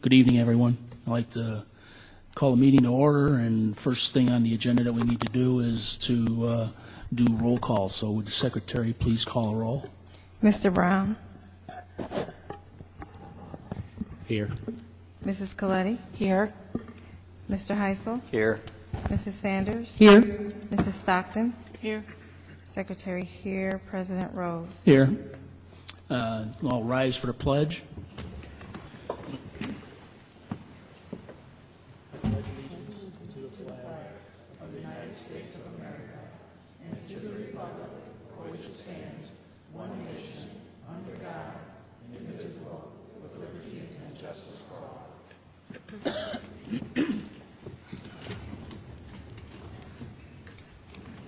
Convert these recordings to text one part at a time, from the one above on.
Good evening, everyone. I'd like to call the meeting to order, and first thing on the agenda that we need to do is to do roll call. So would the secretary please call a roll? Mr. Brown. Here. Mrs. Coletti. Here. Mr. Heisel. Here. Mrs. Sanders. Here. Mrs. Stockton. Here. Secretary here. President Rose. Here. I'll rise for the pledge.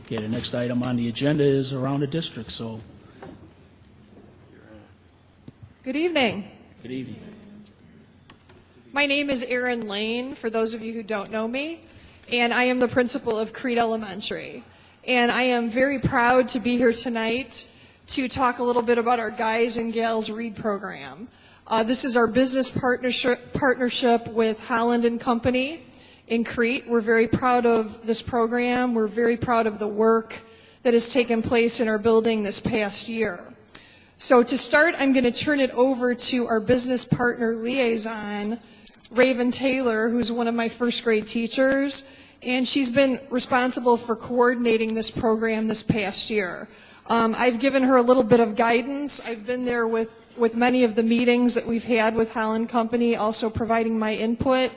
Okay, the next item on the agenda is around the district, so Good evening. good evening. My name is Erin Lane, for those of you who don't know me, and I am the principal of Crete Elementary. And I am very proud to be here tonight to talk a little bit about our Guys and Gals Read program. This is our business partnership with Holland and Company in Crete. We're very proud of this program. We're very proud of the work that has taken place in our building this past year. So to start, I'm going to turn it over to our business partner liaison, Raven Taylor, who's one of my first grade teachers, and she's been responsible for coordinating this program this past year. I've given her a little bit of guidance. I've been there with many of the meetings that we've had with Holland Company, also providing my input.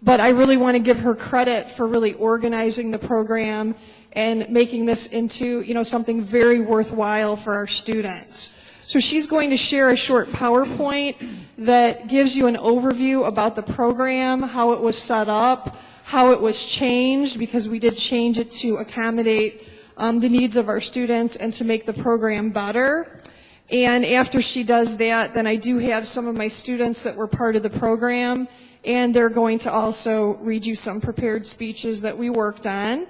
But I really want to give her credit for really organizing the program and making this into, something very worthwhile for our students. So she's going to share a short PowerPoint that gives you an overview about the program, how it was set up, how it was changed, because we did change it to accommodate the needs of our students and to make the program better. And after she does that, then I do have some of my students that were part of the program, and they're going to also read you some prepared speeches that we worked on.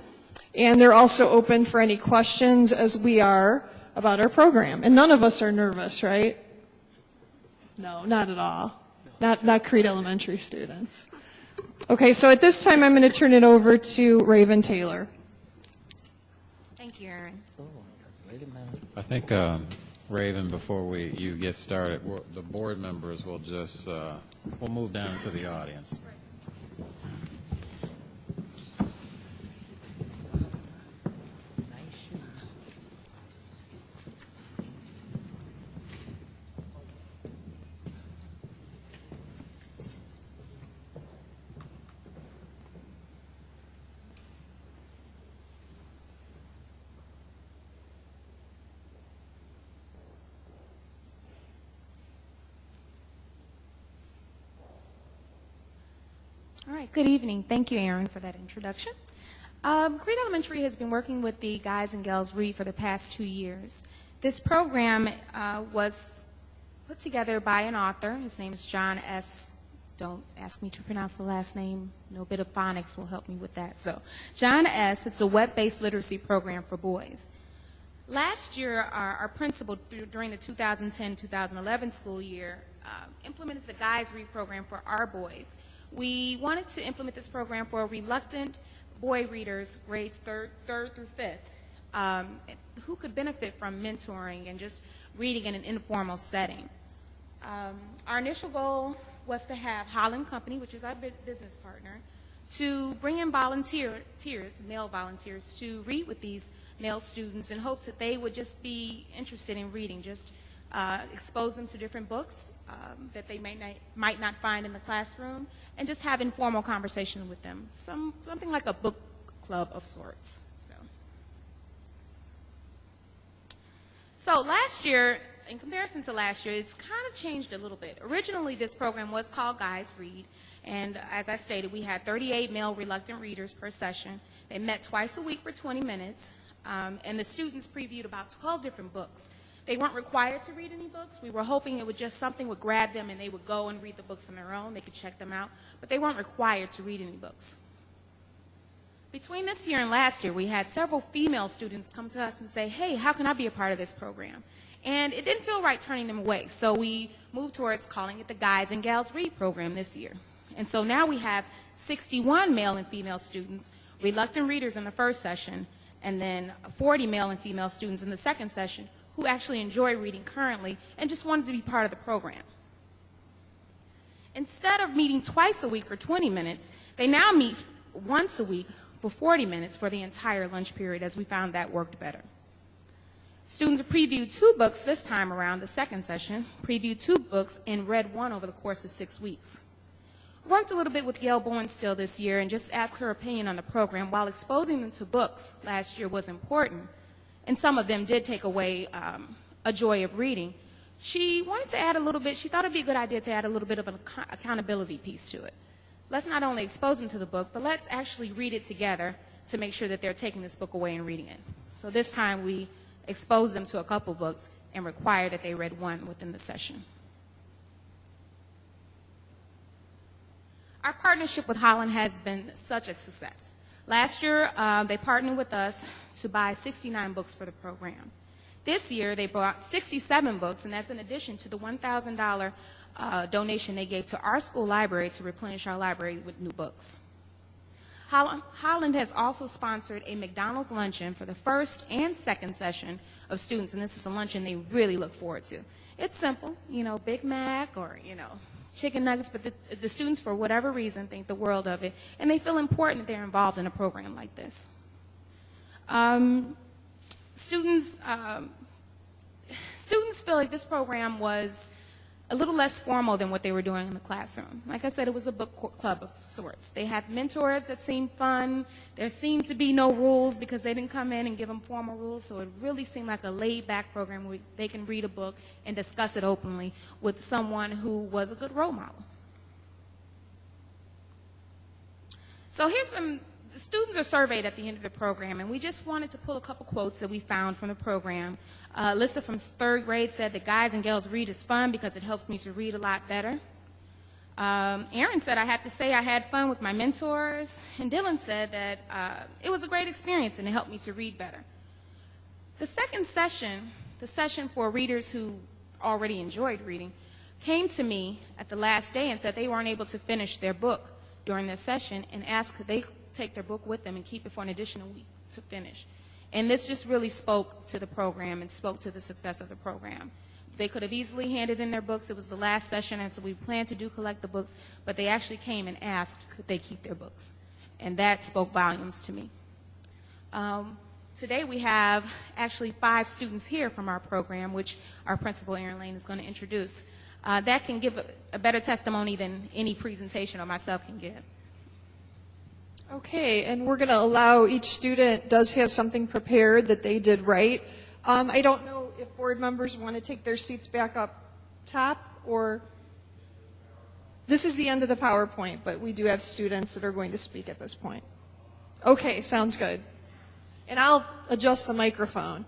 And they're also open for any questions, as we are, about our program. And none of us are nervous, right? No, not at all. Not Crete Elementary students. Okay, so at this time, I'm going to turn it over to Raven Taylor. Thank you, Erin. I think, Raven, before you get started, the board members will just, we'll move down to the audience. All right, good evening. Thank you, Erin, for that introduction. Crete Elementary has been working with the Guys and Gals Read for the past 2 years. This program was put together by an author. His name is John S. Don't ask me to pronounce the last name. No bit of phonics will help me with that. So, John S., it's a web-based literacy program for boys. Last year, our principal, during the 2010-2011 school year, implemented the Guys Read program for our boys. We wanted to implement this program for reluctant boy readers, grades third through fifth, who could benefit from mentoring and just reading in an informal setting. Our initial goal was to have Holland Company, which is our business partner, to bring in male volunteers, to read with these male students in hopes that they would just be interested in reading, just expose them to different books that they might not find in the classroom, and just have informal conversation with them, something like a book club of sorts. So last year, in comparison to last year, it's kind of changed a little bit. Originally, this program was called Guys Read, and as I stated, we had 38 male reluctant readers per session. They met twice a week for 20 minutes, and the students previewed about 12 different books. They weren't required to read any books. We were hoping it would just something would grab them and they would go and read the books on their own. They could check them out, but they weren't required to read any books. Between this year and last year, we had several female students come to us and say, hey, how can I be a part of this program? And it didn't feel right turning them away, so we moved towards calling it the Guys and Gals Read program this year. And so now we have 61 male and female students, reluctant readers in the first session, and then 40 male and female students in the second session who actually enjoy reading currently and just wanted to be part of the program. Instead of meeting twice a week for 20 minutes, they now meet once a week for 40 minutes for the entire lunch period, as we found that worked better. Students previewed 2 books this time around, the second session, previewed 2 books and read 1 over the course of 6 weeks. Worked a little bit with Gail Bowen still this year and just asked her opinion on the program. While exposing them to books last year was important, and some of them did take away a joy of reading, she wanted to add a little bit, she thought it would be a good idea to add a little bit of an accountability piece to it. Let's not only expose them to the book, but let's actually read it together to make sure that they're taking this book away and reading it. So this time we exposed them to a couple books and required that they read 1 within the session. Our partnership with Holland has been such a success. Last year, they partnered with us to buy 69 books for the program. This year, they bought 67 books, and that's in addition to the $1,000 donation they gave to our school library to replenish our library with new books. Holland has also sponsored a McDonald's luncheon for the first and second session of students, and this is a luncheon they really look forward to. It's simple, you know, Big Mac or, you know, chicken nuggets, but the students, for whatever reason, think the world of it, and they feel important that they're involved in a program like this. Students feel like this program was a little less formal than what they were doing in the classroom. Like I said, it was a book club of sorts. They had mentors that seemed fun. There seemed to be no rules because they didn't come in and give them formal rules, so it really seemed like a laid-back program where they can read a book and discuss it openly with someone who was a good role model. So here's some, the students are surveyed at the end of the program, and we just wanted to pull a couple quotes that we found from the program. Lisa from 3rd grade said that guys and girls read is fun because it helps me to read a lot better. Aaron said, I have to say I had fun with my mentors. And Dylan said that it was a great experience and it helped me to read better. The second session, the session for readers who already enjoyed reading, came to me at the last day and said they weren't able to finish their book during this session and asked could they take their book with them and keep it for an additional week to finish. And this just really spoke to the program and spoke to the success of the program. They could have easily handed in their books. It was the last session, and so we planned to collect the books, but they actually came and asked could they keep their books. And that spoke volumes to me. Today we have actually 5 students here from our program, which our principal, Aaron Lane, is going to introduce. That can give a better testimony than any presentation or myself can give. Okay, and we're going to allow each student does have something prepared that they did right. I don't know if board members want to take their seats back up top, or this is the end of the PowerPoint, but we do have students that are going to speak at this point. Okay, sounds good. And I'll adjust the microphone.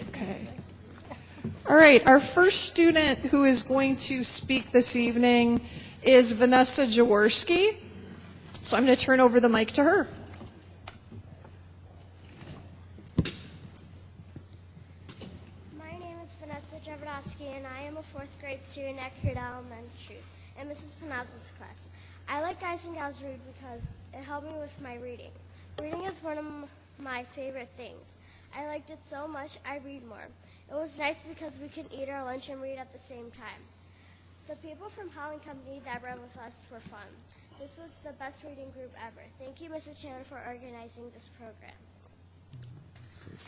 Okay. All right, our first student who is going to speak this evening is Vanessa Jaworski. So I'm going to turn over the mic to her. My name is Vanessa Jaworski, and I am a 4th grade student at Crete Elementary in Mrs. Panazzo's class. I like Guys and Gals Read because it helped me with my reading. Reading is one of my favorite things. I liked it so much, I read more. It was nice because we could eat our lunch and read at the same time. The people from Holland Company that read with us were fun. This was the best reading group ever. Thank you, Mrs. Chandler, for organizing this program.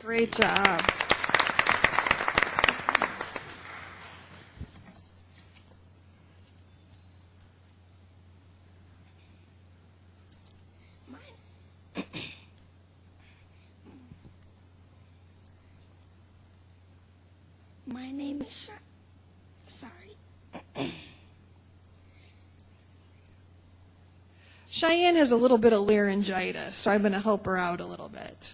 Great job. My name is Cheyenne has a little bit of laryngitis, so I'm going to help her out a little bit.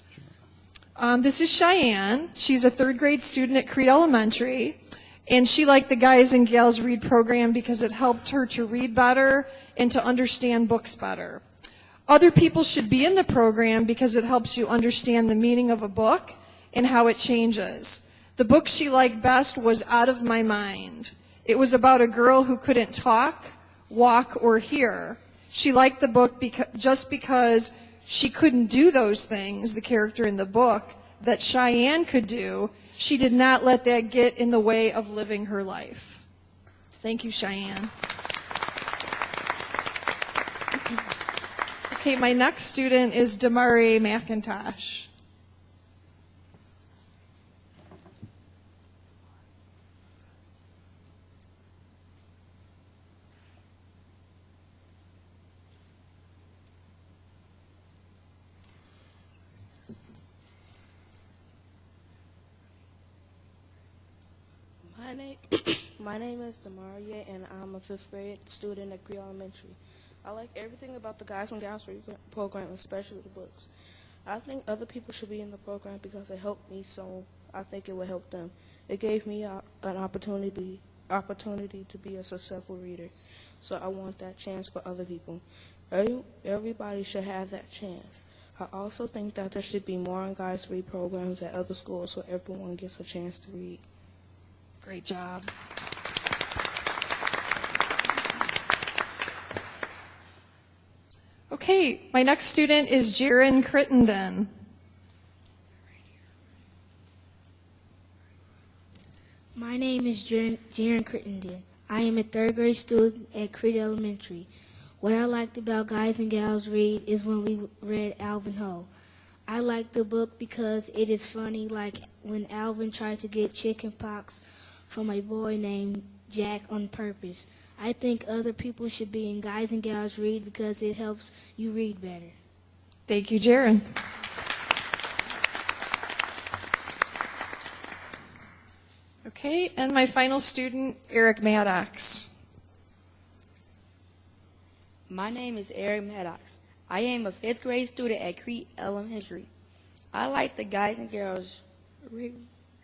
This is Cheyenne. She's a 3rd grade student at Crete Elementary, And she liked the Guys and Gals Read program because it helped her to read better and to understand books better. Other people should be in the program because it helps you understand the meaning of a book and how it changes. The book she liked best was Out of My Mind. It was about a girl who couldn't talk, walk, or hear. She liked the book just because she couldn't do those things, the character in the book, that Cheyenne could do. She did not let that get in the way of living her life. Thank you, Cheyenne. Okay, my next student is Demarie McIntosh. My name is Demarie, and I'm a 5th grade student at Crete Elementary. I like everything about the Guys and Gals Read program, especially the books. I think other people should be in the program because it helped me, so I think it will help them. It gave me an opportunity to be a successful reader, so I want that chance for other people. Everybody should have that chance. I also think that there should be more Guys Read programs at other schools so everyone gets a chance to read. Great job. Okay, my next student is Jaron Crittenden. My name is Jaron Crittenden. I am a 3rd grade student at Crete Elementary. What I liked about Guys and Gals Read is when we read Alvin Ho. I like the book because it is funny, like when Alvin tried to get chicken pox from a boy named Jack on purpose. I think other people should be in Guys and Gals Read because it helps you read better. Thank you, Jaron. Okay, and my final student, Eric Maddox. My name is Eric Maddox. I am a 5th grade student at Crete Elementary. I like the Guys and Girls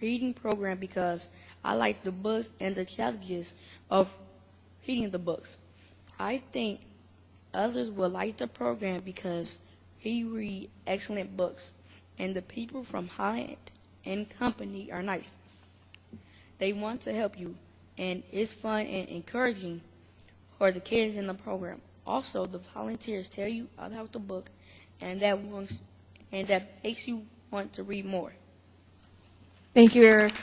Reading program because I like the books and the challenges of reading the books. I think others will like the program because we read excellent books, and the people from Holland and Company are nice. They want to help you, and it's fun and encouraging for the kids in the program. Also, the volunteers tell you about the book, and that makes you want to read more. Thank you, Eric.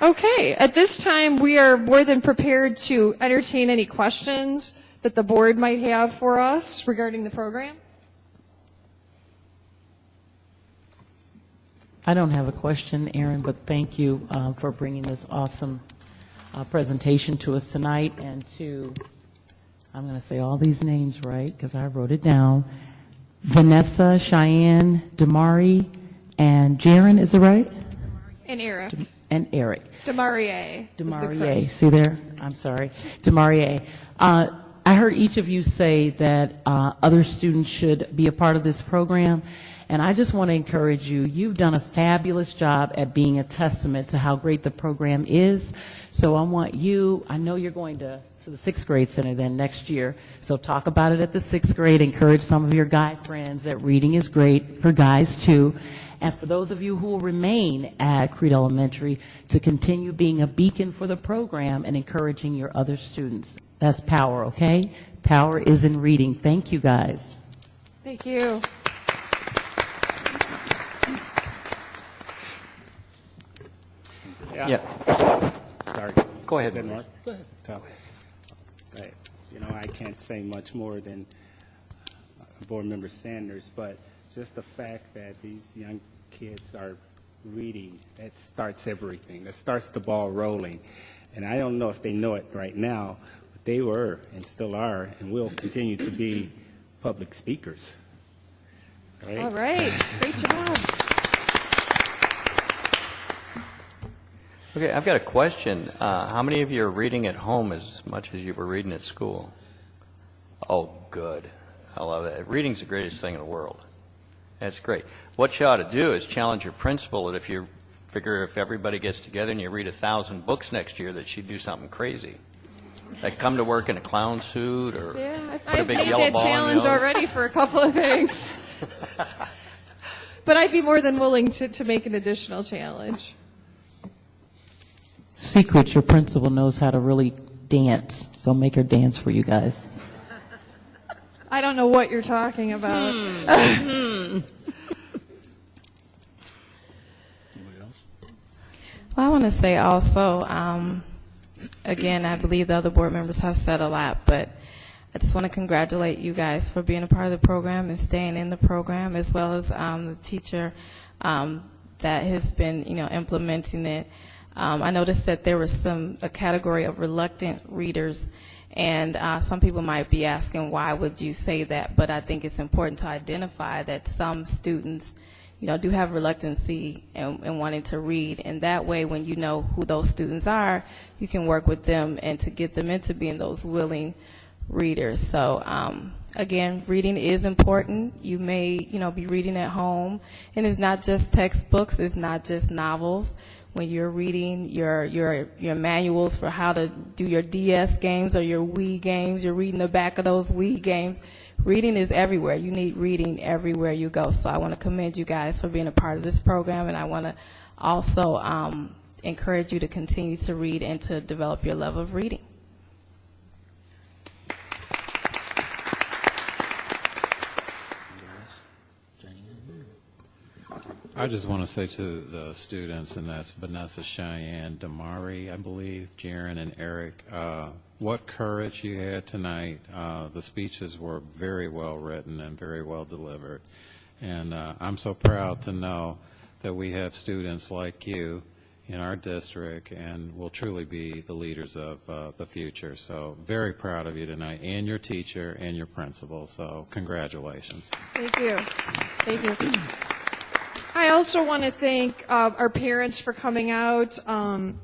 Okay, at this time, we are more than prepared to entertain any questions that the board might have for us regarding the program. I don't have a question, Aaron, but thank you for bringing this awesome presentation to us tonight, and to, I'm going to say all these names right because I wrote it down, Vanessa, Cheyenne, Demarie, and Jaron, is it right? And Eric. And Eric. Demarie. Demarie, see there? I'm sorry. Demarie. I heard each of you say that other students should be a part of this program, and I just want to encourage you. You've done a fabulous job at being a testament to how great the program is. So I want you, I know you're going to the 6th grade center then next year, so talk about it at the 6th grade. Encourage some of your guy friends that reading is great for guys too. And for those of you who will remain at Crete Elementary, to continue being a beacon for the program and encouraging your other students. That's power, okay? Power is in reading. Thank you, guys. Thank you. Yeah. Sorry. Go ahead. Mark. Go ahead. So, I can't say much more than Board Member Sanders, but just the fact that these young kids are reading, that starts everything. That starts the ball rolling. And I don't know if they know it right now, but they were and still are and will continue to be public speakers. Right? All right. Great job. Okay, I've got a question. How many of you are reading at home as much as you were reading at school? Oh, good. I love that. Reading's the greatest thing in the world. That's great. What you ought to do is challenge your principal that if you're Figure if everybody gets together and you read 1,000 books next year, that she'd do something crazy. Like come to work in a clown suit or Yeah, put a I've big made yellow that ball challenge in the already for a couple of things. But I'd be more than willing to make an additional challenge. Secret, your principal knows how to really dance, so make her dance for you guys. I don't know what you're talking about. Well, I want to say also, again, I believe the other board members have said a lot, but I just want to congratulate you guys for being a part of the program and staying in the program, as well as the teacher that has been, implementing it. I noticed that there was a category of reluctant readers, and some people might be asking, why would you say that? But I think it's important to identify that some students, do have reluctancy in wanting to read, and that way, when you know who those students are, you can work with them and to get them into being those willing readers. So again, reading is important. You may, be reading at home, and it's not just textbooks, it's not just novels. When you're reading your manuals for how to do your DS games or your Wii games, you're reading the back of those Wii games. Reading is everywhere. You need reading everywhere you go. So I want to commend you guys for being a part of this program, and I want to also encourage you to continue to read and to develop your love of reading. I just want to say to the students, and that's Vanessa, Cheyenne, Damari, I believe, Jaron, and Eric, what courage you had tonight. The speeches were very well written and very well delivered. And I'm so proud to know that we have students like you in our district and will truly be the leaders of the future. So very proud of you tonight, and your teacher and your principal. So congratulations. Thank you. Thank you. I also want to thank our parents for coming out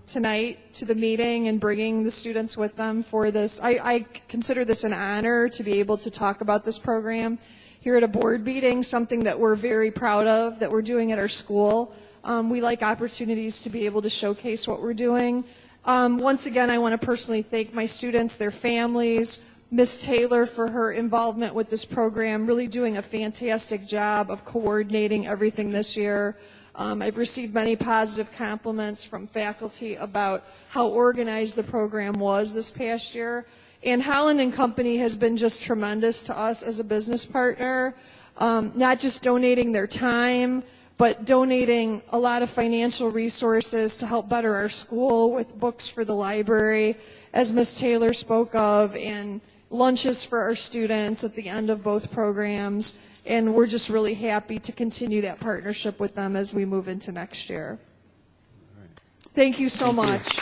tonight to the meeting and bringing the students with them for this. I consider this an honor to be able to talk about this program here at a board meeting, something that we're very proud of, that we're doing at our school. We like opportunities to be able to showcase what we're doing. Once again, I want to personally thank my students, their families, Ms. Taylor for her involvement with this program, really doing a fantastic job of coordinating everything this year. I've received many positive compliments from faculty about how organized the program was this past year. And Holland and Company has been just tremendous to us as a business partner, not just donating their time, but donating a lot of financial resources to help better our school with books for the library, as Ms. Taylor spoke of, and lunches for our students at the end of both programs, and we're just really happy to continue that partnership with them as we move into next year. Thank you so much.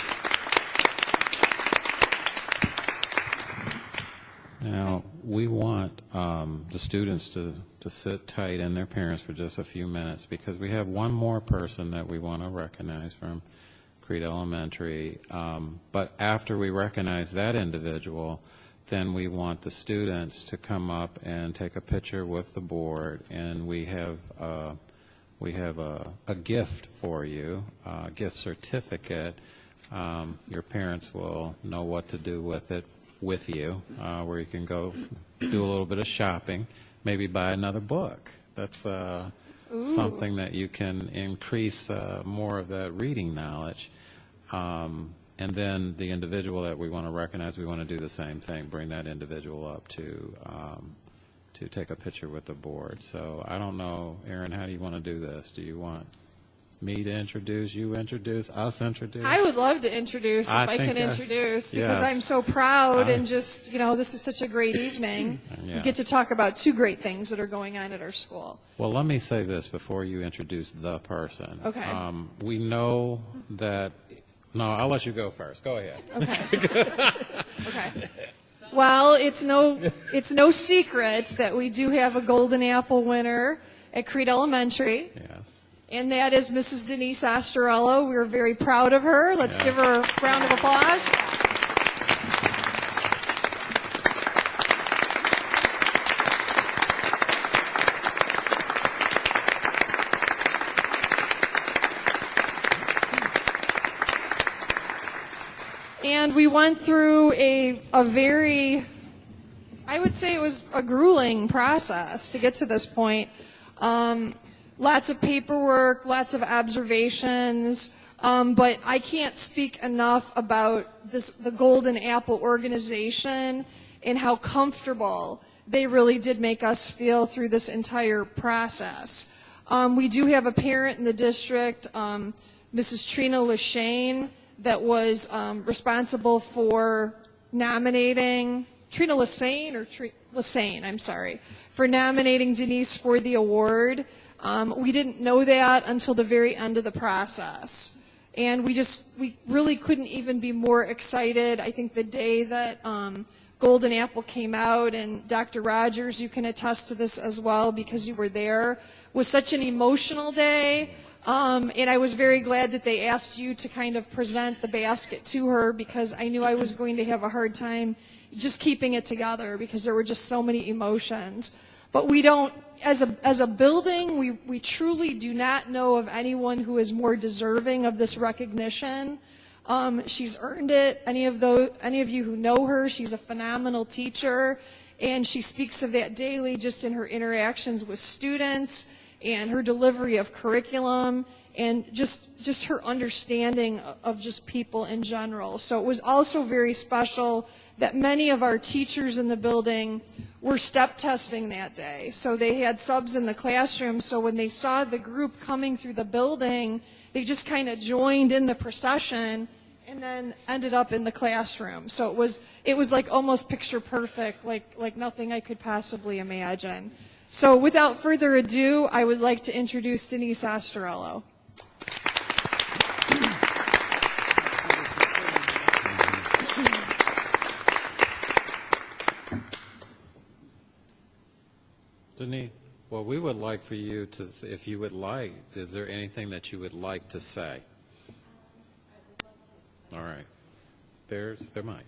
Now, we want the students to sit tight and their parents for just a few minutes, because we have one more person that we want to recognize from Crete Elementary. But after we recognize that individual, then we want the students to come up and take a picture with the board, and we have a gift for you, a gift certificate. Your parents will know what to do with it with you, where you can go do a little bit of shopping, maybe buy another book. That's something that you can increase more of that reading knowledge. And then the individual that we want to recognize, we want to do the same thing, bring that individual up to take a picture with the board. So I don't know, Aaron, how do you want to do this? Do you want me to introduce, you introduce, us introduce? I would love to introduce, if I can introduce, because I'm so proud and just, this is such a great evening. Yeah. We get to talk about two great things that are going on at our school. Well, let me say this before you introduce the person. Okay. We know that. No, I'll let you go first. Go ahead. Okay. Okay. Well, it's no secret that we do have a Golden Apple winner at Crete Elementary. Yes. And that is Mrs. Denise Ostorello. We're very proud of her. Let's give her a round of applause. And we went through a very, I would say it was a grueling process to get to this point. Lots of paperwork, lots of observations, but I can't speak enough about the Golden Apple organization and how comfortable they really did make us feel through this entire process. We do have a parent in the district, Mrs. Trina Lashane, that was responsible for nominating, Trina Lashane, I'm sorry, for nominating Denise for the award. We didn't know that until the very end of the process. And we really couldn't even be more excited. I think the day that Golden Apple came out, and Dr. Rogers, you can attest to this as well because you were there, was such an emotional day. And I was very glad that they asked you to kind of present the basket to her because I knew I was going to have a hard time just keeping it together because there were just so many emotions. But we don't, as a building, we truly do not know of anyone who is more deserving of this recognition. She's earned it. Any of you who know her, she's a phenomenal teacher, and she speaks of that daily just in her interactions with students and her delivery of curriculum and just her understanding of just people in general. So it was also very special that many of our teachers in the building were step testing that day. So they had subs in the classroom, so when they saw the group coming through the building, they just kind of joined in the procession and then ended up in the classroom. So it was like almost picture perfect, like nothing I could possibly imagine. So without further ado, I would like to introduce Denise Ostorello. Denise, well, we would like for you to, if you would like, is there anything that you would like to say? All right. There's their mic.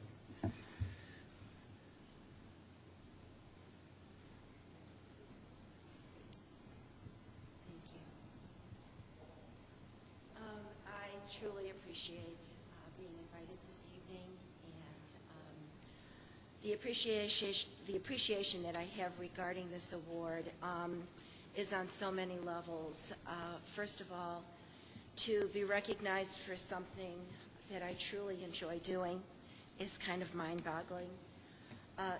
I truly appreciate being invited this evening, and the appreciation that I have regarding this award is on so many levels. First of all, to be recognized for something that I truly enjoy doing is kind of mind-boggling.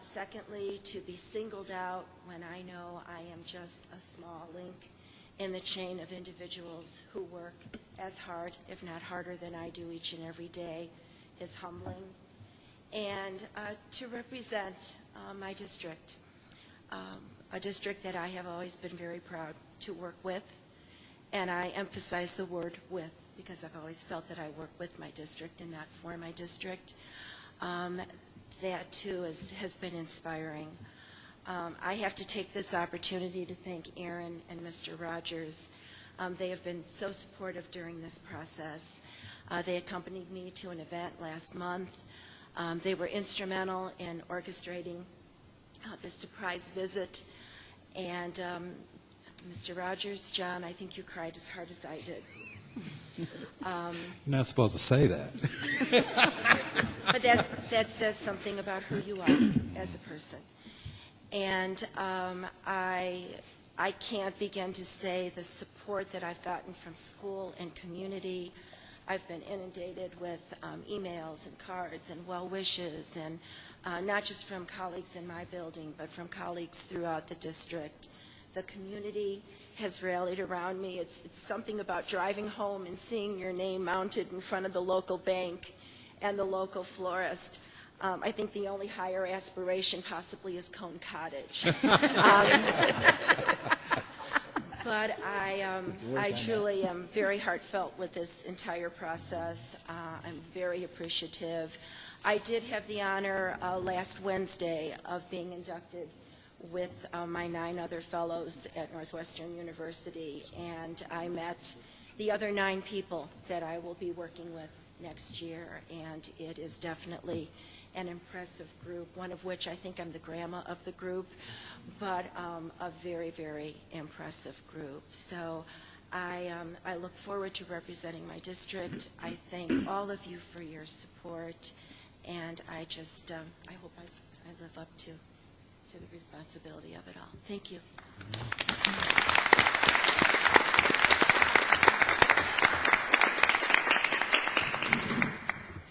Secondly, to be singled out when I know I am just a small link in the chain of individuals who work as hard, if not harder than I do each and every day, is humbling. And to represent my district, a district that I have always been very proud to work with, and I emphasize the word with because I've always felt that I work with my district and not for my district. That too has been inspiring. I have to take this opportunity to thank Aaron and Mr. Rogers. They have been so supportive during this process. They accompanied me to an event last month. They were instrumental in orchestrating the surprise visit. And Mr. Rogers, John, I think you cried as hard as I did. You're not supposed to say that. But that says something about who you are as a person. And I can't begin to say the support that I've gotten from school and community. I've been inundated with emails and cards and well wishes, and not just from colleagues in my building, but from colleagues throughout the district. The community has rallied around me. It's something about driving home and seeing your name mounted in front of the local bank and the local florist. I think the only higher aspiration possibly is Cone Cottage. But I truly am very heartfelt with this entire process. I'm very appreciative. I did have the honor last Wednesday of being inducted with my 9 other fellows at Northwestern University, and I met the other 9 people that I will be working with next year, and it is definitely an impressive group, one of which I think I'm the grandma of the group, but a very, very impressive group. So I look forward to representing my district. I thank all of you for your support, and I just, I hope I live up to the responsibility of it all. Thank you.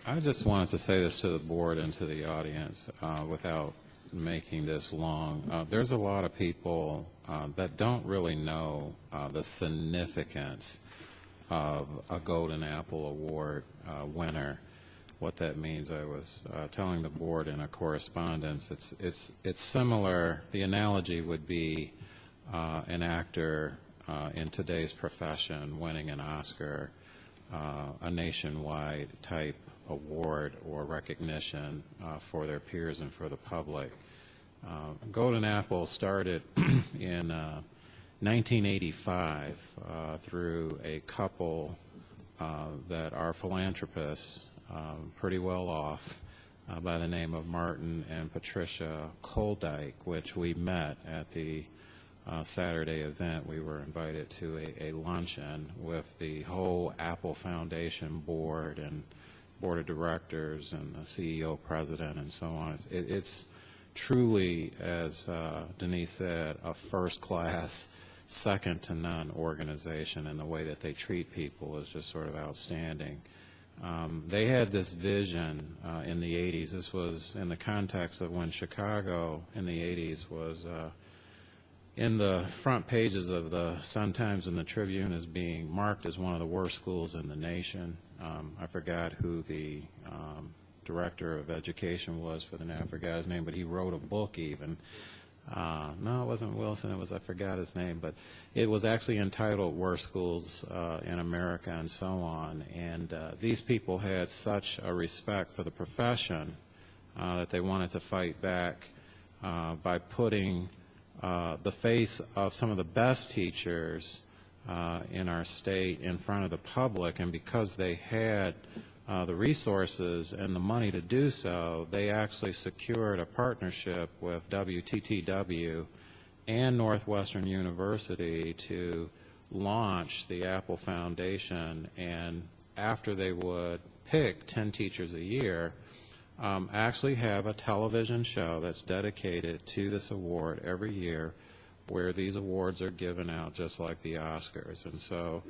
I just wanted to say this to the board and to the audience without making this long. There's a lot of people that don't really know the significance of a Golden Apple Award winner. What that means, I was telling the board in a correspondence. It's similar. The analogy would be an actor in today's profession winning an Oscar, a nationwide type award or recognition for their peers and for the public. Golden Apple started in 1985 through a couple that are philanthropists, pretty well off, by the name of Martin and Patricia Koldyke, which we met at the Saturday event. We were invited to a luncheon with the whole Apple Foundation board and board of directors and the CEO, president, and so on. It's truly, as Denise said, a first-class, second-to-none organization, and the way that they treat people is just sort of outstanding. They had this vision in the 80s. This was in the context of when Chicago in the 80s was in the front pages of the Sun-Times and the Tribune as being marked as one of the worst schools in the nation. I forgot who the director of education was for the I forgot his name, but he wrote a book even. No, it wasn't Wilson. I forgot his name, but it was actually entitled Worst Schools in America and so on. And these people had such a respect for the profession that they wanted to fight back by putting the face of some of the best teachers in our state in front of the public, and because they had the resources and the money to do so, they actually secured a partnership with WTTW and Northwestern University to launch the Apple Foundation, and after they would pick 10 teachers a year, actually have a television show that's dedicated to this award every year, where these awards are given out just like the Oscars. And so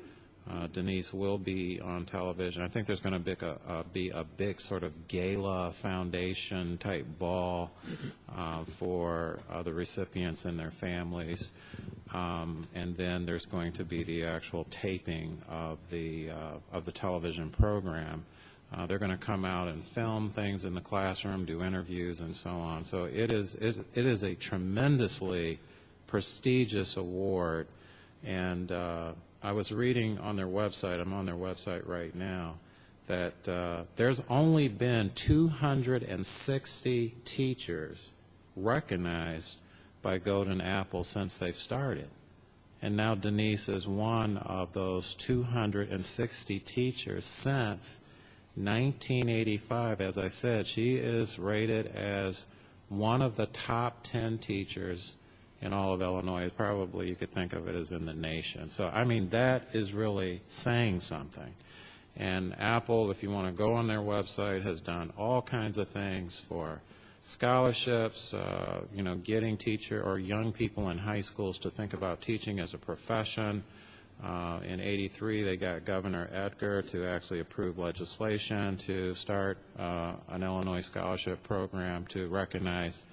Denise will be on television. I think there's going to be a big sort of gala foundation type ball for the recipients and their families. And then there's going to be the actual taping of the television program. They're going to come out and film things in the classroom, do interviews, and so on. So it is a tremendously prestigious award. And I was reading on their website, I'm on their website right now, that there's only been 260 teachers recognized by Golden Apple since they've started. And now Denise is one of those 260 teachers since 1985. As I said, she is rated as one of the top 10 teachers in all of Illinois. Probably you could think of it as in the nation. So, I mean, that is really saying something. And Apple, if you want to go on their website, has done all kinds of things for scholarships, getting teacher or young people in high schools to think about teaching as a profession. In '83, they got Governor Edgar to actually approve legislation to start an Illinois scholarship program to recognize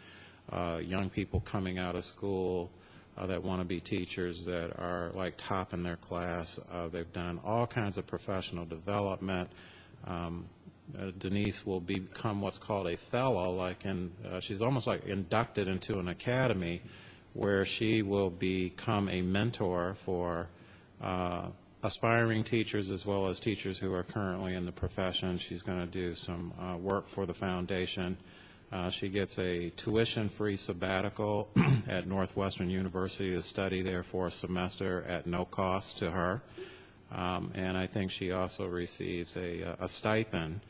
young people coming out of school that want to be teachers that are like top in their class. They've done all kinds of professional development. Denise will become what's called a fellow, she's almost like inducted into an academy where she will become a mentor for aspiring teachers as well as teachers who are currently in the profession. She's going to do some work for the foundation. She gets a tuition-free sabbatical at Northwestern University to study there for a semester at no cost to her. And I think she also receives a stipend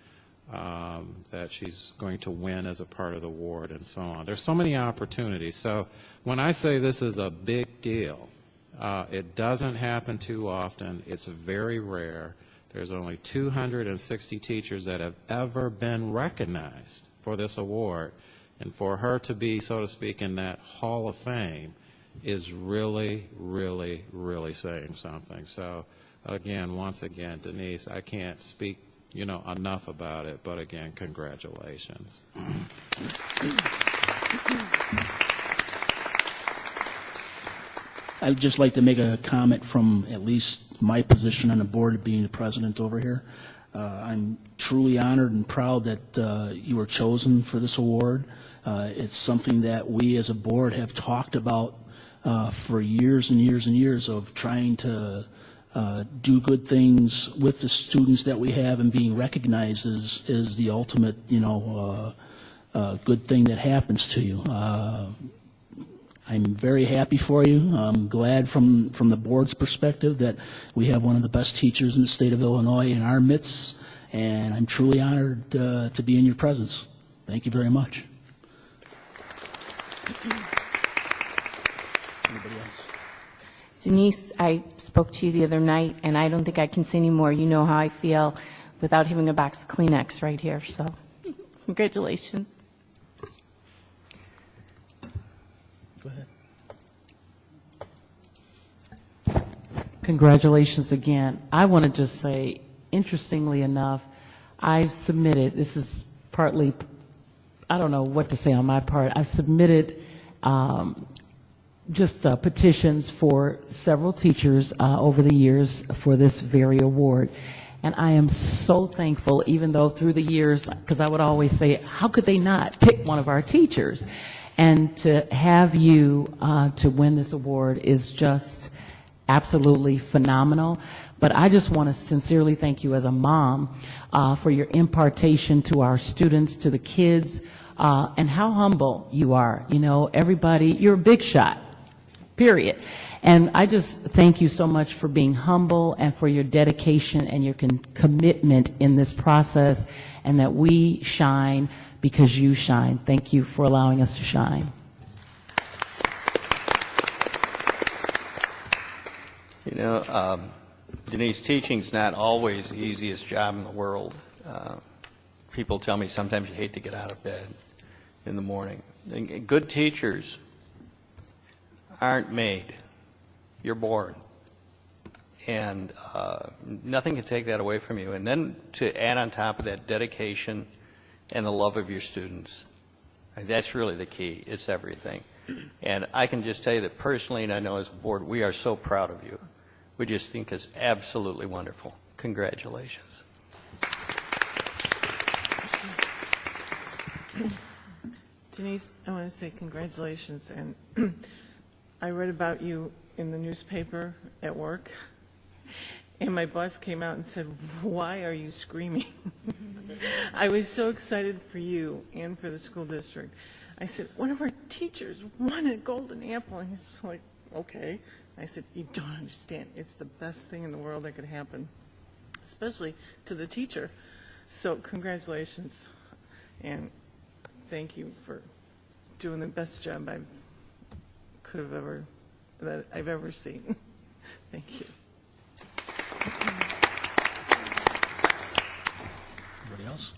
that she's going to win as a part of the award and so on. There's so many opportunities. So when I say this is a big deal, it doesn't happen too often. It's very rare There's only 260 teachers that have ever been recognized for this award, and for her to be, so to speak, in that Hall of Fame is really, really, really saying something. So, again, once again, Denise, I can't speak, enough about it, but again, congratulations. I'd just like to make a comment from at least my position on the board of being the president over here. I'm truly honored and proud that you were chosen for this award. It's something that we as a board have talked about for years and years and years of trying to do good things with the students that we have, and being recognized is the ultimate, good thing that happens to you. I'm very happy for you. I'm glad from the board's perspective that we have one of the best teachers in the state of Illinois in our midst, and I'm truly honored to be in your presence. Thank you very much. Anybody else? Denise, I spoke to you the other night, and I don't think I can say any more. You know how I feel without having a box of Kleenex right here, so congratulations. Go ahead. Congratulations again. I want to just say, interestingly enough, I've submitted, this is partly, I don't know what to say on my part, I've submitted petitions for several teachers over the years for this very award. And I am so thankful, even though through the years, because I would always say, how could they not pick one of our teachers? And to have you to win this award is just absolutely phenomenal. But I just want to sincerely thank you as a mom for your impartation to our students, to the kids, and how humble you are. Everybody, you're a big shot, period. And I just thank you so much for being humble and for your dedication and your commitment in this process, and that we shine because you shine. Thank you for allowing us to shine. Denise, teaching's not always the easiest job in the world. People tell me sometimes you hate to get out of bed in the morning. And good teachers aren't made. You're born. And nothing can take that away from you. And then to add on top of that dedication and the love of your students, that's really the key. It's everything. And I can just tell you that personally, and I know as a board, we are so proud of you. We just think it's absolutely wonderful. Congratulations. Denise, I want to say congratulations. And I read about you in the newspaper at work, and my boss came out and said, "Why are you screaming?" I was so excited for you and for the school district. I said, "One of our teachers won a golden apple." And he's just like, "Okay." I said, "You don't understand. It's the best thing in the world that could happen, especially to the teacher." So congratulations, and thank you for doing the best job that I've ever seen. Thank you. Anybody else?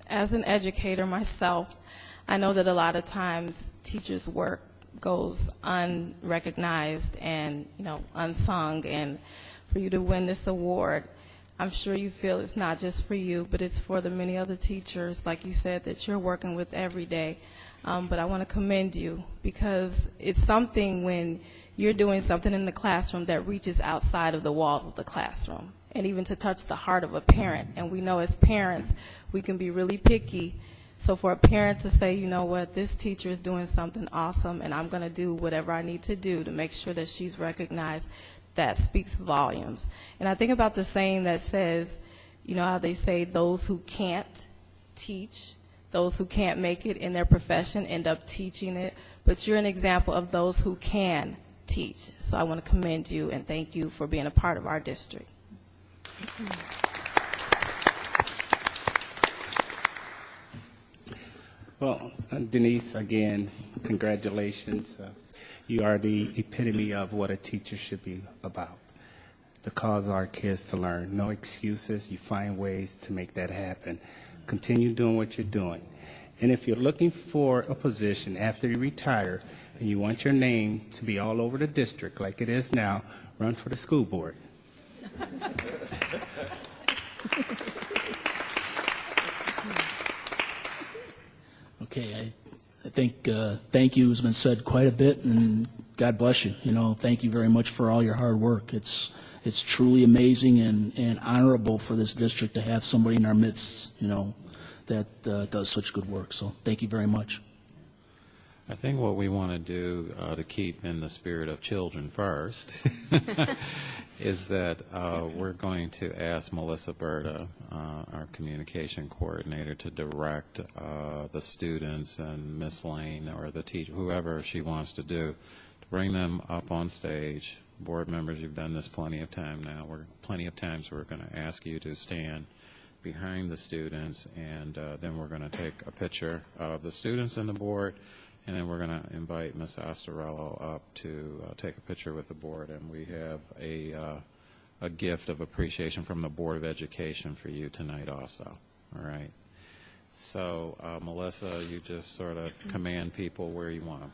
As an educator myself, I know that a lot of times teachers' work goes unrecognized and unsung, and for you to win this award, I'm sure you feel it's not just for you, but it's for the many other teachers, like you said, that you're working with every day. But I want to commend you, because it's something when you're doing something in the classroom that reaches outside of the walls of the classroom, and even to touch the heart of a parent. And we know as parents, we can be really picky. So for a parent to say, you know what, this teacher is doing something awesome, and I'm going to do whatever I need to do to make sure that she's recognized, that speaks volumes. And I think about the saying that says, how they say those who can't teach, those who can't make it in their profession end up teaching it. But you're an example of those who can teach. So I want to commend you and thank you for being a part of our district. Well, Denise, again, congratulations. You are the epitome of what a teacher should be about. to cause our kids to learn. No excuses. You find ways to make that happen. Continue doing what you're doing. And if you're looking for a position after you retire and you want your name to be all over the district like it is now, run for the school board. Okay, I think thank you has been said quite a bit, and God bless you. You know, thank you very much for all your hard work. It's truly amazing and honorable for this district to have somebody in our midst, you know, that does such good work. So thank you very much. I think what we want to do to keep in the spirit of children first is that we're going to ask Melissa Berta, our communication coordinator, to direct the students and Miss Lane or the teacher, whoever she wants to do, to bring them up on stage. Board members, you've done this plenty of time now. Plenty of times we're going to ask you to stand behind the students, and then we're going to take a picture of the students and the board. And then we're going to invite Ms. Astorello up to take a picture with the board. And we have a gift of appreciation from the Board of Education for you tonight also. All right. So, Melissa, you just sort of command people where you want them.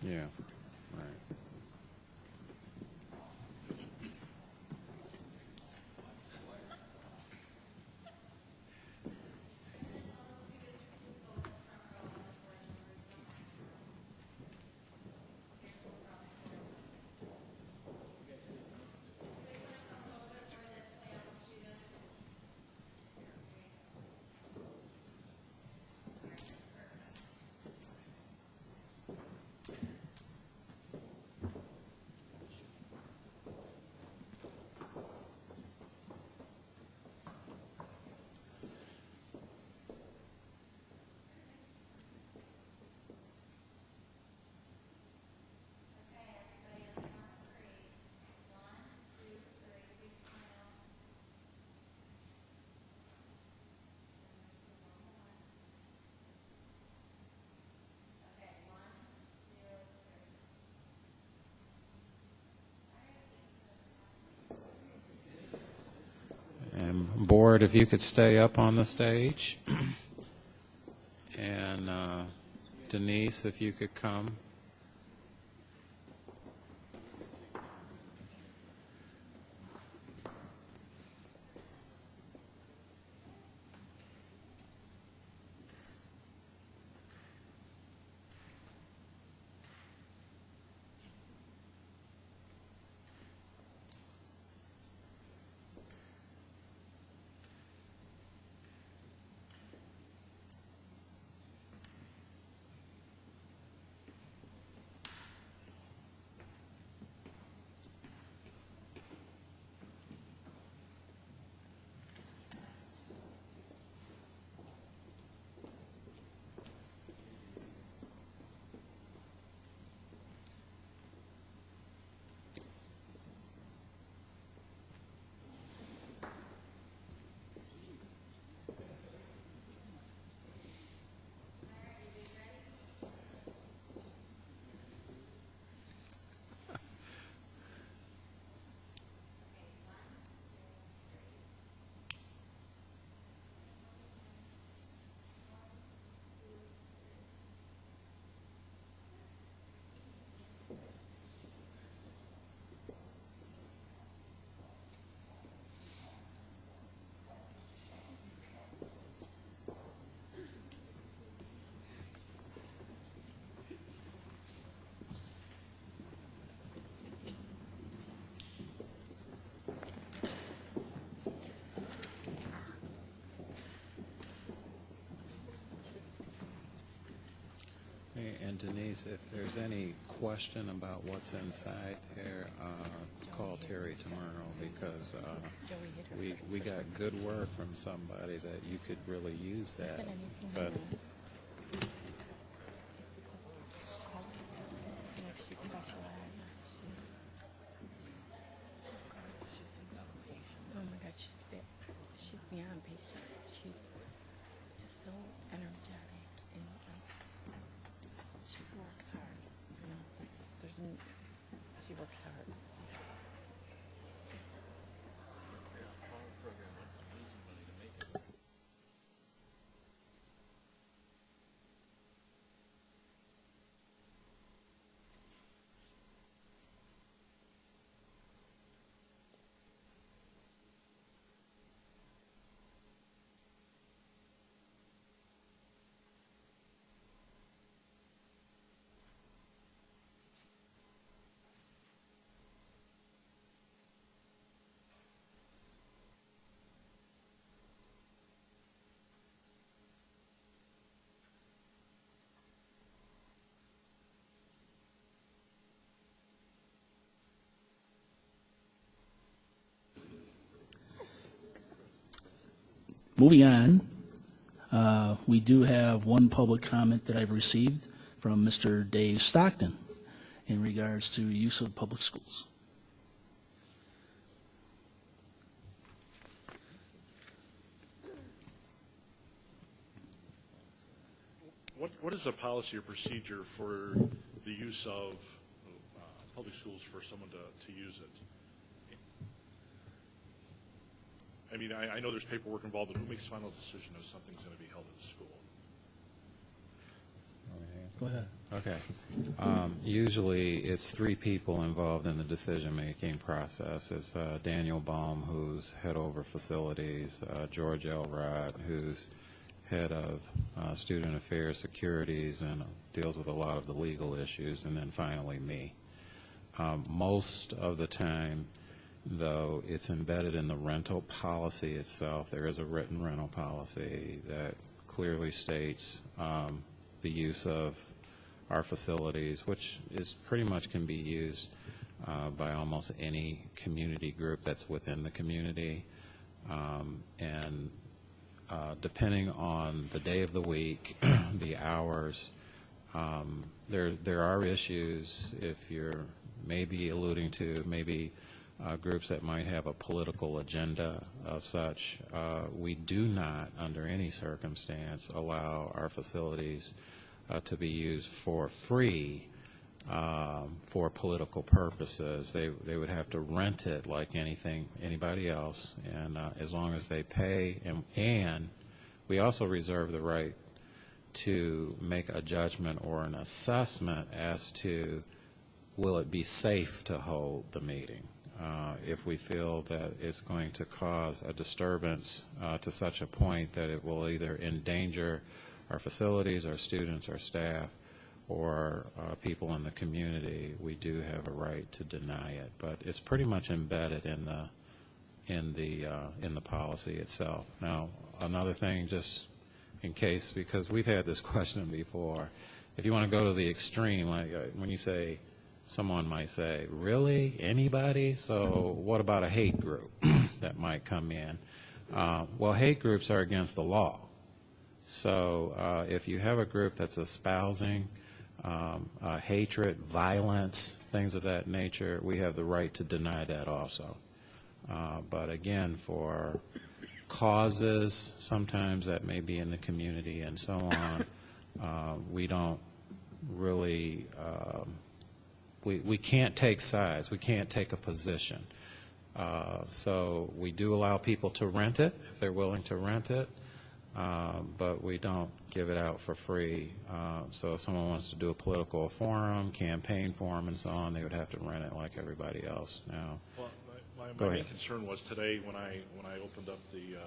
Yeah, right. And board, if you could stay up on the stage. And Denise, if you could come. And Denise, if there's any question about what's inside there, call Terry tomorrow, because we got good word from somebody that you could really use that. But Moving on, we do have one public comment that I've received from Mr. Dave Stockton in regards to use of public schools. What is the policy or procedure for the use of public schools for someone to use it? I mean, I know there's paperwork involved, but who makes final decision if something's going to be held at the school? Go ahead. Okay. Usually, it's three people involved in the decision-making process. It's Daniel Baum, who's head over facilities, George Elrod, who's head of student affairs, securities, and deals with a lot of the legal issues, and then finally me. Most of the time, though, it's embedded in the rental policy itself. There is a written rental policy that clearly states the use of our facilities, which is pretty much can be used by almost any community group that's within the community. And depending on the day of the week, the hours, there are issues, if you're maybe alluding to maybe groups that might have a political agenda of such. We do not, under any circumstance, allow our facilities to be used for free for political purposes. They would have to rent it like anybody else, and as long as they pay, and we also reserve the right to make a judgment or an assessment as to will it be safe to hold the meeting. If we feel that it's going to cause a disturbance to such a point that it will either endanger our facilities, our students, our staff, or people in the community, we do have a right to deny it. But it's pretty much embedded in the policy itself. Now, another thing, just in case, because we've had this question before, if you want to go to the extreme, like when you say, someone might say, really, anybody? So what about a hate group that might come in? Well, hate groups are against the law. So if you have a group that's espousing hatred, violence, things of that nature, we have the right to deny that also. But again, for causes sometimes that may be in the community and so on, we don't really, we can't take sides. We can't take a position. So we do allow people to rent it if they're willing to rent it. But we don't give it out for free. So if someone wants to do a political forum, campaign forum, and so on, they would have to rent it like everybody else. Now, well, my main concern was today when I opened up the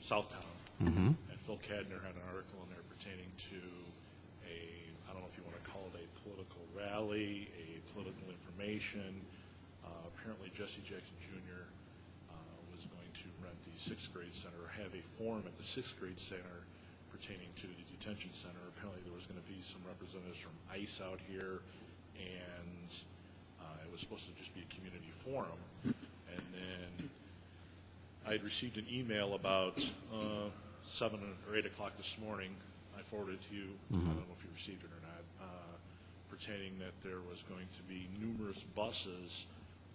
Southtown, and Phil Cadner had an article in there pertaining to I don't know if you want to call it a political rally, a political information. Apparently, Jesse Jackson Jr. Was going to rent the 6th grade center, or have a forum at the 6th grade center pertaining to the detention center. Apparently, there was going to be some representatives from ICE out here, and it was supposed to just be a community forum. And then I had received an email about 7 or 8 o'clock this morning. I forwarded it to you. I don't know if you received it or not, pertaining that there was going to be numerous buses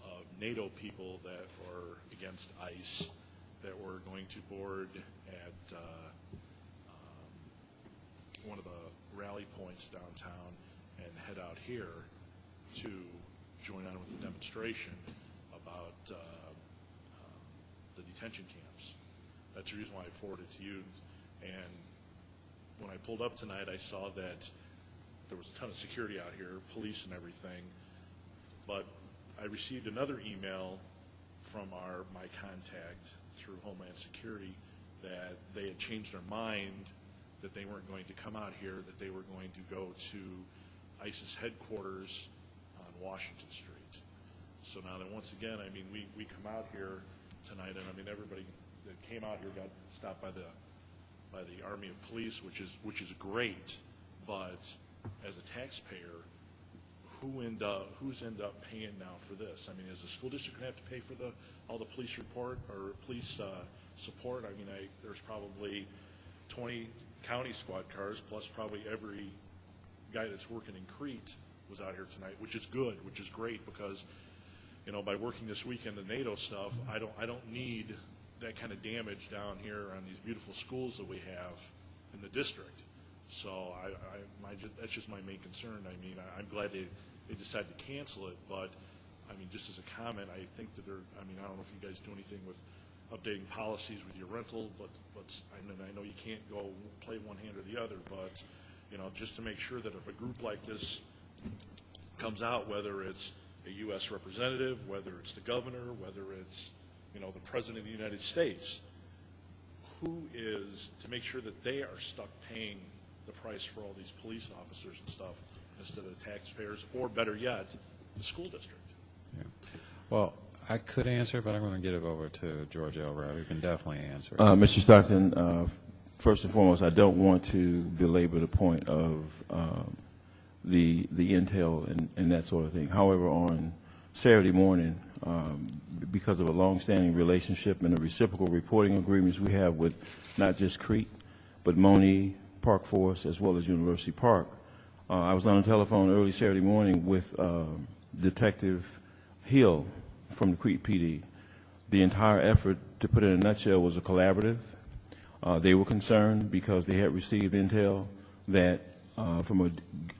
of NATO people that were against ICE that were going to board at one of the rally points downtown and head out here to join on with the demonstration about the detention camps. That's the reason why I forwarded it to you. And when I pulled up tonight, I saw that there was a ton of security out here, police and everything. But I received another email from my contact through Homeland Security that they had changed their mind, that they weren't going to come out here, that they were going to go to ISIS headquarters on Washington Street. So now that once again, I mean, we come out here tonight, and I mean, everybody that came out here got stopped by the Army of Police, which is great, but as a taxpayer, who's end up paying now for this? I mean, is the school district going to have to pay for all the police report or police support. I mean, there's probably 20 county squad cars, plus probably every guy that's working in Crete was out here tonight, which is good, which is great, because, you know, by working this weekend the NATO stuff, I don't need that kind of damage down here on these beautiful schools that we have in the district. So that's just my main concern. I mean, I'm glad they decided to cancel it, but I mean, just as a comment, I think that I mean, I don't know if you guys do anything with updating policies with your rental, but I know you can't go play one hand or the other, but, you know, just to make sure that if a group like this comes out, whether it's a U.S. representative, whether it's the governor, whether it's, you know, the president of the United States, who is to make sure that they are stuck paying the price for all these police officers and stuff instead of the taxpayers, or better yet, the school district. Yeah. Well, I could answer, but I'm going to get it over to George Elrod, who can definitely answer. Mr. Stockton, first and foremost, I don't want to belabor the point of the intel and that sort of thing. However, on Saturday morning, because of a long-standing relationship and the reciprocal reporting agreements we have with not just Crete, but Monee, Park Forest, as well as University Park, I was on the telephone early Saturday morning with Detective Hill from the Crete PD. The entire effort, to put it in a nutshell, was a collaborative. They were concerned because they had received intel that from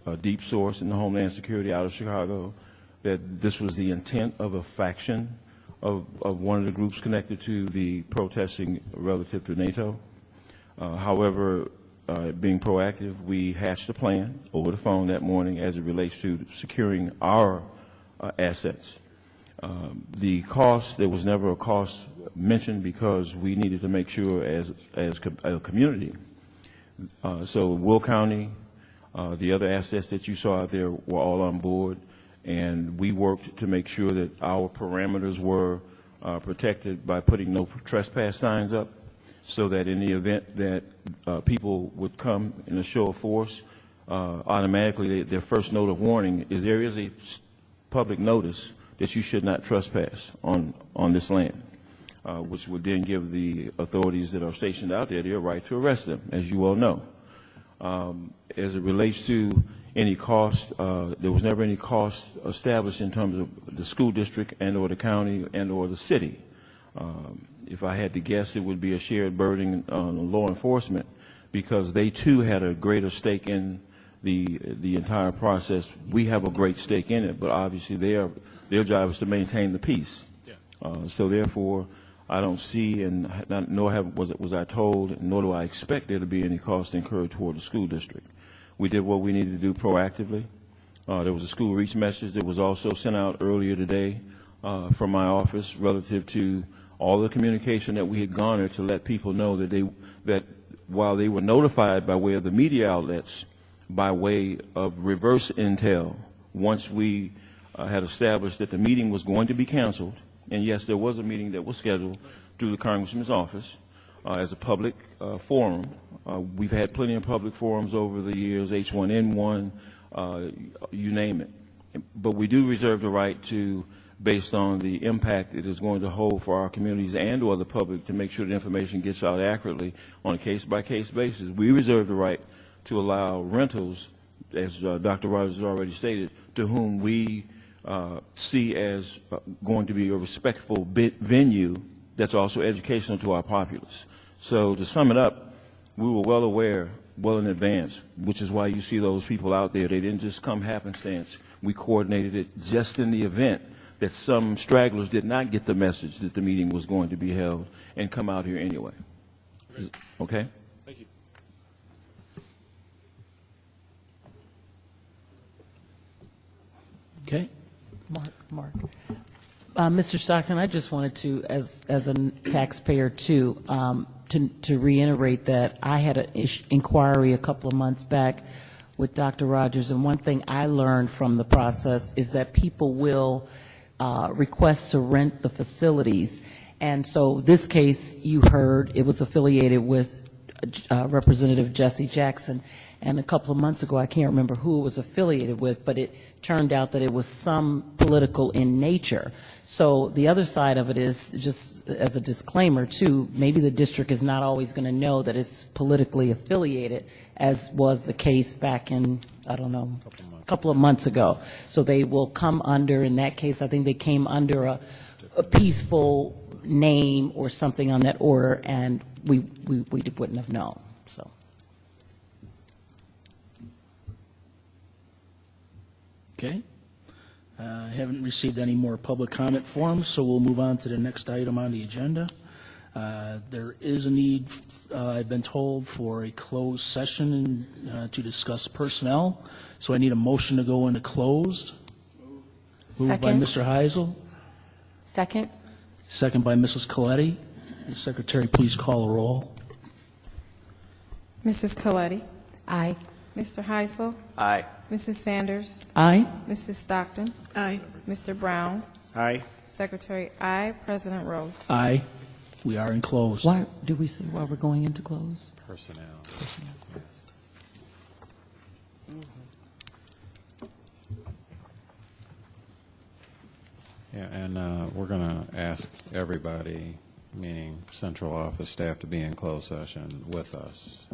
a deep source in the Homeland Security out of Chicago, that this was the intent of a faction of one of the groups connected to the protesting relative to NATO. However, being proactive, we hatched a plan over the phone that morning as it relates to securing our assets. The cost, there was never a cost mentioned because we needed to make sure as a community. So Will County, the other assets that you saw out there were all on board, and we worked to make sure that our parameters were protected by putting no trespass signs up, so that in the event that people would come in a show of force, automatically their first note of warning is there is a public notice that you should not trespass on this land, which would then give the authorities that are stationed out there the right to arrest them, as you all know. As it relates to any cost, there was never any cost established in terms of the school district and or the county and or the city. If I had to guess, it would be a shared burden on law enforcement, because they too had a greater stake in the entire process. We have a great stake in it, but obviously their job is to maintain the peace. Yeah. So therefore, I don't see, and nor was I told, nor do I expect there to be any cost incurred toward the school district. We did what we needed to do proactively. There was a school reach message that was also sent out earlier today from my office relative to all the communication that we had garnered to let people know that while they were notified by way of the media outlets, by way of reverse intel, once we had established that the meeting was going to be canceled, and yes, there was a meeting that was scheduled through the Congressman's office as a public forum. We've had plenty of public forums over the years, H1N1, you name it. But we do reserve the right to, based on the impact it is going to hold for our communities and or the public, to make sure the information gets out accurately on a case-by-case basis. We reserve the right to allow rentals, as Dr. Rogers already stated, to whom we see as going to be a respectful venue that's also educational to our populace. So to sum it up, we were well aware, well in advance, which is why you see those people out there. They didn't just come happenstance. We coordinated it just in the event that some stragglers did not get the message that the meeting was going to be held and come out here anyway. Okay? Thank you. Okay. Mark. Mr. Stockton, I just wanted to, as a taxpayer too, to reiterate that I had an inquiry a couple of months back with Dr. Rogers, and one thing I learned from the process is that people will request to rent the facilities. And so this case, you heard, it was affiliated with Representative Jesse Jackson. And a couple of months ago, I can't remember who it was affiliated with, but it turned out that it was some political in nature. So the other side of it is, just as a disclaimer too, maybe the district is not always going to know that it's politically affiliated, as was the case back in, I don't know, a couple of months ago. So they will come under, in that case, I think they came under a peaceful name or something on that order, and we wouldn't have known. So. Okay. I haven't received any more public comment forms, so we'll move on to the next item on the agenda. There is a need, I've been told, for a closed session to discuss personnel. So I need a motion to go into closed. Moved by Second. Mr. Heisel. Second? Second by Mrs. Coletti. The Secretary, please call a roll. Mrs. Coletti? Aye. Mr. Heisel? Aye. Mrs. Sanders? Aye. Mrs. Stockton? Aye. Mr. Brown? Aye. Secretary, aye. President Rose? Aye. We are in closed. Why do we say why we're going into close? Personnel. Yeah, and we're going to ask everybody, meaning central office staff, to be in closed session with us.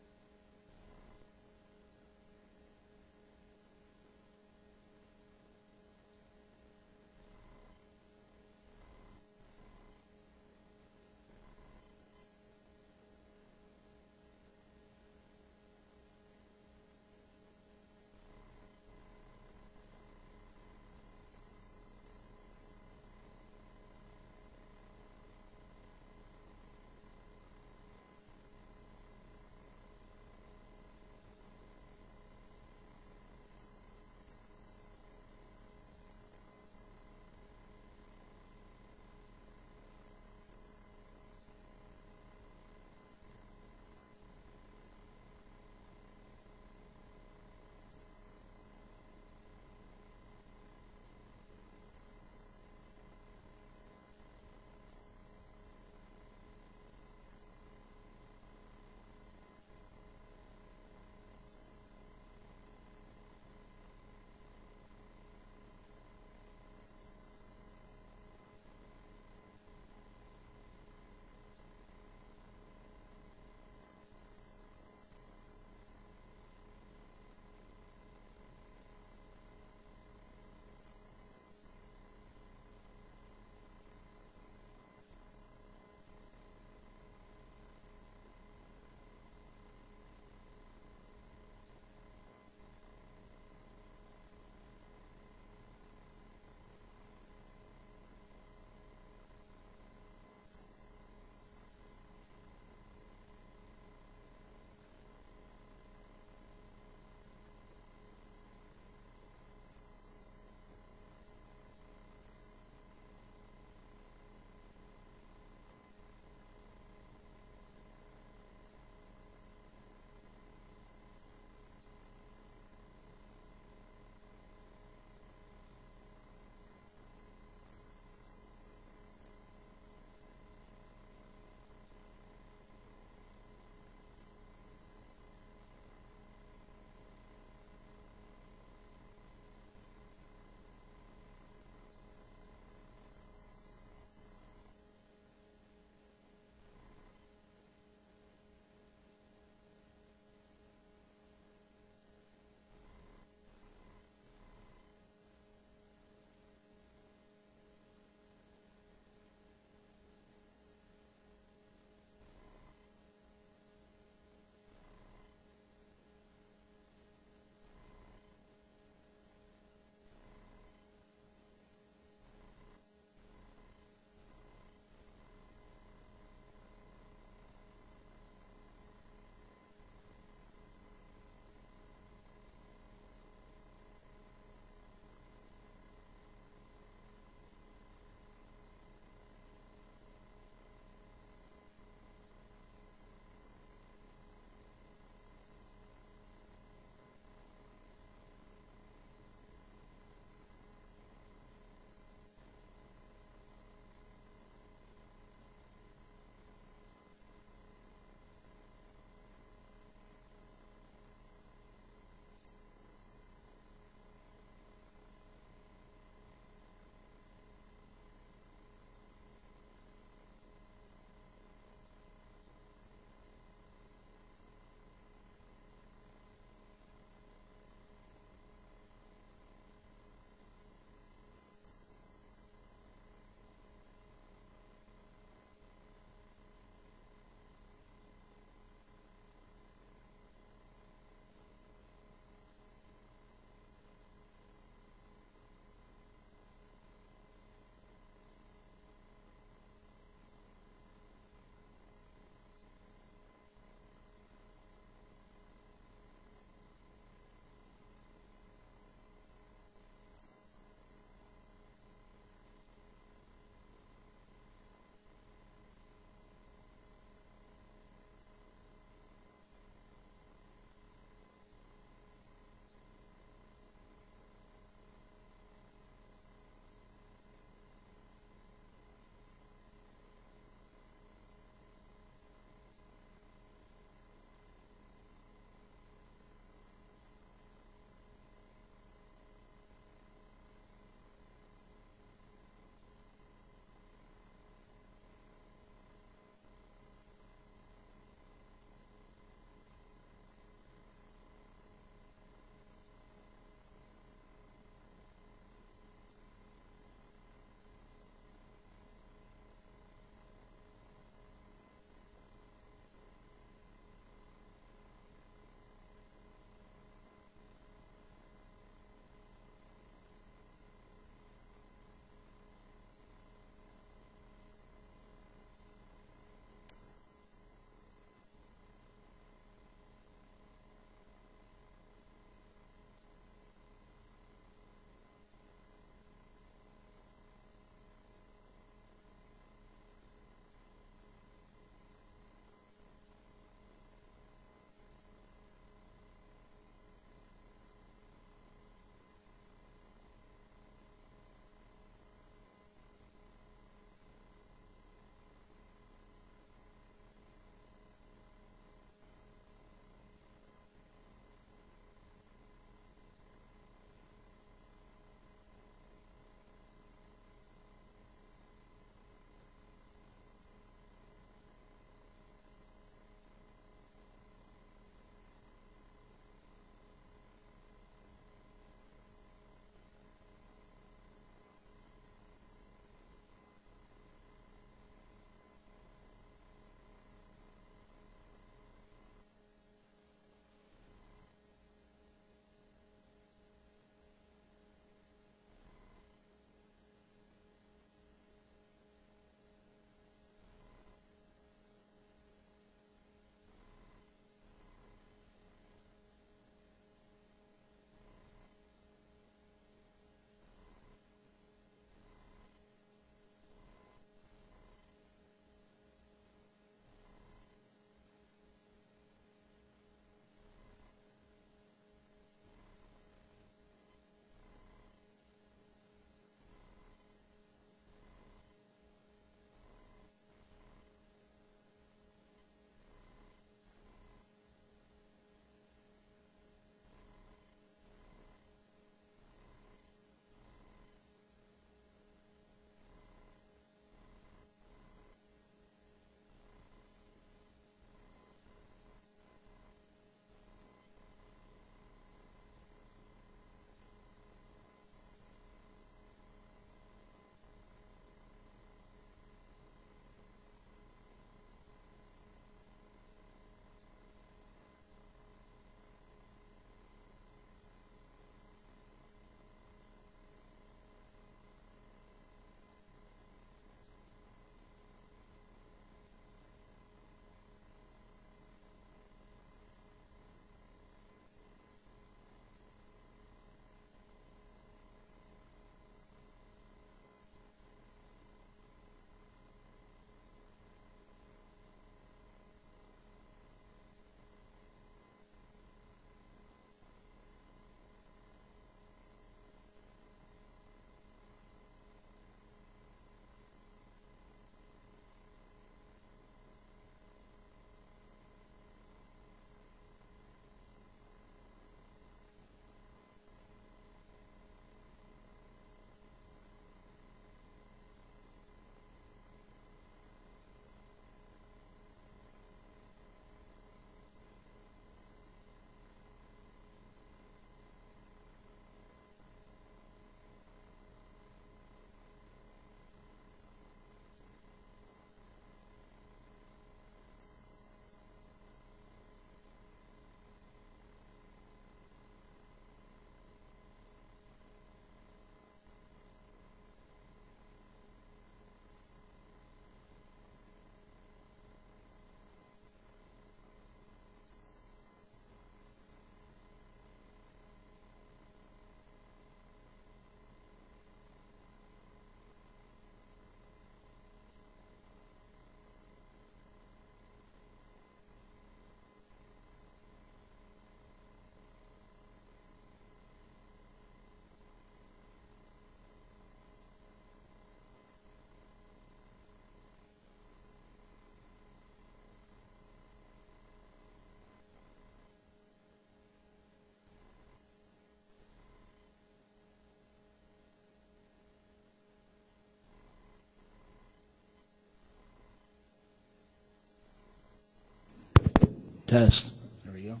Test. There we go.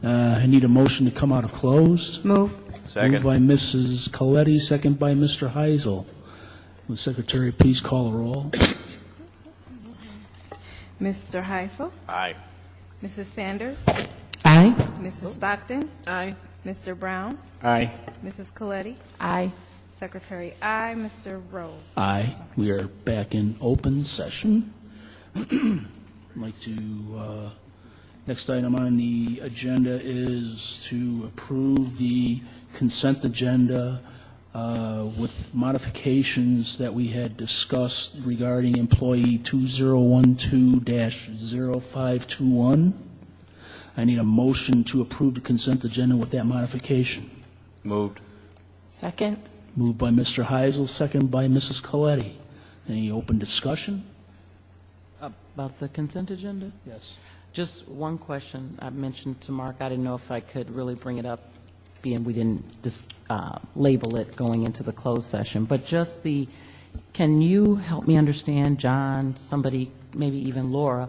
I need a motion to come out of closed. Move. Second. Moved by Mrs. Coletti, second by Mr. Heisel. Will the Secretary please call the roll? Mr. Heisel? Aye. Mrs. Sanders? Aye. Mrs. Stockton? Aye. Mr. Brown? Aye. Mrs. Coletti? Aye. Secretary, aye. Mr. Rose? Aye. We are back in open session. I'd like to, next item on the agenda is to approve the consent agenda with modifications that we had discussed regarding employee 2012-0521. I need a motion to approve the consent agenda with that modification. Moved. Second. Moved by Mr. Heisel, second by Mrs. Coletti. Any open discussion? About the consent agenda? Yes. Just one question I mentioned to Mark. I didn't know if I could really bring it up, being we didn't label it going into the closed session. But just can you help me understand, John, somebody, maybe even Laura,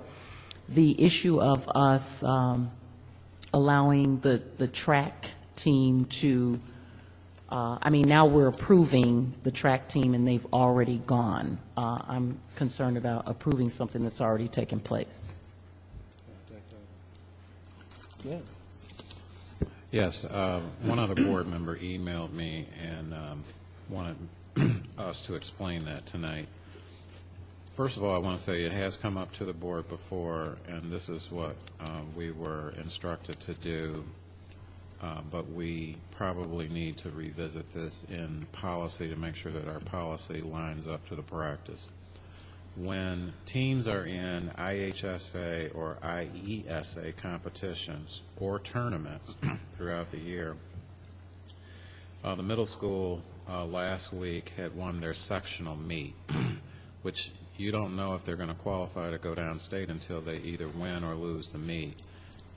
the issue of us allowing the track team to, now we're approving the track team and they've already gone. I'm concerned about approving something that's already taken place. Yes, one other board member emailed me and wanted us to explain that tonight. First of all, I want to say it has come up to the board before, and this is what we were instructed to do, but we probably need to revisit this in policy to make sure that our policy lines up to the practice. When teams are in IHSA or IESA competitions or tournaments throughout the year, the middle school last week had won their sectional meet, which you don't know if they're going to qualify to go downstate until they either win or lose the meet.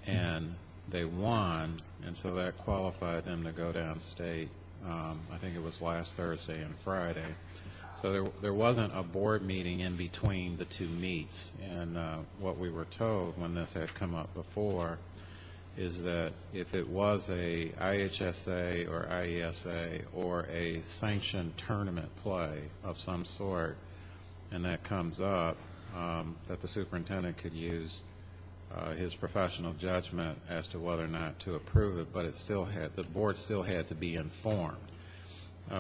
And they won, and so that qualified them to go downstate. I think it was last Thursday and Friday. So there wasn't a board meeting in between the two meets. And what we were told when this had come up before is that if it was a IHSA or IESA or a sanctioned tournament play of some sort, and that comes up, that the superintendent could use his professional judgment as to whether or not to approve it, but the board still had to be informed.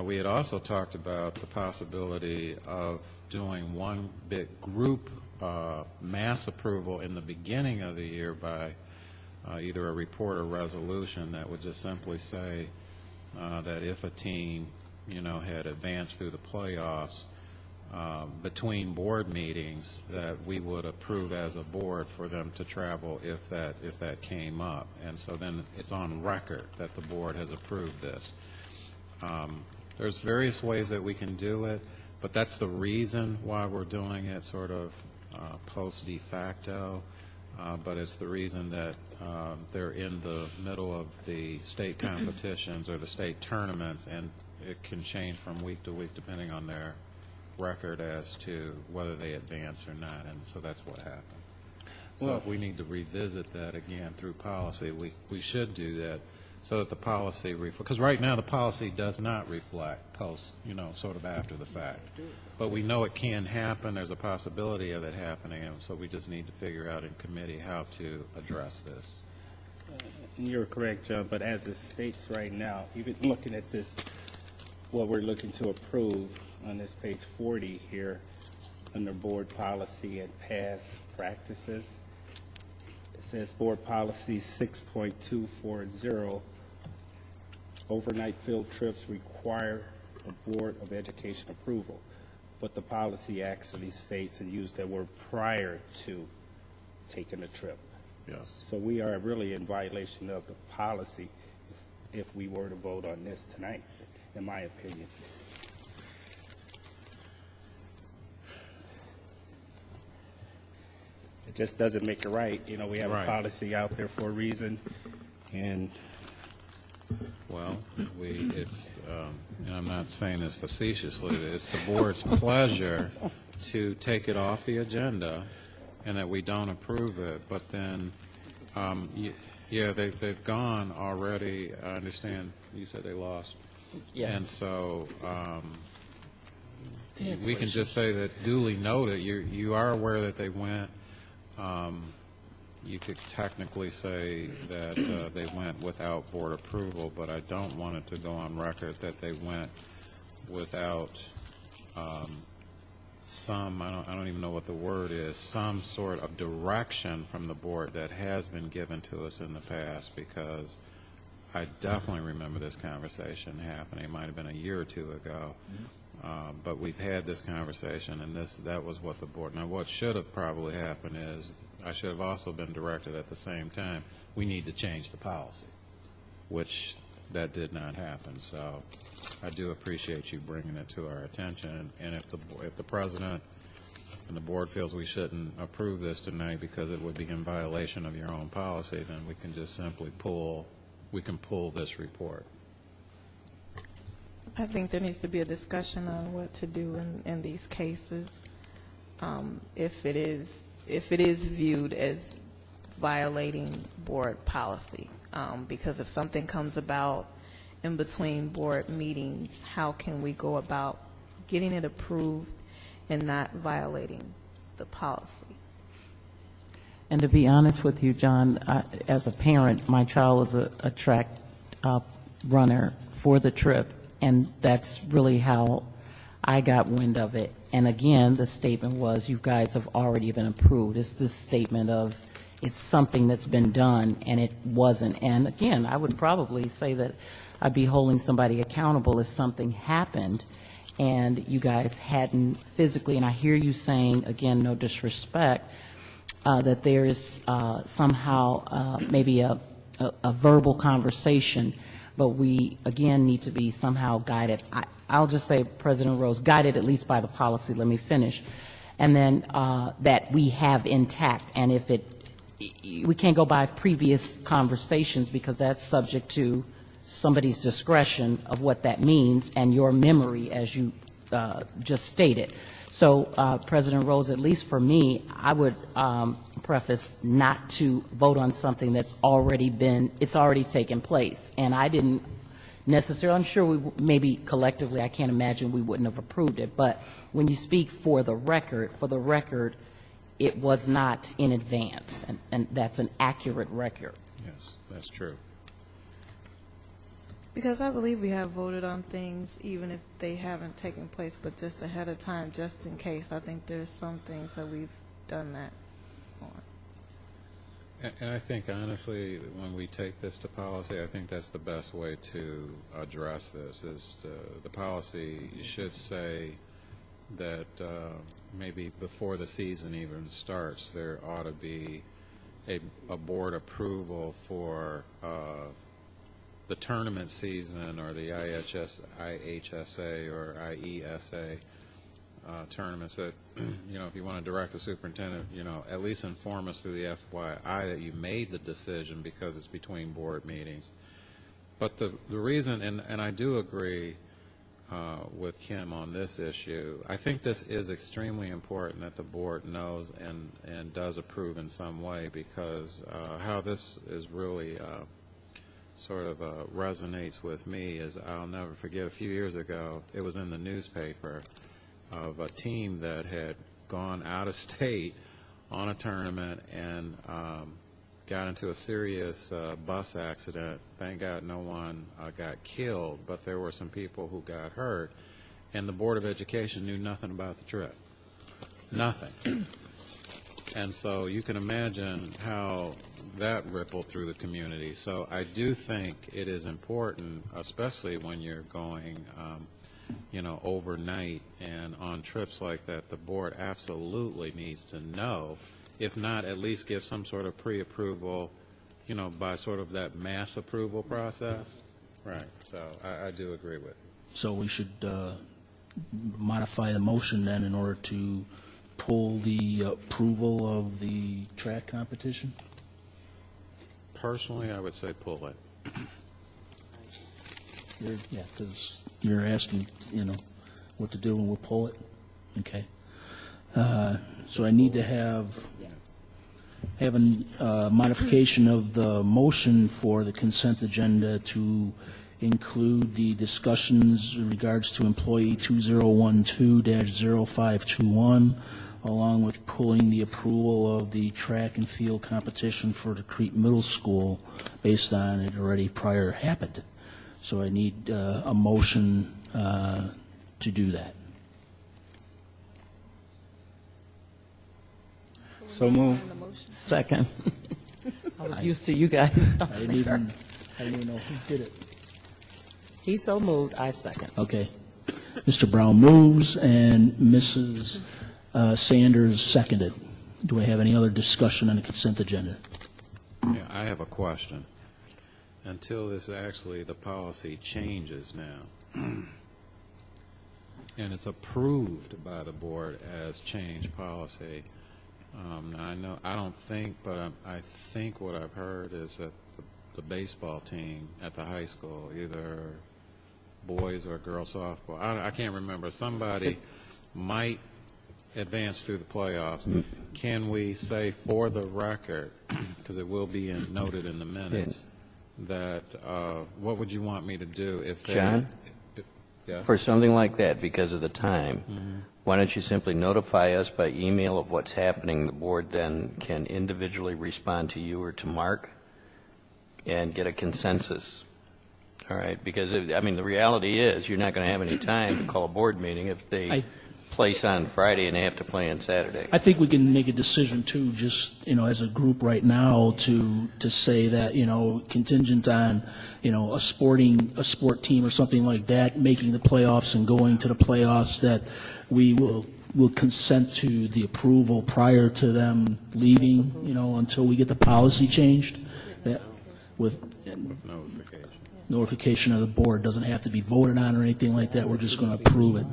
We had also talked about the possibility of doing one big group mass approval in the beginning of the year by either a report or resolution that would just simply say that if a team, had advanced through the playoffs, between board meetings, that we would approve as a board for them to travel if that came up. And so then it's on record that the board has approved this. There's various ways that we can do it, but that's the reason why we're doing it sort of post de facto. But it's the reason that they're in the middle of the state competitions or the state tournaments, and it can change from week to week depending on their record as to whether they advance or not, and so that's what happened. So if we need to revisit that again through policy, we should do that so that the policy because right now the policy does not reflect post, sort of after the fact. But we know it can happen. There's a possibility of it happening, and so we just need to figure out in committee how to address this. You're correct, Joe, but as it states right now, even looking at this, what we're looking to approve on this page 40 here, under board policy and past practices, it says board policy 6.240, overnight field trips require a Board of Education approval. But the policy actually states and used that word prior to taking a trip. Yes. So we are really in violation of the policy if we were to vote on this tonight, in my opinion. It just doesn't make it right. We have a policy out there for a reason, and well, and I'm not saying this facetiously, it's the board's pleasure to take it off the agenda and that we don't approve it, but then, yeah, they've gone already. I understand you said they lost. Yes. And so we can just say that duly noted. You are aware that they went. You could technically say that they went without board approval, but I don't want it to go on record that they went without some, I don't even know what the word is, some sort of direction from the board that has been given to us in the past, because I definitely remember this conversation happening. It might have been a year or two ago. But we've had this conversation, and that was what the board. Now, what should have probably happened is I should have also been directed at the same time, we need to change the policy, which that did not happen. So I do appreciate you bringing it to our attention. And if the president and the board feels we shouldn't approve this tonight because it would be in violation of your own policy, then we can just simply pull this report. I think there needs to be a discussion on what to do in these cases. If it is viewed as violating board policy, because if something comes about in between board meetings, how can we go about getting it approved and not violating the policy? And to be honest with you, John, as a parent, my child was a track runner for the trip, and that's really how I got wind of it. And again, the statement was, you guys have already been approved. It's this statement of it's something that's been done, and it wasn't. And again, I would probably say that I'd be holding somebody accountable if something happened and you guys hadn't physically, and I hear you saying, again, no disrespect, that there is somehow maybe a verbal conversation, but we, again, need to be somehow guided. I'll just say, President Rose, guided at least by the policy. Let me finish. And then that we have intact. And if we can't go by previous conversations because that's subject to somebody's discretion of what that means and your memory, as you just stated. So, President Rose, at least for me, I would preface not to vote on something that's already taken place. And I didn't necessarily, I'm sure maybe collectively, I can't imagine we wouldn't have approved it. But when you speak for the record, it was not in advance. And that's an accurate record. Yes, that's true. Because I believe we have voted on things even if they haven't taken place, but just ahead of time, just in case. I think there's some things that we've done that on. And I think, honestly, when we take this to policy, I think that's the best way to address this, is the policy should say that maybe before the season even starts, there ought to be a board approval for the tournament season or the IHSA or IESA tournaments that, if you want to direct the superintendent, at least inform us through the FYI that you made the decision because it's between board meetings. But the reason, and I do agree with Kim on this issue, I think this is extremely important that the board knows and does approve in some way, because how this is really sort of resonates with me is, I'll never forget, a few years ago, it was in the newspaper of a team that had gone out of state on a tournament and got into a serious bus accident. Thank God no one got killed, but there were some people who got hurt, and the Board of Education knew nothing about the trip. Nothing. And so you can imagine how that rippled through the community. So I do think it is important, especially when you're going, overnight and on trips like that, the board absolutely needs to know, if not at least give some sort of pre-approval, by sort of that mass approval process. Right. So I do agree with you. So we should modify the motion then in order to pull the approval of the track competition? Personally, I would say pull it. Yeah, because you're asking, what to do when we pull it. Okay. So I need to have a modification of the motion for the consent agenda to include the discussions in regards to employee 2012-0521, along with pulling the approval of the track and field competition for the Crete Middle School based on it already prior happened. So I need a motion to do that. So move. Second. I was used to you guys. I didn't even know who did it. He so moved, I second. Okay. Mr. Brown moves and Mrs. Sanders seconded. Do I have any other discussion on the consent agenda? Yeah, I have a question. Until this actually, the policy changes now, and it's approved by the board as change policy. Now, I don't think, but I think what I've heard is that the baseball team at the high school, either boys or girls softball, I can't remember, somebody might advance through the playoffs. Can we say for the record, because it will be noted in the minutes, that what would you want me to do if they... John? Yeah? For something like that, because of the time, why don't you simply notify us by email of what's happening? The board then can individually respond to you or to Mark and get a consensus. All right? Because, I mean, the reality is you're not going to have any time to call a board meeting if they place on Friday and they have to play on Saturday. I think we can make a decision too, just, as a group right now to say that, contingent on, a sport team or something like that making the playoffs and going to the playoffs, that we will consent to the approval prior to them leaving, until we get the policy changed. That with notification of the board, doesn't have to be voted on or anything like that. We're just going to approve it,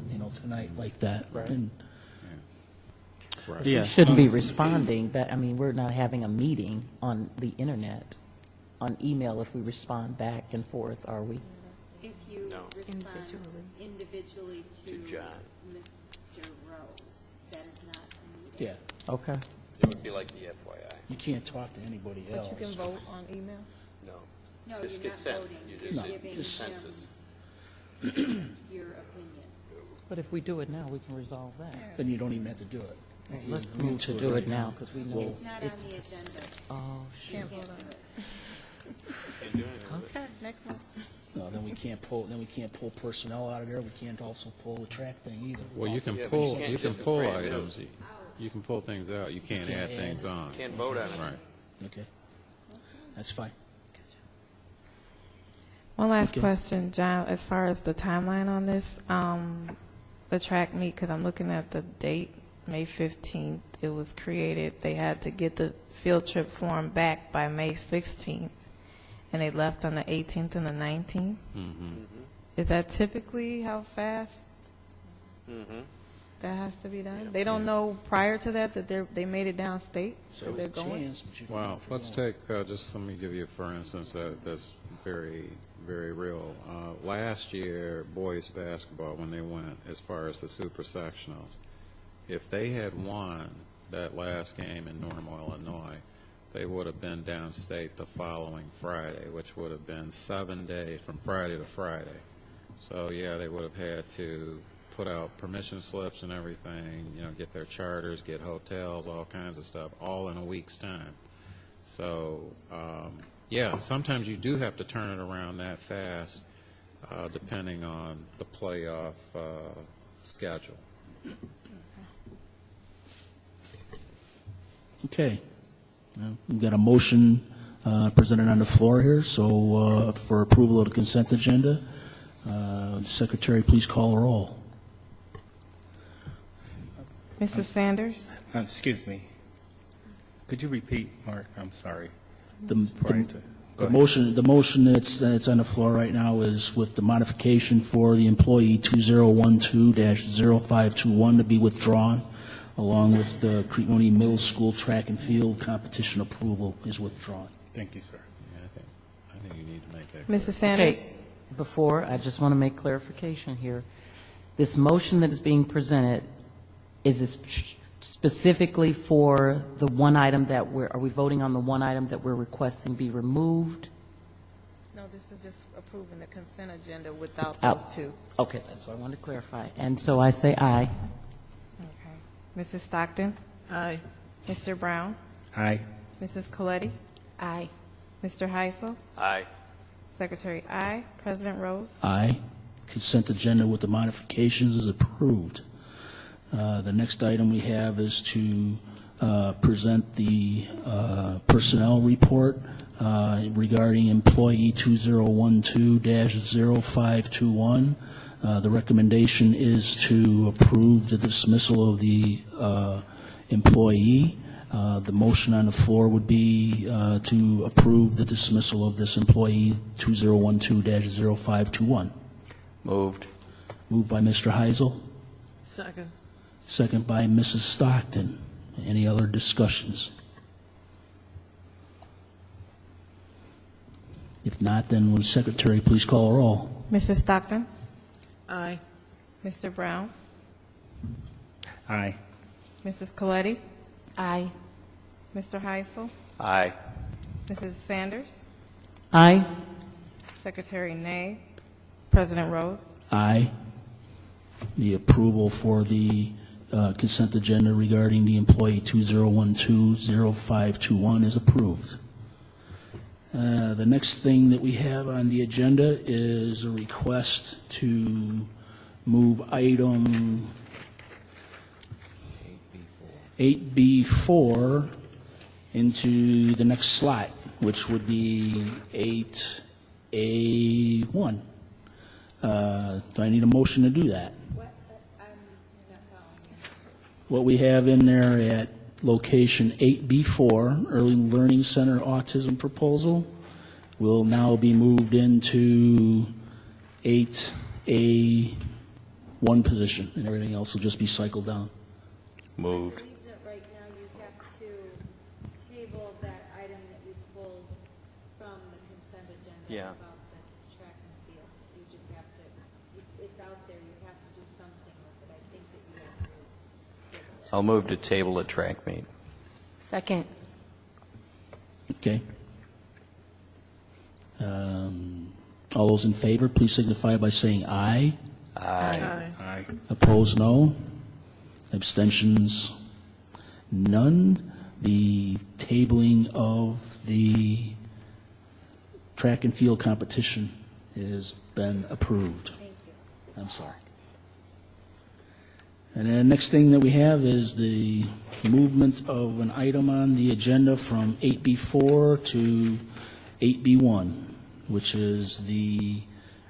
tonight like that. And We shouldn't be responding, but, we're not having a meeting on the internet, on email if we respond back and forth, are we? If you respond individually to John. Mr. Rose, that is not a meeting. Yeah. Okay. It would be like the FYI. You can't talk to anybody else. But you can vote on email? No. No, Just you're not consent. voting. You You're just giving him consensus. your opinion. But if we do it now, we can resolve that. Then you don't even have to do it. Let's move to do it now, because we know It's not on the agenda. Oh, You shoot. can't vote on it. Okay, next one. No, then we can't pull personnel out of there. We can't also pull the track thing either. Well, you can pull items. You can pull things out. You can't add things on. Can't vote on it. Right. Okay. That's fine. One last Okay. question, John, as far as the timeline on this, the track meet, because I'm looking at the date, May 15th, it was created. They had to get the field trip form back by May 16th, and they left on the 18th and the 19th. Is that typically how fast that has to be done? They don't know prior to that they made it downstate, so they're going? Well, let's take, just let me give you, for instance, that's very, very real. Last year, boys basketball, when they went as far as the super sectionals, if they had won that last game in Normal, Illinois, they would have been downstate the following Friday, which would have been 7 days from Friday to Friday. So, yeah, they would have had to put out permission slips and everything, get their charters, get hotels, all kinds of stuff, all in a week's time. So, yeah, sometimes you do have to turn it around that fast, depending on the playoff schedule. Okay. We've got a motion presented on the floor here, so for approval of the consent agenda, Secretary, please call the roll. Mrs. Sanders? Excuse me. Could you repeat, Mark? I'm sorry. The motion that's on the floor right now is with the modification for the employee 2012-0521 to be withdrawn, along with the Crete Monee Middle School track and field competition approval is withdrawn. Thank you, sir. Yeah, I think you need to make that Mrs. Sanders? Okay, before, I just want to make clarification here. This motion that is being presented, is this specifically for the one item that are we voting on the one item that we're requesting be removed? No, this is just approving the consent agenda without Out. those two. Okay, that's what I wanted to clarify. And so I say aye. Okay. Mrs. Stockton? Aye. Mr. Brown? Aye. Mrs. Coletti? Aye. Mr. Heisel? Aye. Secretary, aye. President Rose? Aye. Consent agenda with the modifications is approved. The next item we have is to present the personnel report regarding employee 2012-0521. The recommendation is to approve the dismissal of the employee. The motion on the floor would be to approve the dismissal of this employee 2012-0521. Moved. Moved by Mr. Heisel, Second. second by Mrs. Stockton. Any other discussions? If not, then will the Secretary please call a roll? Mrs. Stockton? Aye. Mr. Brown? Aye. Mrs. Coletti? Aye. Mr. Heisel? Aye. Mrs. Sanders? Aye. Secretary, nay. President Rose? Aye. The approval for the consent agenda regarding the employee 2012-0521 is approved. The next thing that we have on the agenda is a request to move item 8B4 into the next slot, which would be 8A1. Do I need a motion to do that? What we have in there at location 8B4, Early Learning Center Autism Proposal, will now be moved into 8A1 position, and everything else will just be cycled down. Moved. Right now, you have to table that item that you pulled from the consent agenda Yeah. about the track and field. You just have to, it's out there, you have to do something with it. I think that you have to. I'll move to table at track meet. Second. Okay. All those in favor, please signify by saying aye. Aye. Aye. Opposed, no. Abstentions, none. The tabling of the track and field competition has been approved. Thank you. I'm sorry. And then the next thing that we have is the movement of an item on the agenda from 8B4 to 8B1, which is the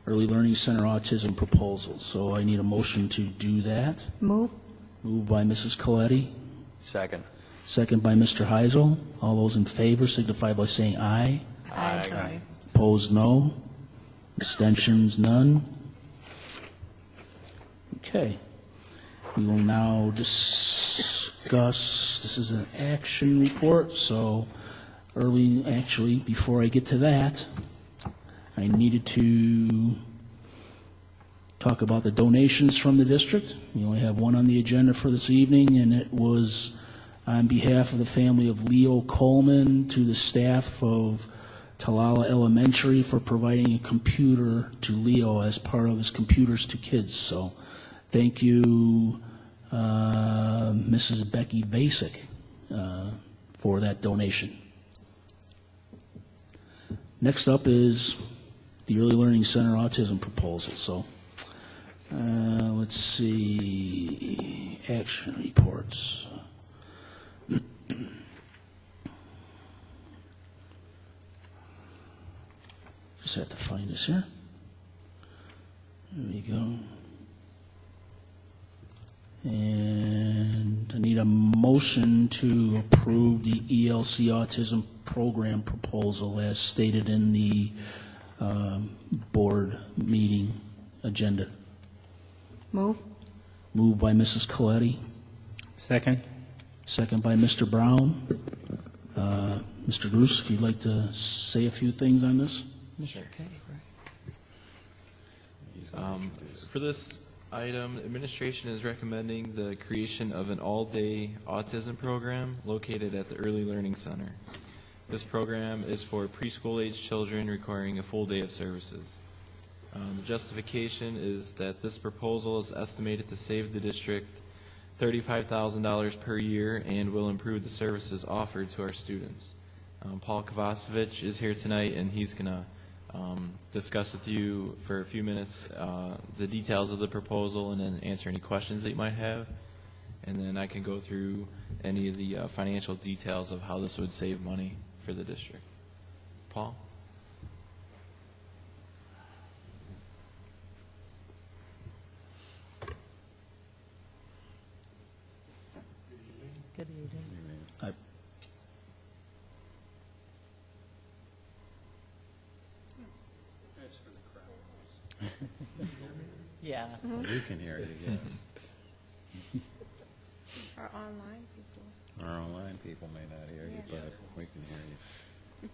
Early Learning Center Autism Proposal. So I need a motion to do that. Move. Moved by Mrs. Coletti, Second. second by Mr. Heisel. All those in favor signify by saying aye. Aye. Opposed, no. Abstentions, none. Okay. We will now discuss, this is an action report, so actually, before I get to that, I needed to talk about the donations from the district. We only have one on the agenda for this evening, and it was on behalf of the family of Leo Coleman to the staff of Talala Elementary for providing a computer to Leo as part of his Computers to Kids. So thank you, Mrs. Becky Basic, for that donation. Next up is the Early Learning Center Autism Proposal. So let's see, action reports. Just have to find this here. There we go. And I need a motion to approve the ELC Autism Program proposal as stated in the board meeting agenda. Move. Moved by Mrs. Coletti. Second. Second by Mr. Brown. Mr. Bruce, if you'd like to say a few things on this. Mr. K, For this item, administration is recommending the creation of an all-day autism program located at the Early Learning Center. This program is for preschool-age children requiring a full day of services. The justification is that this proposal is estimated to save the district $35,000 per year and will improve the services offered to our students. Paul Kovacevic is here tonight, and he's going to discuss with you for a few minutes the details of the proposal and then answer any questions that you might have. And then I can go through any of the financial details of how this would save money for the district. Paul? Good evening. Yeah. We can hear you, yes. Our online people. Our online people may not hear you, but we can hear you.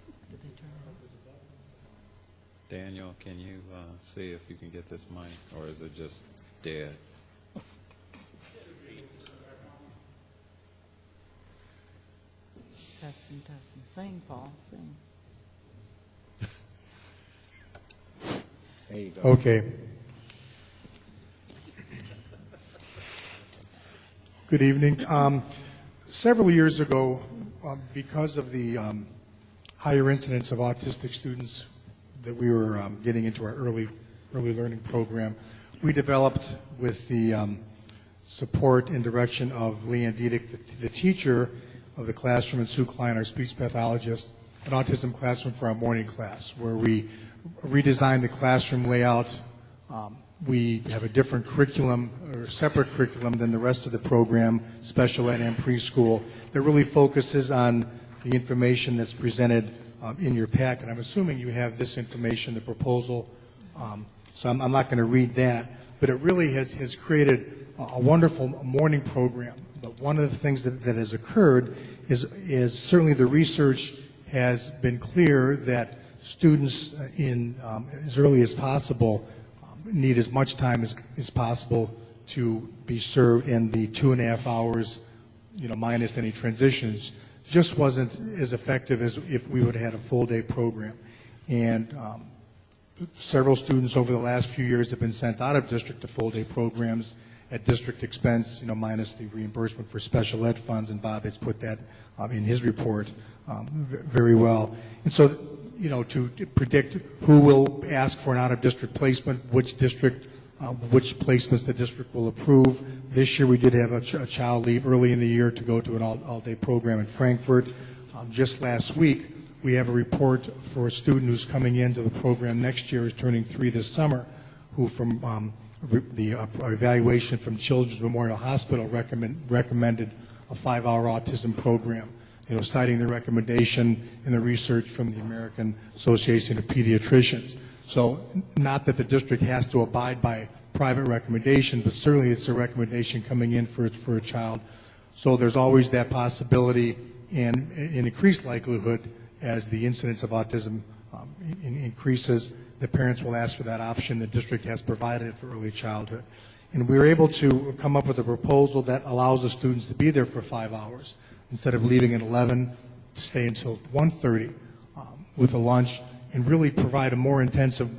Daniel, can you see if you can get this mic, or is it just dead? Testing, testing. Sing, Paul, sing. There you go. Okay. Good evening. Several years ago, because of the higher incidence of autistic students that we were getting into our early learning program, we developed, with the support and direction of Leanne Diedick, the teacher of the classroom, and Sue Klein, our speech pathologist, an autism classroom for our morning class, where we redesigned the classroom layout. We have a different curriculum, or separate curriculum, than the rest of the program, special ed and preschool, that really focuses on the information that's presented in your packet. I'm assuming you have this information, the proposal, so I'm not going to read that, but it really has created a wonderful morning program. But one of the things that has occurred is certainly the research has been clear that students in as early as possible need as much time as possible to be served in the 2.5 hours, minus any transitions. Just wasn't as effective as if we would have had a full day program. And several students over the last few years have been sent out of district to full day programs at district expense, minus the reimbursement for special ed funds, and Bob has put that in his report very well. And so, to predict who will ask for an out-of-district placement, which placements the district will approve. This year we did have a child leave early in the year to go to an all-day program in Frankfurt. Just last week, we have a report for a student who's coming into the program next year, is turning 3 this summer, who from the evaluation from Children's Memorial Hospital recommended a 5-hour autism program, citing the recommendation in the research from the American Association of Pediatricians. So not that the district has to abide by private recommendation, but certainly it's a recommendation coming in for a child. So there's always that possibility, and an increased likelihood as the incidence of autism increases, the parents will ask for that option. The district has provided it for early childhood. And we were able to come up with a proposal that allows the students to be there for 5 hours. Instead of leaving at 11, stay until 1:30 with a lunch, and really provide a more intensive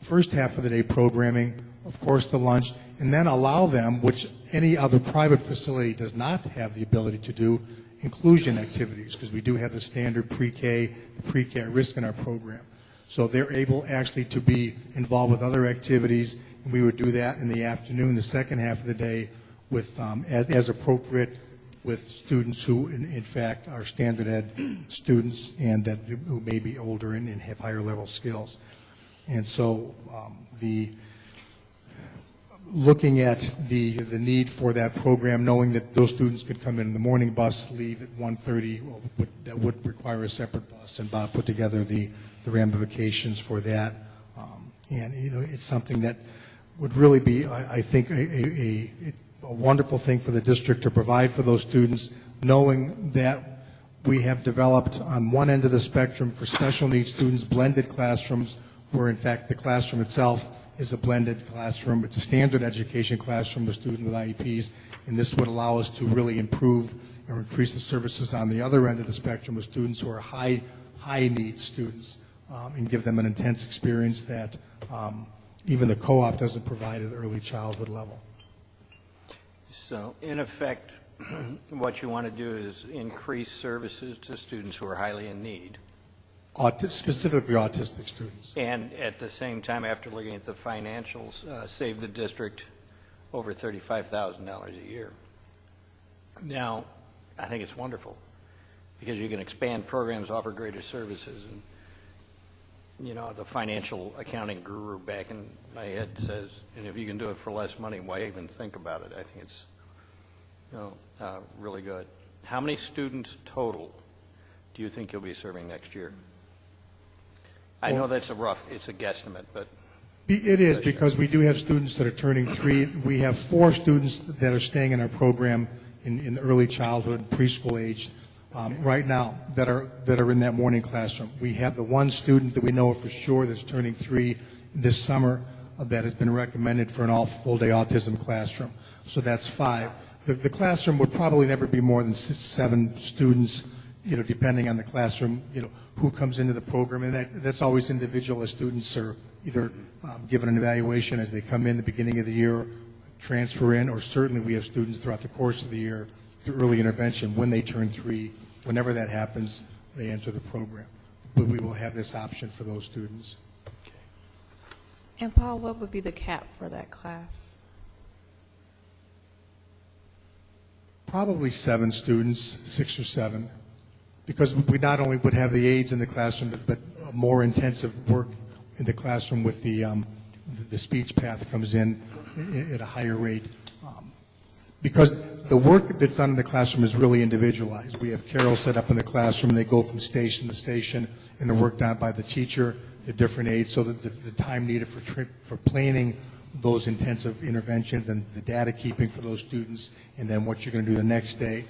first half of the day programming, of course the lunch, and then allow them, which any other private facility does not have the ability to do, inclusion activities, because we do have the standard pre-K at risk in our program. So they're able actually to be involved with other activities, and we would do that in the afternoon, the second half of the day, with as appropriate, with students who, in fact, are standard ed students and who may be older and have higher level skills. And so looking at the need for that program, knowing that those students could come in the morning bus, leave at 1:30, that would require a separate bus, and Bob put together the ramifications for that. And it's something that would really be, I think, a wonderful thing for the district to provide for those students, knowing that we have developed on one end of the spectrum for special needs students blended classrooms, where in fact the classroom itself is a blended classroom. It's a standard education classroom with students with IEPs, and this would allow us to really improve or increase the services on the other end of the spectrum with students who are high need students, and give them an intense experience that even the co-op doesn't provide at the early childhood level. So, in effect, what you want to do is increase services to students who are highly in need. Specifically autistic students. And at the same time, after looking at the financials, save the district over $35,000 a year. Now, I think it's wonderful because you can expand programs, offer greater services, and, you know, the financial accounting guru back in my head says, and if you can do it for less money, why even think about it? I think it's, you know, really good. How many students total do you think you'll be serving next year? I know that's it's a guesstimate, but. It is, because we do have students that are turning 3. We have 4 students that are staying in our program in the early childhood, preschool age, right now that are in that morning classroom. We have the 1 student that we know for sure that's turning 3 this summer that has been recommended for an all full-day autism classroom. So that's 5. The classroom would probably never be more than 7 students, you know, depending on the classroom, you know, who comes into the program, and that's always individual as students are either given an evaluation as they come in the beginning of the year, transfer in, or certainly we have students throughout the course of the year through early intervention. When they turn 3, whenever that happens, they enter the program. But we will have this option for those students. And Paul, what would be the cap for that class? Probably 7 students, 6 or 7, because we not only would have the aides in the classroom, but more intensive work in the classroom with the speech path comes in at a higher rate. Because the work that's done in the classroom is really individualized. We have carols set up in the classroom, and they go from station to station, and they're worked on by the teacher, the different aides, so that the time needed for planning those intensive interventions and the data keeping for those students, and then what you're going to do the next day.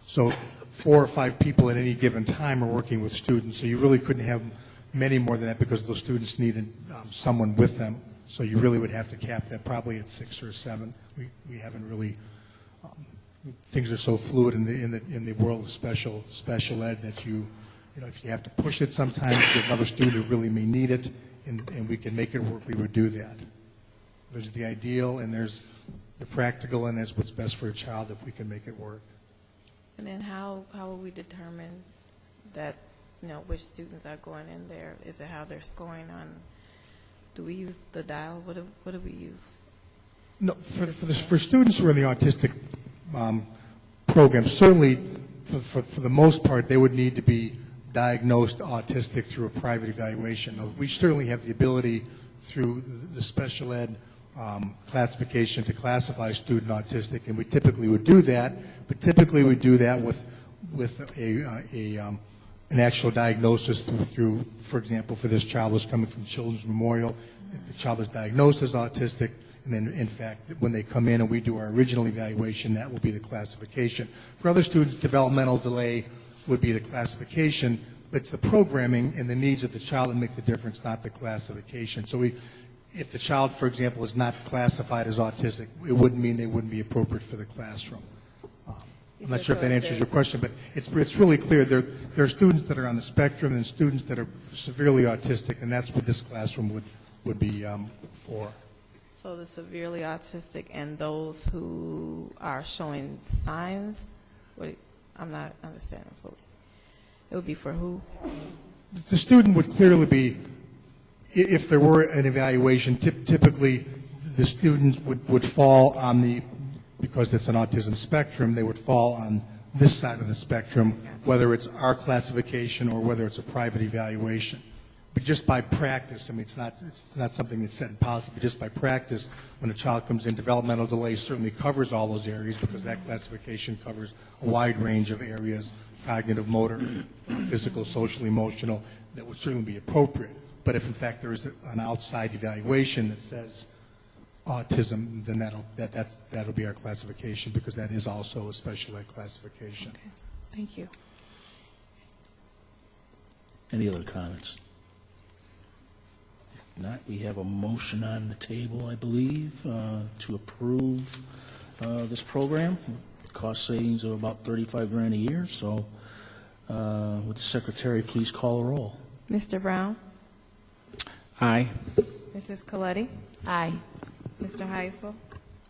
So 4 or 5 people at any given time are working with students, so you really couldn't have many more than that because those students needed someone with them. So you really would have to cap that probably at 6 or 7. We haven't really. Things are so fluid in the world of special ed that you know, if you have to push it sometimes to get another student who really may need it, and we can make it work, we would do that. There's the ideal, and there's the practical, and there's what's best for a child if we can make it work. And then how will we determine that, you know, which students are going in there? Is it how they're scoring on? Do we use the dial? What do we use? No, for students who are in the autistic program, certainly for the most part, they would need to be diagnosed autistic through a private evaluation. We certainly have the ability through the special ed classification to classify student autistic, and we typically would do that, but typically we do that with an actual diagnosis through, for example, for this child who's coming from Children's Memorial, if the child is diagnosed as autistic, and then, in fact, when they come in and we do our original evaluation, that will be the classification. For other students, developmental delay would be the classification, but it's the programming and the needs of the child that make the difference, not the classification. So if the child, for example, is not classified as autistic, it wouldn't mean they wouldn't be appropriate for the classroom. I'm not sure if that answers your question, but it's really clear. There are students that are on the spectrum and students that are severely autistic, and that's what this classroom would be for. So the severely autistic and those who are showing signs, I'm not understanding fully. It would be for who? The student would clearly be, if there were an evaluation, typically the student would fall on the, because it's an autism spectrum, they would fall on this side of the spectrum, whether it's our classification or whether it's a private evaluation. But just by practice, I mean, it's not something that's set in policy, but just by practice, when a child comes in, developmental delay certainly covers all those areas because that classification covers a wide range of areas, cognitive, motor, physical, social, emotional, that would certainly be appropriate. But if, in fact, there is an outside evaluation that says autism, then that'll be our classification because that is also a special ed classification. Okay. Thank you. Any other comments? Not, we have a motion on the table, I believe, to approve this program. Cost savings of about 35 grand a year. So, would the secretary please call a roll? Mr. Brown? Aye. Mrs. Coletti? Aye. Mr. Heisel?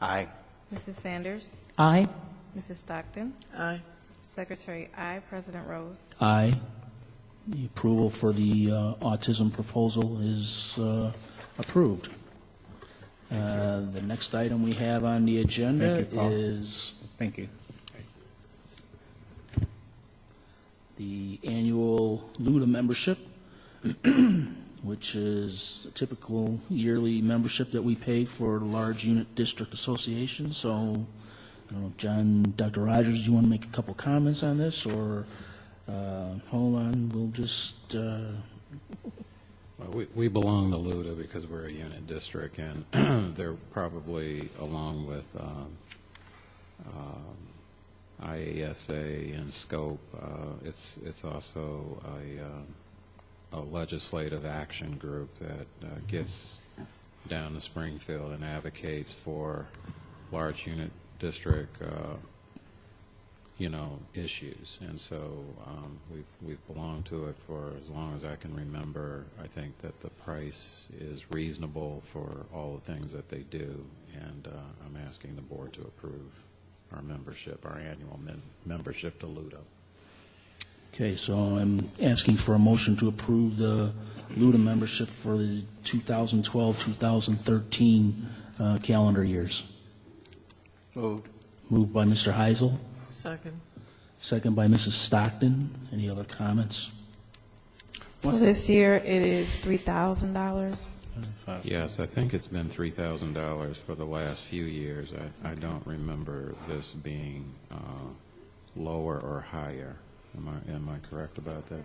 Aye. Mrs. Sanders? Aye. Mrs. Stockton? Aye. Secretary, aye. President Rose? Aye. The approval for the autism proposal is approved. The next item we have on the agenda Thank you, Paul. is Thank you. the annual LUDA membership, which is a typical yearly membership that we pay for large unit district associations. So, I don't know, John, Dr. Rogers, do you want to make a couple comments on this, or hold on, we'll just... Well, we belong to LUDA because we're a unit district, and they're probably, along with IASA and SCOPE, it's also a legislative action group that gets down to Springfield and advocates for large unit district issues. And so we've belonged to it for as long as I can remember. I think that the price is reasonable for all the things that they do, and I'm asking the board to approve our membership, our annual membership to LUDA. Okay, so I'm asking for a motion to approve the LUDA membership for the 2012-2013 calendar years. Moved. Moved by Mr. Heisel. Second. Second by Mrs. Stockton. Any other comments? So this year it is $3,000. Yes, I think it's been $3,000 for the last few years. I don't remember this being lower or higher. Am I correct about that?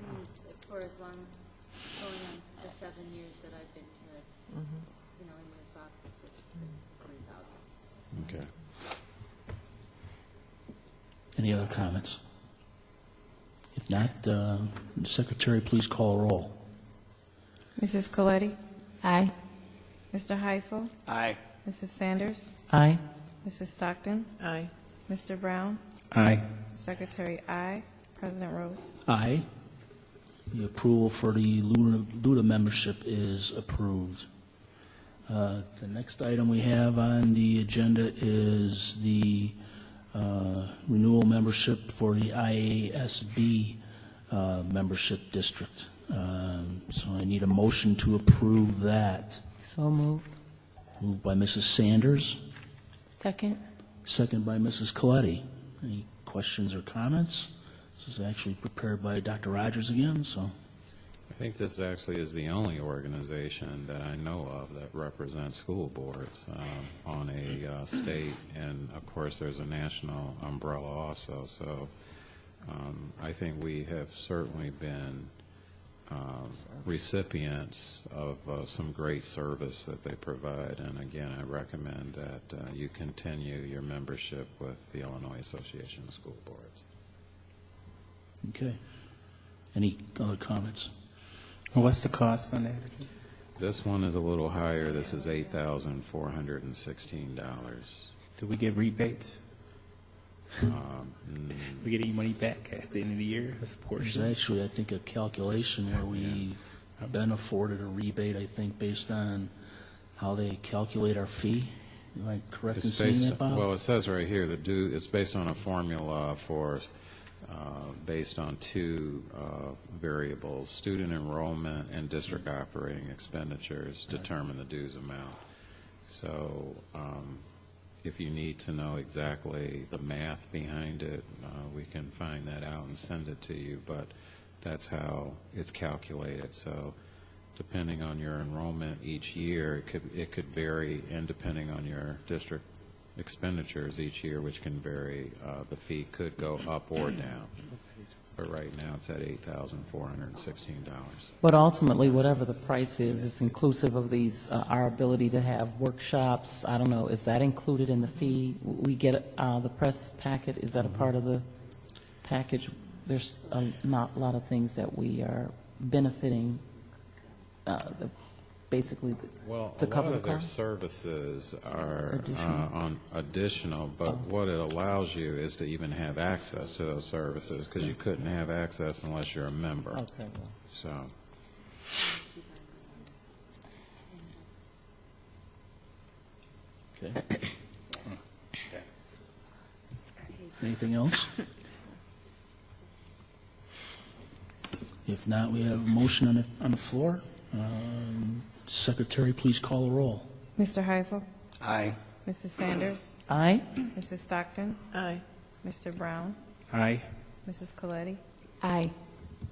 For as long, going on the 7 years that I've been here, it's, in this office, it's been 3,000. Okay. Any other comments? If not, Secretary, please call a roll. Mrs. Coletti? Aye. Mr. Heisel? Aye. Mrs. Sanders? Aye. Mrs. Stockton? Aye. Mr. Brown? Aye. Secretary, aye. President Rose? Aye. The approval for the LUDA membership is approved. The next item we have on the agenda is the renewal membership for the IASB membership district. So I need a motion to approve that. So moved. Moved by Mrs. Sanders, Second. second by Mrs. Coletti. Any questions or comments? This is actually prepared by Dr. Rogers again, so. I think this actually is the only organization that I know of that represents school boards on a state, and of course there's a national umbrella also. So I think we have certainly been recipients of some great service that they provide, and again I recommend that you continue your membership with the Illinois Association of School Boards. Okay. Any other comments? What's the cost on that? This one is a little higher. This is $8,416. Do we get rebates? We get any money back at the end of the year as a There's portion? actually, I think, a calculation where we've been afforded a rebate, I think, based on how they calculate our fee. Am I correct in saying that, Bob? Well, it says right here, it's based on a formula for based on two variables: student enrollment and district operating expenditures determine the dues amount. So if you need to know exactly the math behind it, we can find that out and send it to you, but that's how it's calculated. So depending on your enrollment each year, it could vary, and depending on your district expenditures each year, which can vary, the fee could go up or down. But right now it's at $8,416. But ultimately, whatever the price is, it's inclusive of these, our ability to have workshops. I don't know, is that included in the fee? We get the press packet, is that a part of the package? There's not a lot of things that we are benefiting the basically Well, to a cover lot the of their cost? services are Additional. on additional, but Oh. what it allows you is to even have access to those services, because you couldn't have access unless you're a member. Okay. So, Okay. Anything else? If not, we have a motion on the floor. Secretary, please call the roll. Mr. Heisel? Aye. Mrs. Sanders? Aye. Mrs. Stockton? Aye. Mr. Brown? Aye. Mrs. Coletti? Aye.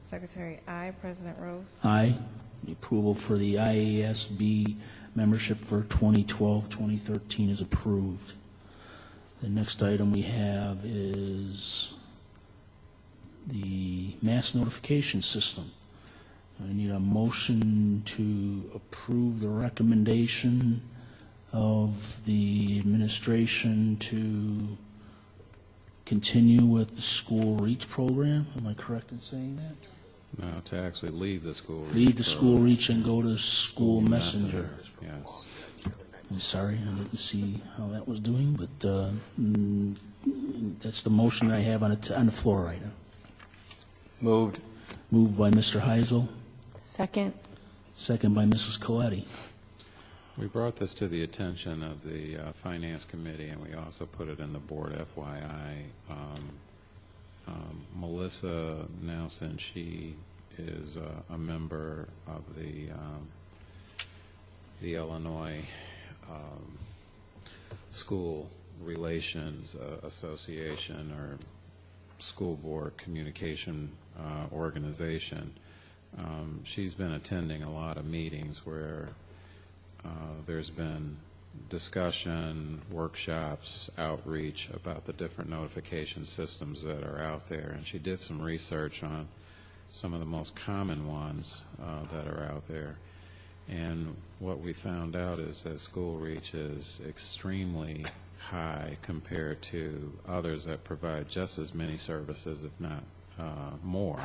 Secretary, aye. President Rose? Aye. The approval for the IASB membership for 2012-2013 is approved. The next item we have is the mass notification system. I need a motion to approve the recommendation of the administration to continue with the school reach program. Am I correct in saying that? no, to actually leave the school. Leave the for school reach and go to school messenger. Yes. I'm sorry, I didn't see how that was doing, but that's the motion I have on the floor right now. Moved. Moved by Mr. Heisel, Second. second by Mrs. Coletti. We brought this to the attention of the Finance Committee, and we also put it in the board FYI. Melissa Nelson, she is a member of the Illinois School Relations Association, or School Board Communication Organization. She's been attending a lot of meetings where there's been discussion, workshops, outreach about the different notification systems that are out there, and she did some research on some of the most common ones that are out there. And what we found out is that school reach is extremely high compared to others that provide just as many services, if not more.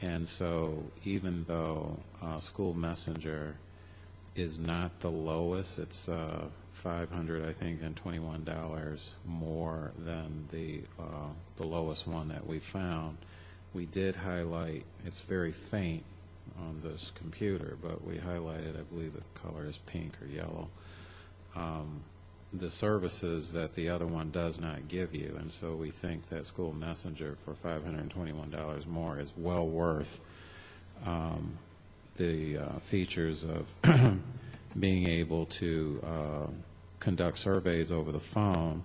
And so even though School Messenger is not the lowest, it's $500, I think, and $21 more than the lowest one that we found. We did highlight, it's very faint on this computer, but we highlighted, I believe the color is pink or yellow, the services that the other one does not give you. And so we think that School Messenger for $521 more is well worth the features of being able to conduct surveys over the phone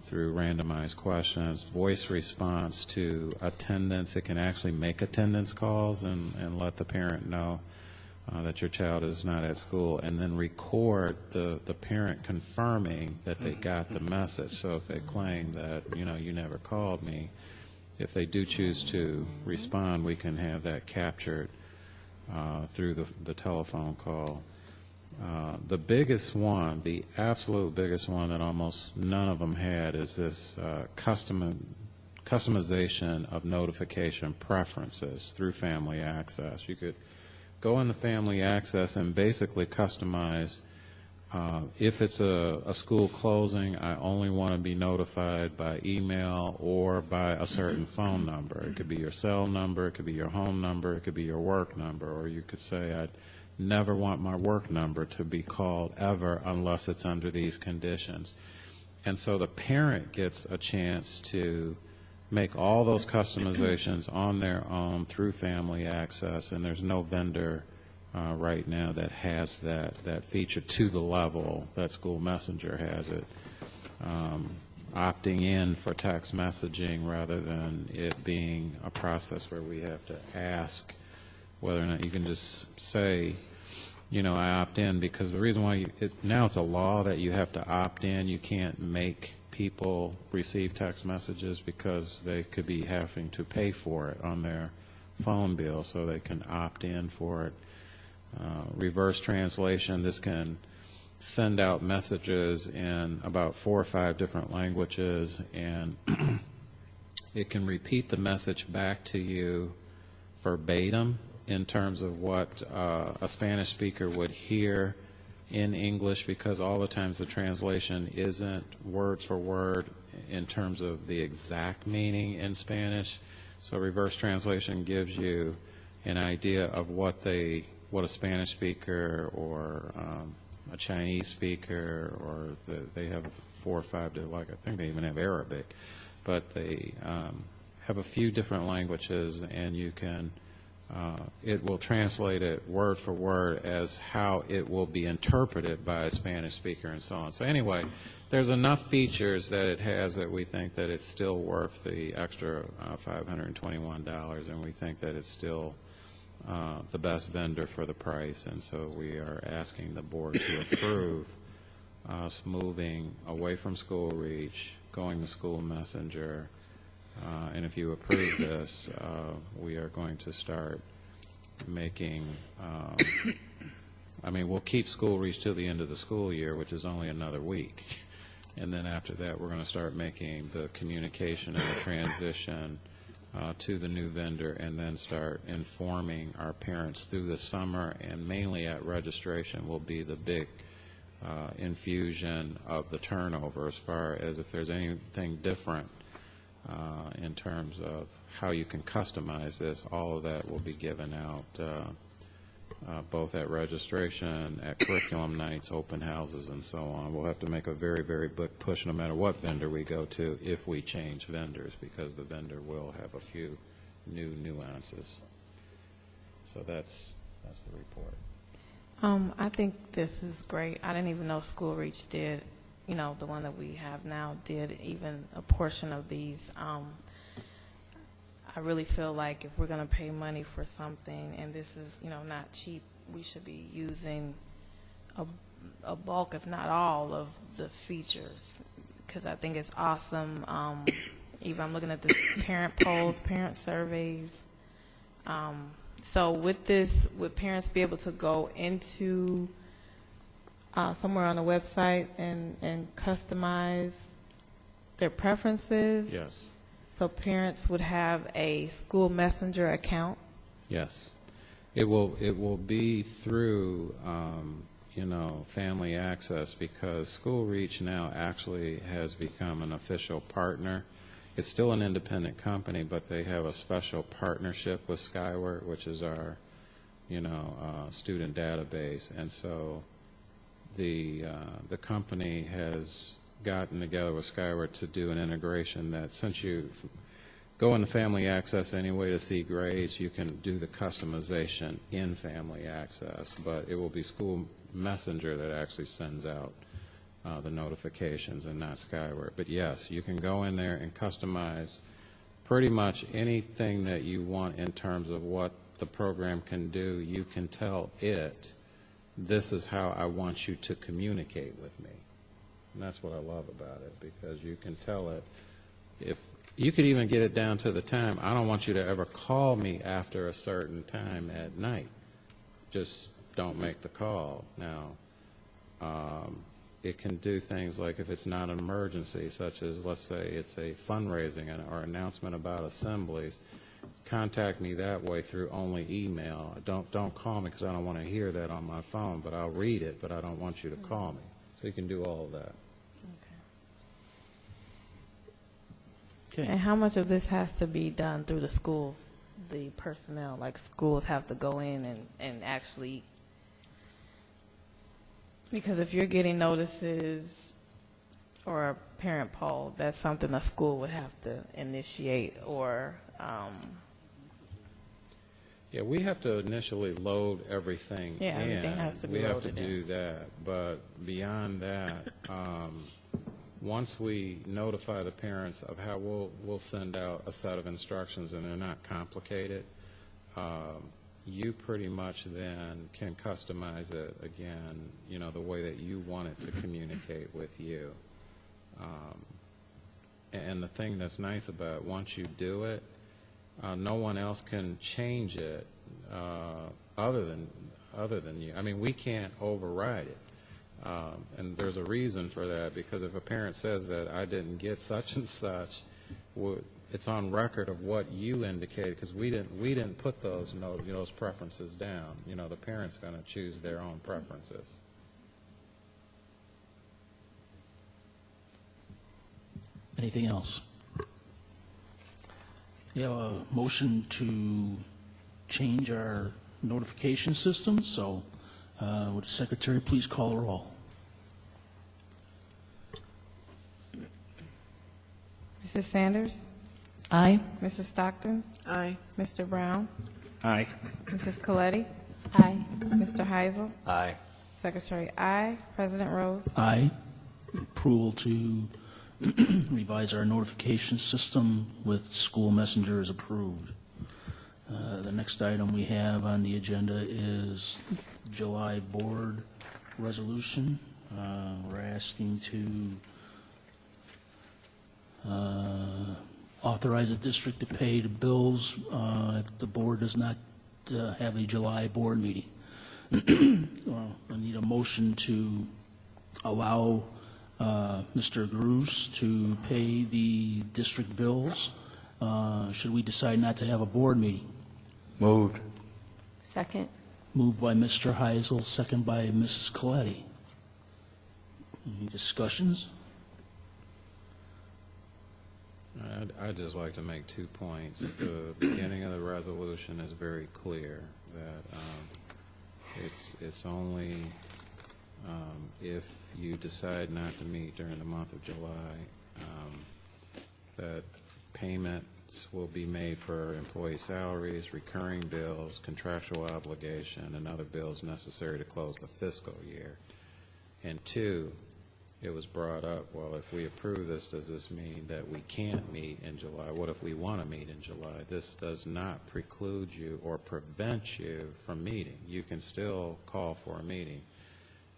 through randomized questions, voice response to attendance. It can actually make attendance calls and let the parent know that your child is not at school, and then record the parent confirming that they got the message. So if they claim that, you never called me, if they do choose to respond, we can have that captured through the telephone call. The biggest one, the absolute biggest one that almost none of them had, is this customization of notification preferences through Family Access. You could go into Family Access and basically customize, if it's a school closing, I only want to be notified by email or by a certain phone number. It could be your cell number, it could be your home number, it could be your work number, or you could say, I'd never want my work number to be called ever unless it's under these conditions. And so the parent gets a chance to make all those customizations on their own through Family Access, and there's no vendor right now that has that feature to the level that School Messenger has it. Opting in for text messaging rather than it being a process where we have to ask whether or not you can just say, I opt in, because the reason why now it's a law that you have to opt in. You can't make people receive text messages because they could be having to pay for it on their phone bill, so they can opt in for it. Reverse translation, this can send out messages in about 4 or 5 different languages, and it can repeat the message back to you verbatim in terms of what a Spanish speaker would hear in English, because all the times the translation isn't word for word in terms of the exact meaning in Spanish. So reverse translation gives you an idea of what a Spanish speaker or a Chinese speaker, or they have 4 or 5, I think they even have Arabic, but they have a few different languages, and you can, it will translate it word for word as how it will be interpreted by a Spanish speaker and so on. So anyway, there's enough features that it has that we think that it's still worth the extra $521, and we think that it's still the best vendor for the price, and so we are asking the board to approve us moving away from School Reach, going to School Messenger, and if you approve this, we are going to start making, we'll keep School Reach till the end of the school year, which is only another week, and then after that we're going to start making the communication and the transition to the new vendor, and then start informing our parents through the summer, and mainly at registration will be the big infusion of the turnover, as far as if there's anything different in terms of how you can customize this. All of that will be given out both at registration, at curriculum nights, open houses, and so on. We'll have to make a very, very big push no matter what vendor we go to if we change vendors, because the vendor will have a few new nuances. So that's the report. I think this is great. I didn't even know School Reach did, the one that we have now did even a portion of these. I really feel like if we're going to pay money for something, and this is, not cheap, we should be using a bulk, if not all, of the features, because I think it's awesome. Even I'm looking at the parent polls, parent surveys. So with this, would parents be able to go into somewhere on the website and customize their preferences? Yes. So parents would have a school messenger account? Yes. It will be through, family access, because School Reach now actually has become an official partner. It's still an independent company, but they have a special partnership with Skyward, which is our, student database. And so the company has gotten together with Skyward to do an integration that, since you go into Family Access anyway to see grades, you can do the customization in Family Access, but it will be School Messenger that actually sends out the notifications and not Skyward. But yes, you can go in there and customize pretty much anything that you want in terms of what the program can do. You can tell it, this is how I want you to communicate with me. And that's what I love about it, because you can tell it, if you could even get it down to the time, I don't want you to ever call me after a certain time at night. Just don't make the call. Now, it can do things like, if it's not an emergency, such as, let's say it's a fundraising or announcement about assemblies, contact me that way through only email. Don't call me, because I don't want to hear that on my phone, but I'll read it, but I don't want you to call me. So you can do all of that. Okay. And how much of this has to be done through the schools, the personnel? Like, schools have to go in and actually, because if you're getting notices or a parent poll, that's something a school would have to initiate, or Yeah, we have to initially load everything in. Yeah, everything has to be We have to loaded in. do that, but beyond that, once we notify the parents of how we'll send out a set of instructions, and they're not complicated, you pretty much then can customize it again, the way that you want it to communicate with you. And the thing that's nice about it, once you do it, no one else can change it other than you. I mean, we can't override it. And there's a reason for that, because if a parent says that I didn't get such and such, it's on record of what you indicated, because we didn't put those preferences down. You know, the parent's going to choose their own preferences. Anything else? We have a motion to change our notification system, so would the secretary please call the roll? Mrs. Sanders? Aye. Mrs. Stockton? Aye. Mr. Brown? Aye. Mrs. Coletti? Aye. Mr. Heisel? Aye. Secretary, aye. President Rose? Aye. Approval to revise our notification system with school messenger is approved. The next item we have on the agenda is July board resolution. We're asking to authorize a district to pay the bills if the board does not have a July board meeting. Well, I need a motion to allow Mr. Gruss to pay the district bills should we decide not to have a board meeting. Moved. Second. Moved by Mr. Heisel, second by Mrs. Coletti. Any discussions? I'd just like to make 2 points. The beginning of the resolution is very clear that it's only if you decide not to meet during the month of July that payments will be made for employee salaries, recurring bills, contractual obligation, and other bills necessary to close the fiscal year. And 2, it was brought up, well, if we approve this, does this mean that we can't meet in July? What if we want to meet in July? This does not preclude you or prevent you from meeting. You can still call for a meeting.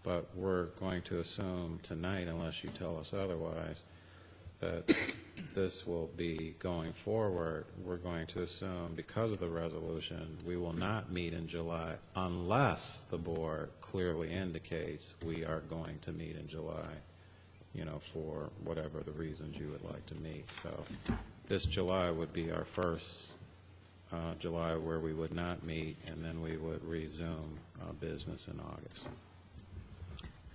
But we're going to assume tonight, unless you tell us otherwise, that this will be going forward. We're going to assume, because of the resolution, we will not meet in July unless the board clearly indicates we are going to meet in July, you know, for whatever the reasons you would like to meet. So this July would be our first July where we would not meet, and then we would resume business in August.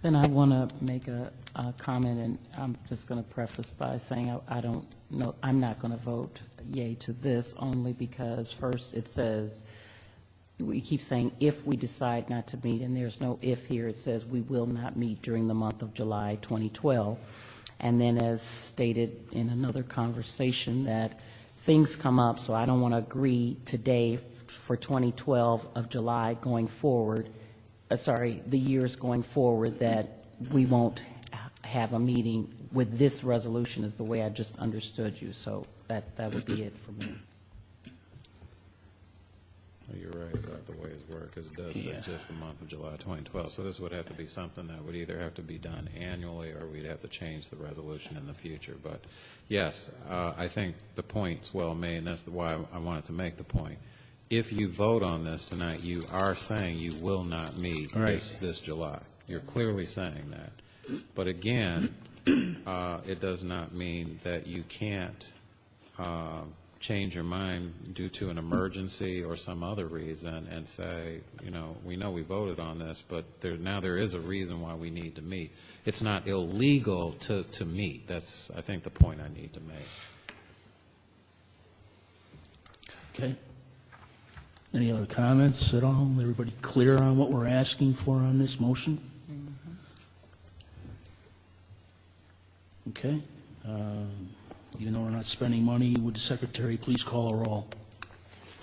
Then I want to make a comment, and I'm just going to preface by saying I don't know, I'm not going to vote yay to this, only because first it says, we keep saying if we decide not to meet, and there's no if here. It says we will not meet during the month of July 2012. And then as stated in another conversation that things come up, so I don't want to agree today for 2012 of July going forward, the years going forward, that we won't have a meeting with this resolution is the way I just understood you. So that would be it for me. You're right about the way it's worked, because it does say just the month of July 2012. So this would have to be something that would either have to be done annually, or we'd have to change the resolution in the future. But yes, I think the point's well made, and that's why I wanted to make the point. If you vote on this tonight, you are saying you will not meet this July. You're clearly saying that. But again, it does not mean that you can't change your mind due to an emergency or some other reason and say, you know we voted on this, but now there is a reason why we need to meet. It's not illegal to meet. That's, I think, the point I need to make. Okay. Any other comments at all? Everybody clear on what we're asking for on this motion? Okay. Even though we're not spending money, would the secretary please call a roll?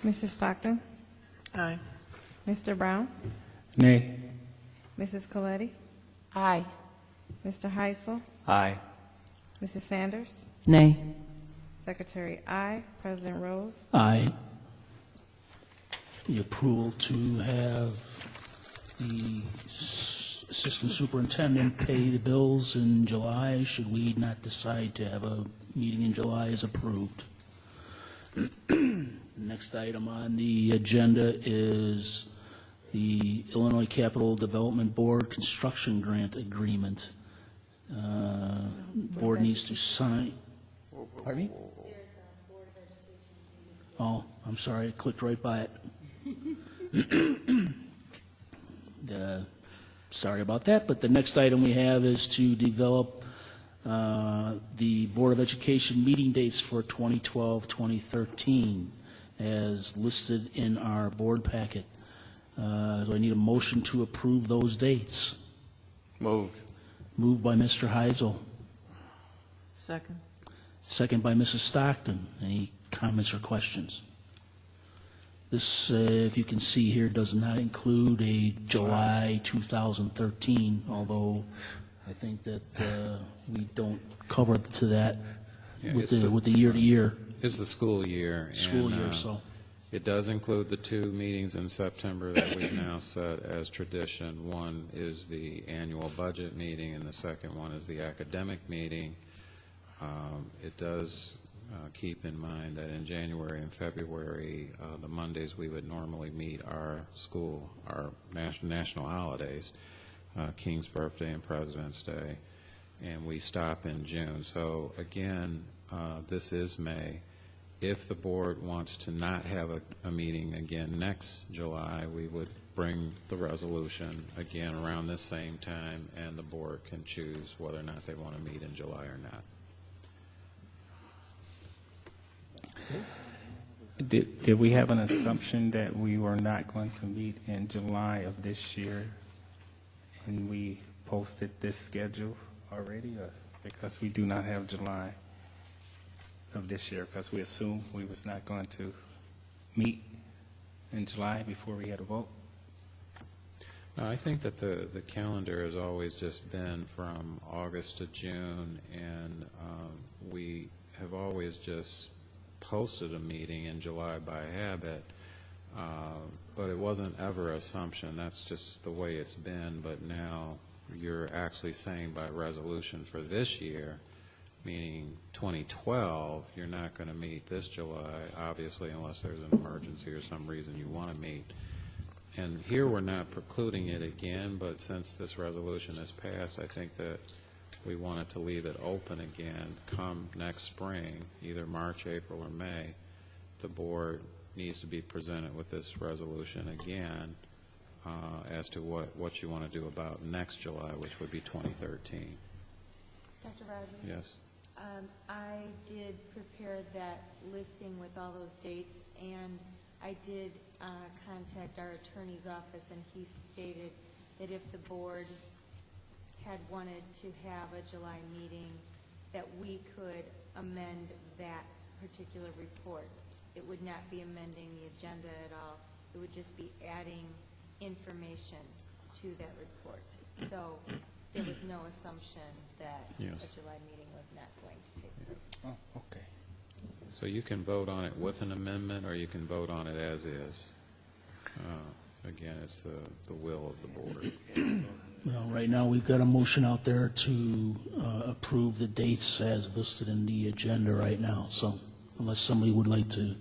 Mrs. Stockton? Aye. Mr. Brown? Nay. Mrs. Coletti? Aye. Mr. Heisel? Aye. Mrs. Sanders? Nay. Secretary, aye. President Rose? Aye. The approval to have the assistant superintendent pay the bills in July, should we not decide to have a meeting in July, is approved. Next item on the agenda is the Illinois Capital Development Board Construction Grant Agreement. Board needs to sign. Pardon me? Oh, I'm sorry, I clicked right by it. Sorry about that, but the next item we have is to develop the Board of Education meeting dates for 2012-2013 as listed in our board packet. Do I need a motion to approve those dates? Moved. Moved by Mr. Heisel. Second. Second by Mrs. Stockton. Any comments or questions? This, if you can see here, does not include a July 2013, although I think that we don't cover to that with the year-to-year. It's the school year. School and, year, so. It does include the 2 meetings in September that we've now set as tradition. One is the annual budget meeting, and the second one is the academic meeting. It does keep in mind that in January and February, the Mondays we would normally meet our national holidays, King's Birthday and President's Day, and we stop in June. So again, this is May. If the board wants to not have a meeting again next July, we would bring the resolution again around this same time, and the board can choose whether or not they want to meet in July or not. Did we have an assumption that we were not going to meet in July of this year, and we posted this schedule already, or because we do not have July of this year, because we assumed we was not going to meet in July before we had a vote? No, I think that the calendar has always just been from August to June, and we have always just posted a meeting in July by habit, but it wasn't ever an assumption. That's just the way it's been. But now you're actually saying by resolution for this year, meaning 2012, you're not going to meet this July, obviously, unless there's an emergency or some reason you want to meet. And here we're not precluding it again, but since this resolution is passed, I think that we wanted to leave it open again. Come next spring, either March, April, or May, the board needs to be presented with this resolution again as to what you want to do about next July, which would be 2013. Dr. Rogers? Yes. I did prepare that listing with all those dates, and I did contact our attorney's office, and he stated that if the board had wanted to have a July meeting, that we could amend that particular report. It would not be amending the agenda at all. It would just be adding information to that report. So there was no assumption that Yes. a July meeting was not going to take place. Oh, okay. So you can vote on it with an amendment, or you can vote on it as is. Again, it's the will of the board. Well, right now, we've got a motion out there to approve the dates as listed in the agenda right now. So unless somebody would like to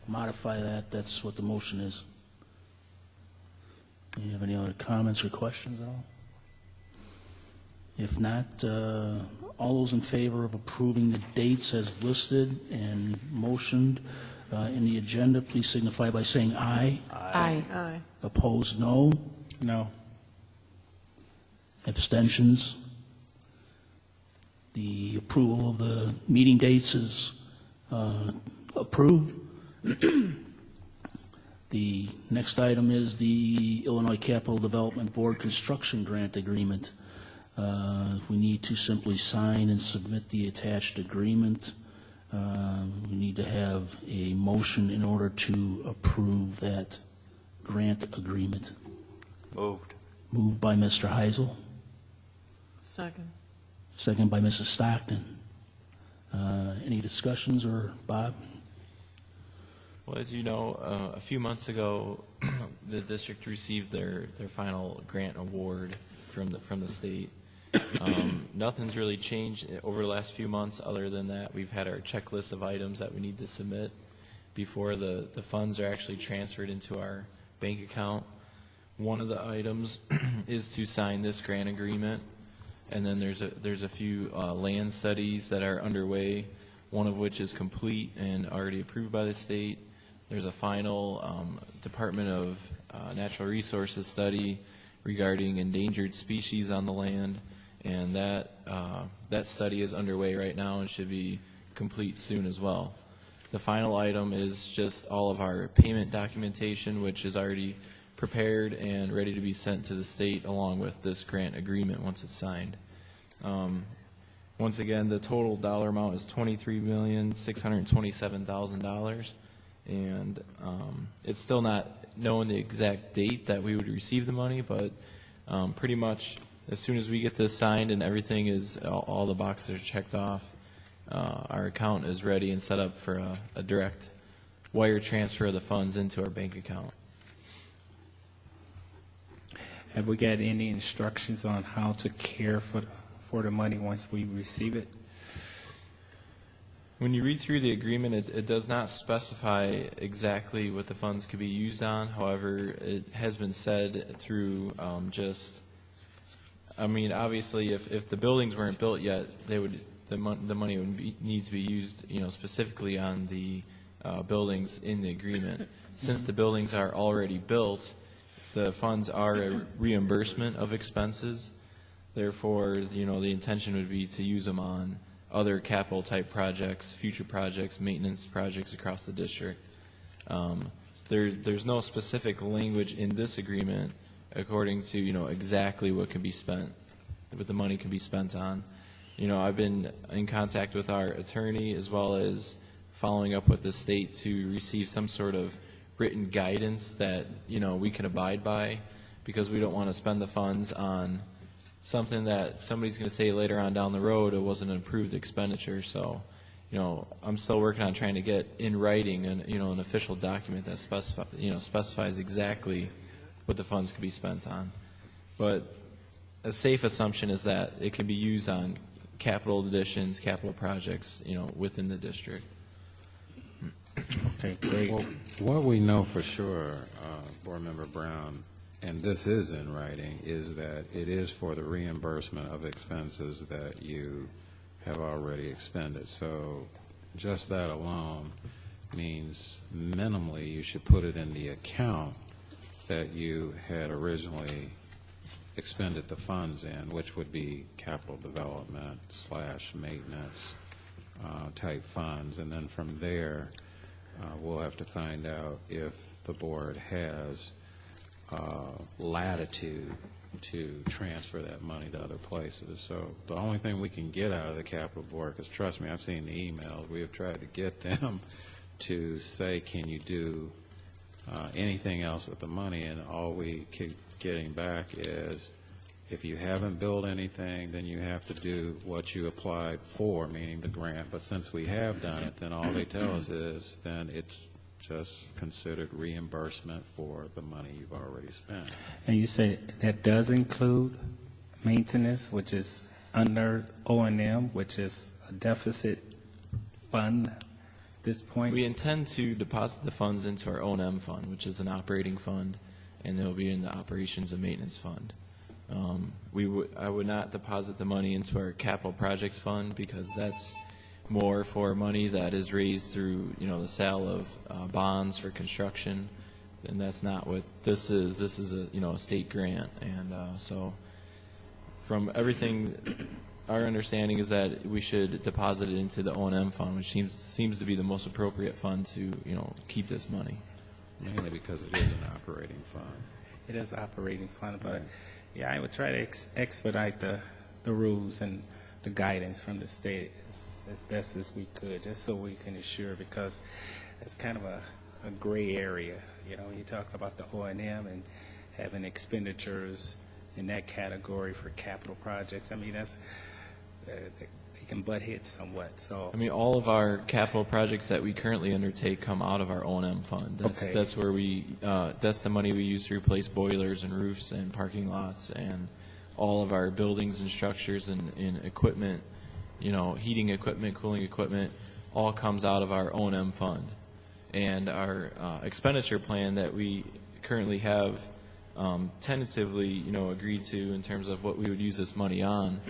modify that, that's what the motion is. Do you have any other comments or questions at all? If not, all those in favor of approving the dates as listed and motioned in the agenda, please signify by saying aye. Aye. Aye. Opposed, no. No. Abstentions? The approval of the meeting dates is approved. The next item is the Illinois Capital Development Board Construction Grant Agreement. We need to simply sign and submit the attached agreement. We need to have a motion in order to approve that grant agreement. Moved. Moved by Mr. Heisel. Second. Second by Mrs. Stockton. Any discussions, or Bob? Well, as you know, a few months ago, the district received their final grant award from the state. Nothing's really changed over the last few months other than that we've had our checklist of items that we need to submit before the funds are actually transferred into our bank account. One of the items is to sign this grant agreement, and then there's a few land studies that are underway, one of which is complete and already approved by the state. there's a final Department of Natural Resources study regarding endangered species on the land, and that study is underway right now and should be complete soon as well. The final item is just all of our payment documentation, which is already prepared and ready to be sent to the state along with this grant agreement once it's signed. Once again, the total dollar amount is $23,627,000, and it's still not known the exact date that we would receive the money, but pretty much as soon as we get this signed and everything is, all the boxes are checked off, our account is ready and set up for a direct wire transfer of the funds into our bank account. Have we got any instructions on how to care for the money once we receive it? When you read through the agreement, it does not specify exactly what the funds could be used on. However, it has been said through obviously, if the buildings weren't built yet, the money would need to be used, specifically on the buildings in the agreement. Since the buildings are already built, the funds are a reimbursement of expenses. Therefore, the intention would be to use them on other capital type projects, future projects, maintenance projects across the district. There's no specific language in this agreement according to exactly what can be spent, what the money can be spent on. I've been in contact with our attorney as well as following up with the state to receive some sort of written guidance that we can abide by, because we don't want to spend the funds on something that somebody's going to say later on down the road it wasn't an approved expenditure. So, I'm still working on trying to get in writing an official document that specifies exactly what the funds could be spent on. But a safe assumption is that it can be used on capital additions, capital projects, within the district. Okay, great. Well, what we know for sure, Board Member Brown, and this is in writing, is that it is for the reimbursement of expenses that you have already expended. So just that alone means minimally you should put it in the account that you had originally expended the funds in, which would be capital development / maintenance type funds. And then from there, we'll have to find out if the board has latitude to transfer that money to other places. So the only thing we can get out of the capital board, because trust me, I've seen the emails, we have tried to get them to say, can you do anything else with the money, and all we keep getting back is, if you haven't built anything, then you have to do what you applied for, meaning the grant. But since we have done it, then all they tell us is then it's just considered reimbursement for the money you've already spent. And you say that does include maintenance, which is under O&M, which is a deficit fund at this point? We intend to deposit the funds into our O&M fund, which is an operating fund, and they'll be in the operations and maintenance fund. I would not deposit the money into our capital projects fund, because that's more for money that is raised through the sale of bonds for construction, and that's not what this is. This is a state grant, and so from everything, our understanding is that we should deposit it into the O&M fund, which seems to be the most appropriate fund to keep this money. Mainly because it is an operating fund. It is an operating fund, but yeah, I would try to expedite the rules and the guidance from the state as best as we could, just so we can assure, because it's kind of a gray area. You're talking about the O&M and having expenditures in that category for capital projects. I mean, that's they can butt heads somewhat. So all of our capital projects that we currently undertake come out of our O&M fund. That's where that's the money we use to replace boilers and roofs and parking lots, and all of our buildings and structures and equipment, heating equipment, cooling equipment, all comes out of our O&M fund. And our expenditure plan that we currently have tentatively, agreed to in terms of what we would use this money on,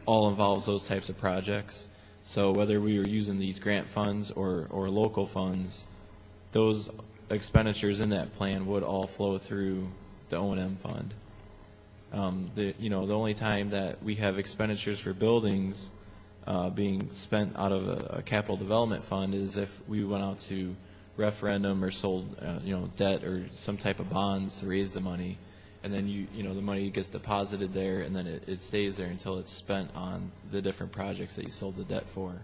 all involves those types of projects. So whether we were using these grant funds or local funds, those expenditures in that plan would all flow through the O&M fund. The only time that we have expenditures for buildings being spent out of a capital development fund is if we went out to referendum or sold debt or some type of bonds to raise the money, and then the money gets deposited there, and then it stays there until it's spent on the different projects that you sold the debt for.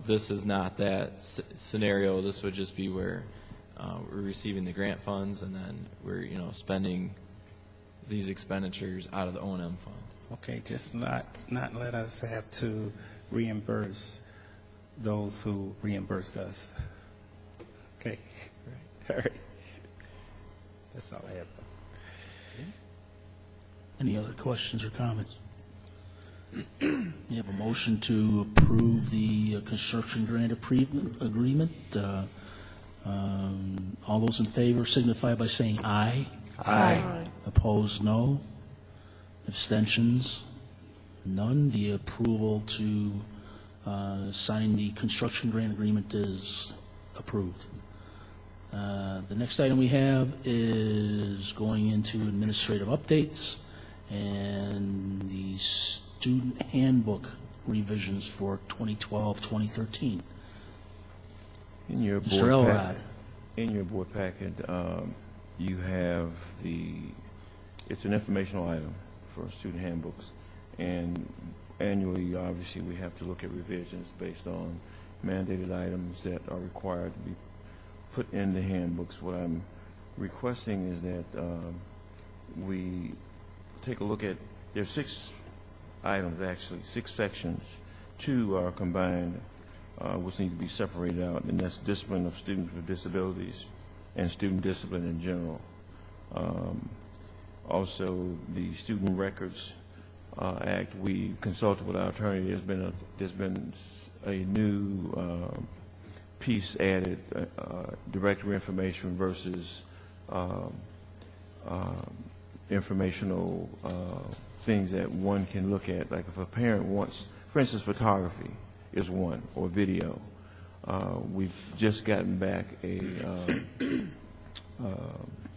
This is not that scenario. This would just be where we're receiving the grant funds, and then we're spending these expenditures out of the O&M fund. Okay, just not let us have to reimburse those who reimbursed us. Okay, all right. That's all I have. Any other questions or comments? You have a motion to approve the construction grant agreement. All those in favor signify by saying aye. Aye. Opposed, no. Abstentions, none. The approval to sign the construction grant agreement is approved. The next item we have is going into administrative updates and the student handbook revisions for 2012-2013. In your Mr. board Elrod. In your board packet, you have it's an informational item for student handbooks, and annually, obviously, we have to look at revisions based on mandated items that are required to be put in the handbooks. What I'm requesting is that we take a look at, there's 6 items, actually, 6 sections. 2 are combined, which need to be separated out, and that's discipline of students with disabilities and student discipline in general. Also, the Student Records Act, we consulted with our attorney. There's been a new piece added, directory information versus informational things that one can look at. Like if a parent wants, for instance, photography is one, or video. We've just gotten back a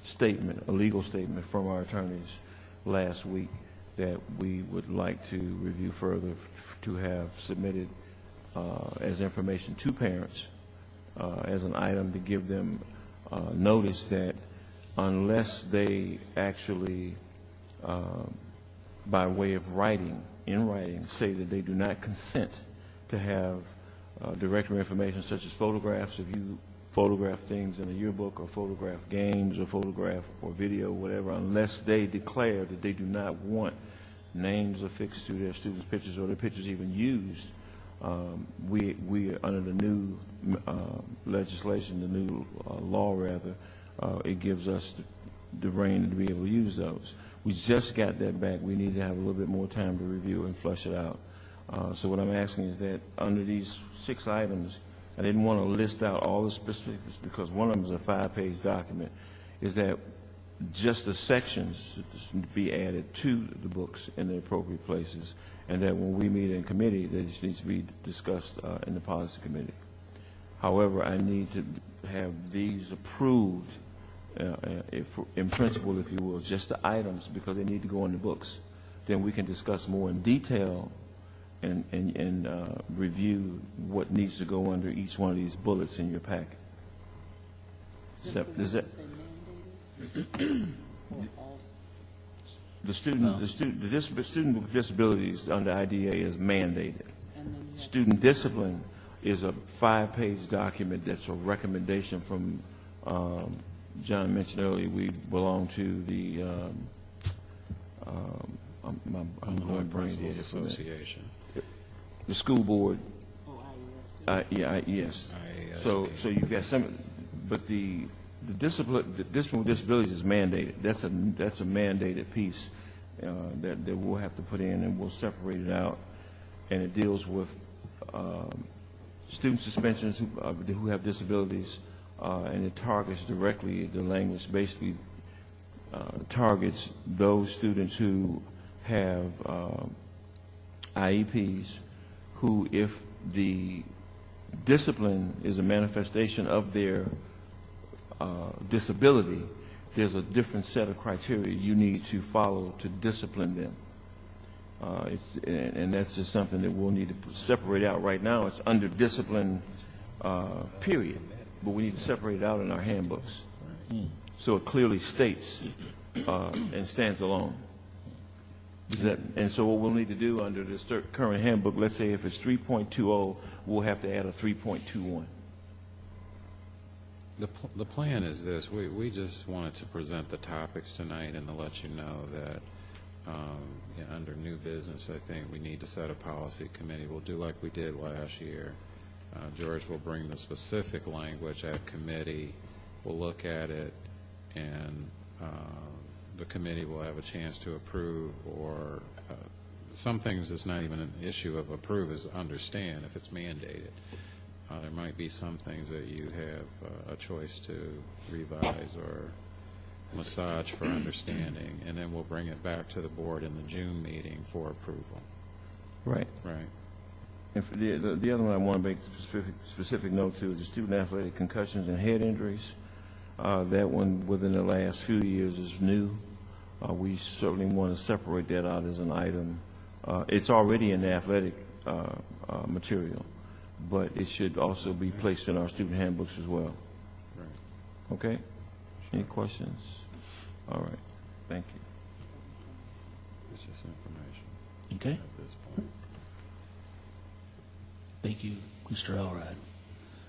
statement, a legal statement from our attorneys last week that we would like to review further to have submitted as information to parents as an item to give them notice that unless they actually, by way of writing, in writing, say that they do not consent to have directory information such as photographs, if you photograph things in a yearbook, or photograph games, or photograph or video, whatever, unless they declare that they do not want names affixed to their students' pictures or their pictures even used, we are under the new legislation, the new law rather, it gives us the reign to be able to use those. We just got that back. We need to have a little bit more time to review and flush it out. So what I'm asking is that under these 6 items, I didn't want to list out all the specifics because one of them is a 5-page document, is that just the sections be added to the books in the appropriate places, and that when we meet in committee, that it needs to be discussed in the policy committee. However, I need to have these approved in principle, if you will, just the items, because they need to go in the books. Then we can discuss more in detail and review what needs to go under each one of these bullets in your packet. The student with disabilities under IDA is mandated. Student discipline is a 5-page document that's a recommendation from, John mentioned earlier, we belong to the, I'm going Principals Association. The school board. Yes. So you've got some, but the discipline with disabilities is mandated. That's a mandated piece that we'll have to put in, and we'll separate it out. And it deals with student suspensions who have disabilities, and it targets directly, the language basically targets those students who have IEPs, who, if the discipline is a manifestation of their disability, there's a different set of criteria you need to follow to discipline them. And that's just something that we'll need to separate out. Right now, it's under discipline, period, but we need to separate it out in our handbooks. So it clearly states and stands alone. And so what we'll need to do under this current handbook, let's say if it's 3.20, we'll have to add a 3.21. The plan is this. We just wanted to present the topics tonight and to let you know that under new business, I think we need to set a policy committee. We'll do like we did last year. George will bring the specific language at committee. We'll look at it, and the committee will have a chance to approve, or some things it's not even an issue of approve, is understand if it's mandated. There might be some things that you have a choice to revise or massage for understanding, and then we'll bring it back to the board in the June meeting for approval. Right. Right. And for the other one I want to make specific note to is the student athletic concussions and head injuries. That one within the last few years is new. We certainly want to separate that out as an item. It's already in the athletic material, but it should also be placed in our student handbooks as well. Right. Okay? Any questions? All right. Thank you. It's just information. Okay. At this point. Thank you, Mr. Elrod.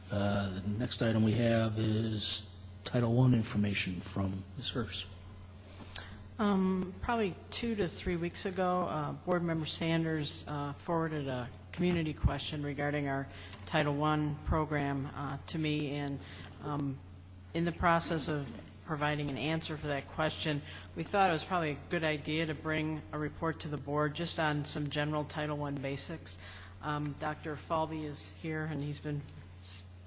The next item we have is Title I information from Ms. Hurst. Probably 2 to 3 weeks ago, Board Member Sanders forwarded a community question regarding our Title I program to me, and in the process of providing an answer for that question, we thought it was probably a good idea to bring a report to the board just on some general Title I basics. Dr. Falvey is here, and he's been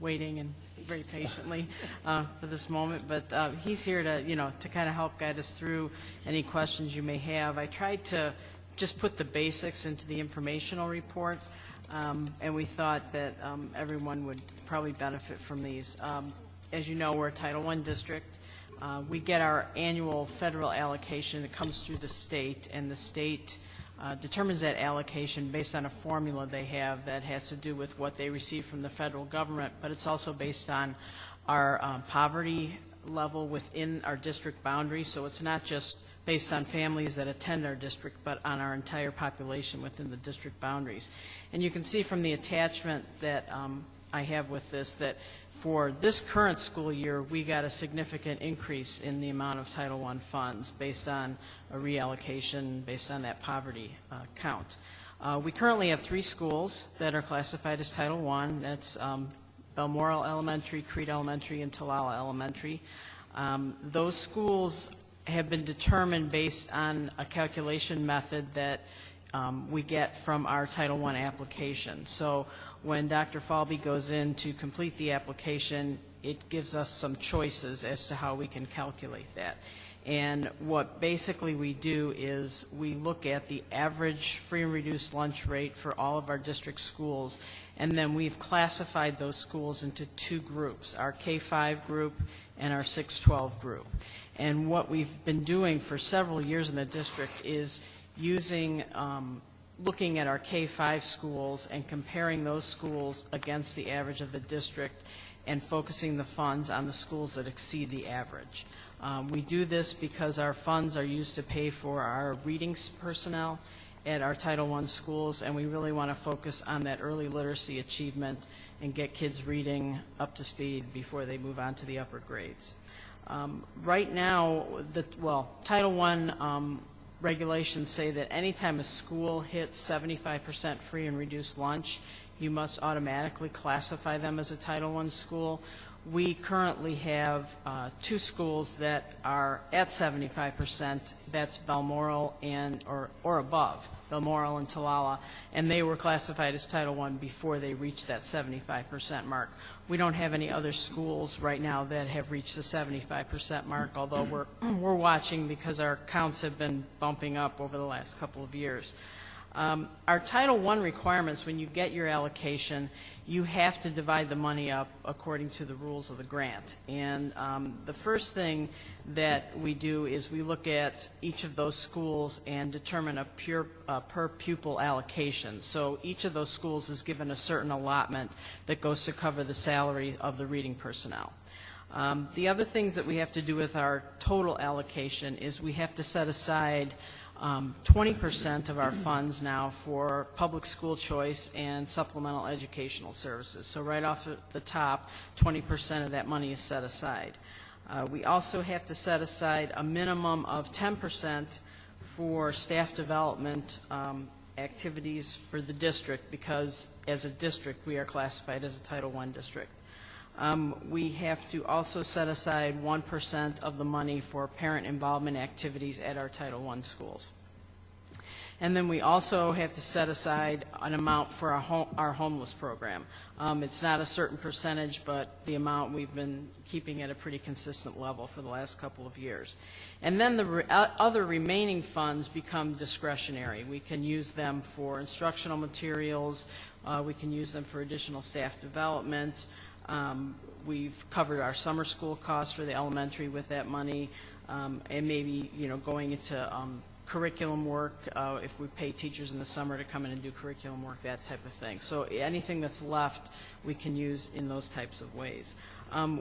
waiting and very patiently for this moment, but he's here to, to kind of help guide us through any questions you may have. I tried to just put the basics into the informational report, and we thought that everyone would probably benefit from these. As you know, we're a Title I district. We get our annual federal allocation. It comes through the state, and the state determines that allocation based on a formula they have that has to do with what they receive from the federal government, but it's also based on our poverty level within our district boundaries. So it's not just based on families that attend our district, but on our entire population within the district boundaries. And you can see from the attachment that I have with this that for this current school year, we got a significant increase in the amount of Title I funds based on a reallocation based on that poverty count. We currently have 3 schools that are classified as Title I. That's Balmoral Elementary, Crete Elementary, and Talala Elementary. Those schools have been determined based on a calculation method that we get from our Title I application. So when Dr. Falvey goes in to complete the application, it gives us some choices as to how we can calculate that. And what basically we do is we look at the average free and reduced lunch rate for all of our district schools, and then we've classified those schools into 2 groups, our K-5 group and our 6-12 group. And what we've been doing for several years in the district is using looking at our K-5 schools and comparing those schools against the average of the district and focusing the funds on the schools that exceed the average. We do this because our funds are used to pay for our reading personnel at our Title I schools, and we really want to focus on that early literacy achievement and get kids reading up to speed before they move on to the upper grades. Right now, Title I regulations say that anytime a school hits 75% free and reduced lunch, you must automatically classify them as a Title I school. We currently have 2 schools that are at 75%. That's Balmoral and or above, Balmoral and Talala, and they were classified as Title I before they reached that 75% mark. We don't have any other schools right now that have reached the 75% mark, although we're watching because our counts have been bumping up over the last couple of years. Our Title I requirements, when you get your allocation, you have to divide the money up according to the rules of the grant. And the first thing that we do is we look at each of those schools and determine a per pupil allocation. So each of those schools is given a certain allotment that goes to cover the salary of the reading personnel. The other things that we have to do with our total allocation is we have to set aside 20% of our funds now for public school choice and supplemental educational services. So right off the top, 20% of that money is set aside. We also have to set aside a minimum of 10% for staff development activities for the district, because as a district we are classified as a Title I district. We have to also set aside 1% of the money for parent involvement activities at our Title I schools. And then we also have to set aside an amount for our homeless program. It's not a certain percentage, but the amount we've been keeping at a pretty consistent level for the last couple of years. And then the other remaining funds become discretionary. We can use them for instructional materials. We can use them for additional staff development. We've covered our summer school costs for the elementary with that money, and maybe, going into curriculum work, if we pay teachers in the summer to come in and do curriculum work, that type of thing. So anything that's left, we can use in those types of ways.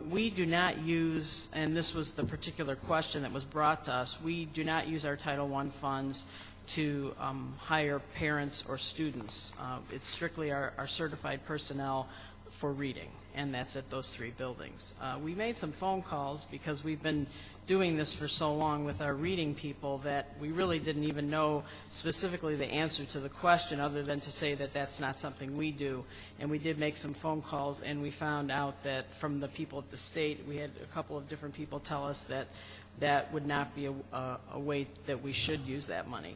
We do not use, and this was the particular question that was brought to us, we do not use our Title I funds to hire parents or students. It's strictly our certified personnel for reading, and that's at those 3 buildings. We made some phone calls because we've been doing this for so long with our reading people that we really didn't even know specifically the answer to the question, other than to say that that's not something we do. And we did make some phone calls, and we found out that from the people at the state, we had a couple of different people tell us that that would not be a way that we should use that money.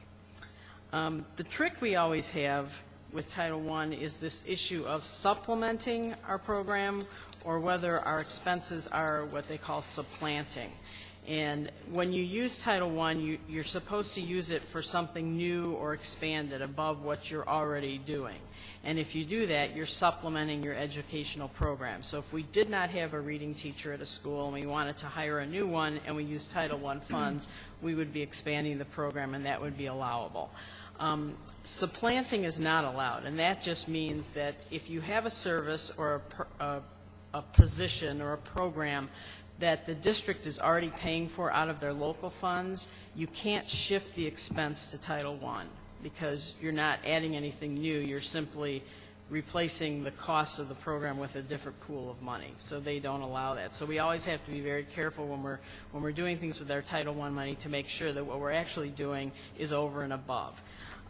The trick we always have with Title I is this issue of supplementing our program, or whether our expenses are what they call supplanting. And when you use Title I, you're supposed to use it for something new or expanded above what you're already doing. And if you do that, you're supplementing your educational program. So if we did not have a reading teacher at a school and we wanted to hire a new one and we used Title I funds, we would be expanding the program, and that would be allowable. Supplanting is not allowed, and that just means that if you have a service or a position or a program that the district is already paying for out of their local funds, you can't shift the expense to Title I, because you're not adding anything new. You're simply replacing the cost of the program with a different pool of money. So they don't allow that. So we always have to be very careful when we're doing things with our Title I money to make sure that what we're actually doing is over and above.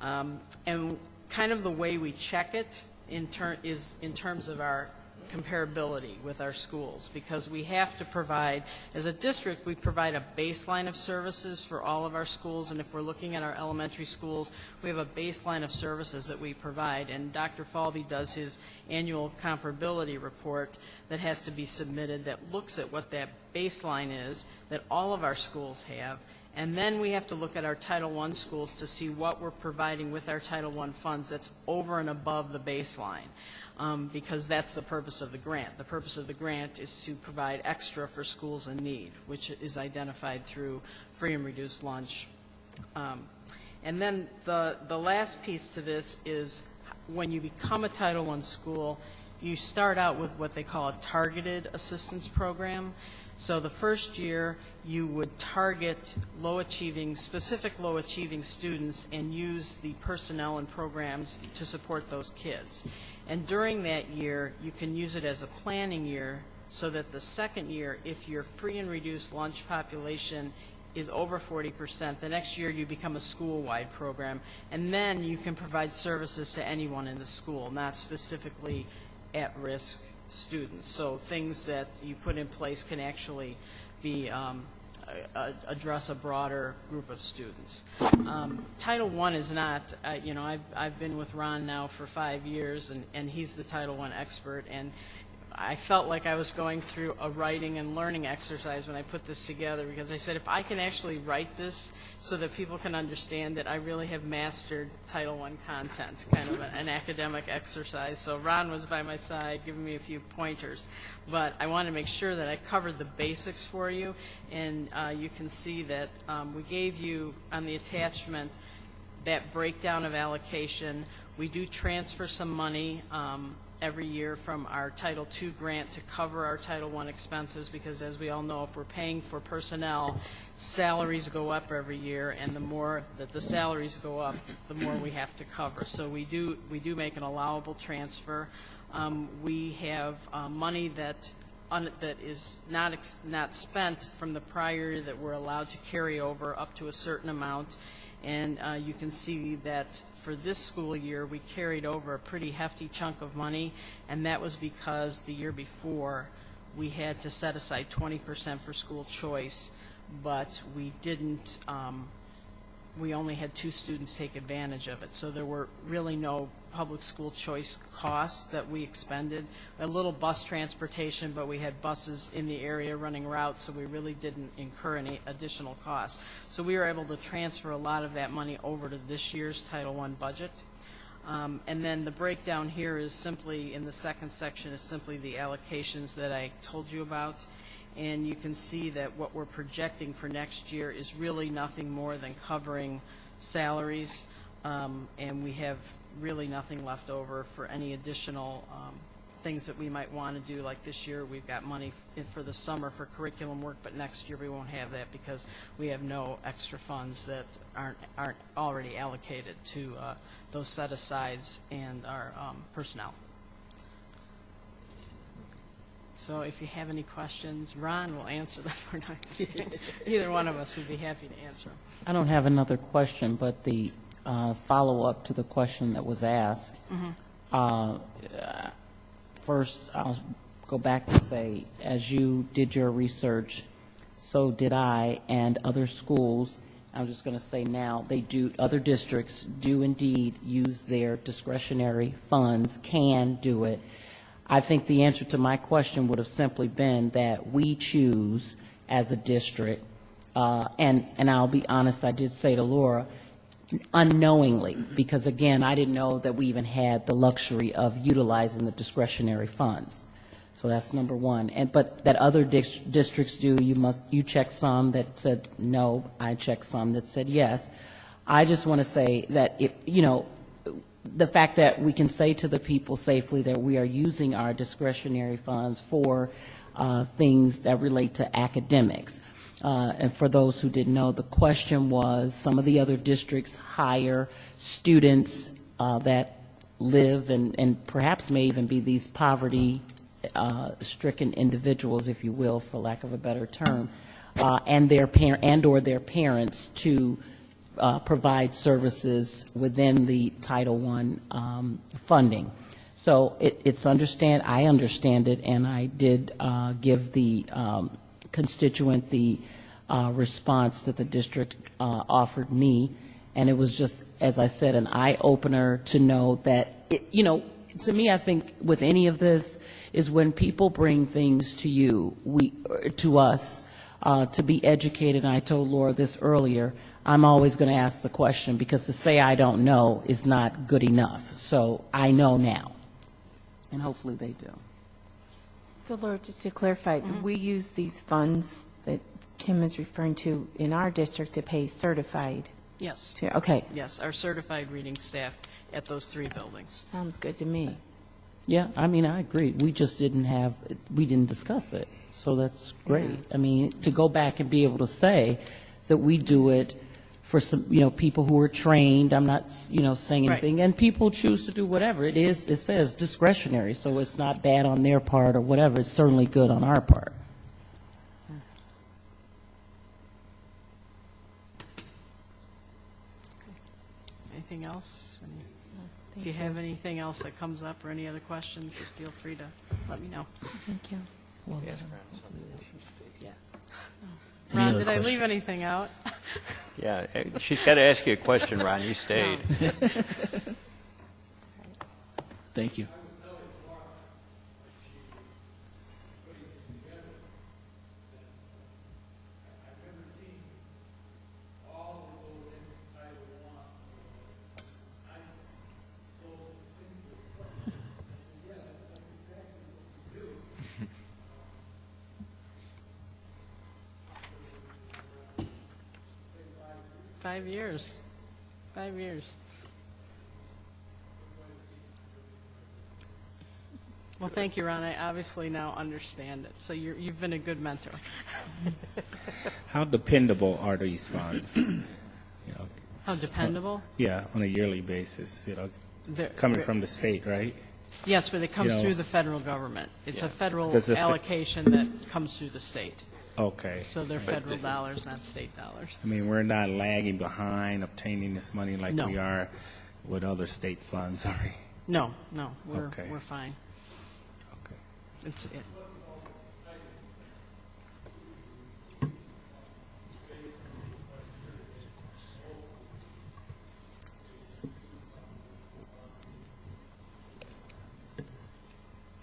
And kind of the way we check it is in terms of our comparability with our schools, because we have to provide, as a district, we provide a baseline of services for all of our schools, and if we're looking at our elementary schools, we have a baseline of services that we provide, and Dr. Falvey does his annual comparability report that has to be submitted that looks at what that baseline is that all of our schools have. And then we have to look at our Title I schools to see what we're providing with our Title I funds that's over and above the baseline, because that's the purpose of the grant. The purpose of the grant is to provide extra for schools in need, which is identified through free and reduced lunch. And then the last piece to this is when you become a Title I school, you start out with what they call a targeted assistance program. So the first year, you would target specific low-achieving students and use the personnel and programs to support those kids. And during that year, you can use it as a planning year so that the second year, if your free and reduced lunch population is over 40%, the next year you become a school-wide program, and then you can provide services to anyone in the school, not specifically at-risk students. So things that you put in place can actually be address a broader group of students. Title I is not, I've been with Ron now for 5 years, and he's the Title I expert, and I felt like I was going through a writing and learning exercise when I put this together, because I said if I can actually write this so that people can understand that I really have mastered Title I content, kind of an academic exercise. So Ron was by my side giving me a few pointers. But I wanted to make sure that I covered the basics for you, and you can see that we gave you on the attachment that breakdown of allocation. We do transfer some money every year from our Title II grant to cover our Title I expenses, because as we all know, if we're paying for personnel, salaries go up every year, and the more that the salaries go up, the more we have to cover. So we do make an allowable transfer. We have money that is not spent from the prior year that we're allowed to carry over up to a certain amount. And you can see that for this school year, we carried over a pretty hefty chunk of money, and that was because the year before we had to set aside 20% for school choice, but we didn't, we only had 2 students take advantage of it. So there were really no public school choice costs that we expended. A little bus transportation, but we had buses in the area running routes, so we really didn't incur any additional costs. So we were able to transfer a lot of that money over to this year's Title I budget. And then the breakdown here is simply, in the second section, is simply the allocations that I told you about. And you can see that what we're projecting for next year is really nothing more than covering salaries, and we have really nothing left over for any additional things that we might want to do. Like this year, we've got money for the summer for curriculum work, but next year we won't have that because we have no extra funds that aren't already allocated to those set-asides and our personnel. So if you have any questions, Ron will answer them or not. Either one of us would be happy to answer them. I don't have another question, but the follow-up to the question that was asked. First, I'll go back to say, as you did your research, so did I, and other schools. I'm just going to say now, other districts do indeed use their discretionary funds, can do it. I think the answer to my question would have simply been that we choose as a district, and I'll be honest, I did say to Laura, unknowingly, because again, I didn't know that we even had the luxury of utilizing the discretionary funds. So that's number one. But that other districts do, you check some that said no, I checked some that said yes. I just want to say that the fact that we can say to the people safely that we are using our discretionary funds for things that relate to academics. And for those who didn't know, the question was, some of the other districts hire students that live and perhaps may even be these poverty-stricken individuals, if you will, for lack of a better term, and their parents to provide services within the Title I funding. So I understand it, and I did give the constituent the response that the district offered me, and it was just, as I said, an eye-opener to know that, to me, I think with any of this is when people bring things to you, to us, to be educated, and I told Laura this earlier, I'm always going to ask the question, because to say I don't know is not good enough. So I know now, and hopefully they do. So, Laura, just to clarify, we use these funds that Kim is referring to in our district to pay certified. Yes. Okay. Yes, our certified reading staff at those 3 buildings. Sounds good to me. Yeah, I mean, I agree. We just we didn't discuss it. So that's great. Yeah. I mean, to go back and be able to say that we do it for some, people who are trained. I'm not, saying anything. Right. And people choose to do whatever. It says discretionary, so it's not bad on their part or whatever. It's certainly good on our part. Anything else? If you have anything else that comes up or any other questions, feel free to let me know. Thank you. Well, yeah. Ron, did I leave anything out? Yeah, she's got to ask you a question, Ron. You stayed. Thank you. 5 years. 5 years. Well, thank you, Ron. I obviously now understand it. So you've been a good mentor. How dependable are these funds? How dependable? Yeah, on a yearly basis, They're- coming from the state, right? Yes, but it comes through the federal government. It's a federal Does it- allocation that comes through the state. Okay. So they're federal dollars, not state dollars. I mean, we're not lagging behind obtaining this money like No. we are with other state funds, are we? No, we're Okay. fine. Okay. It's it.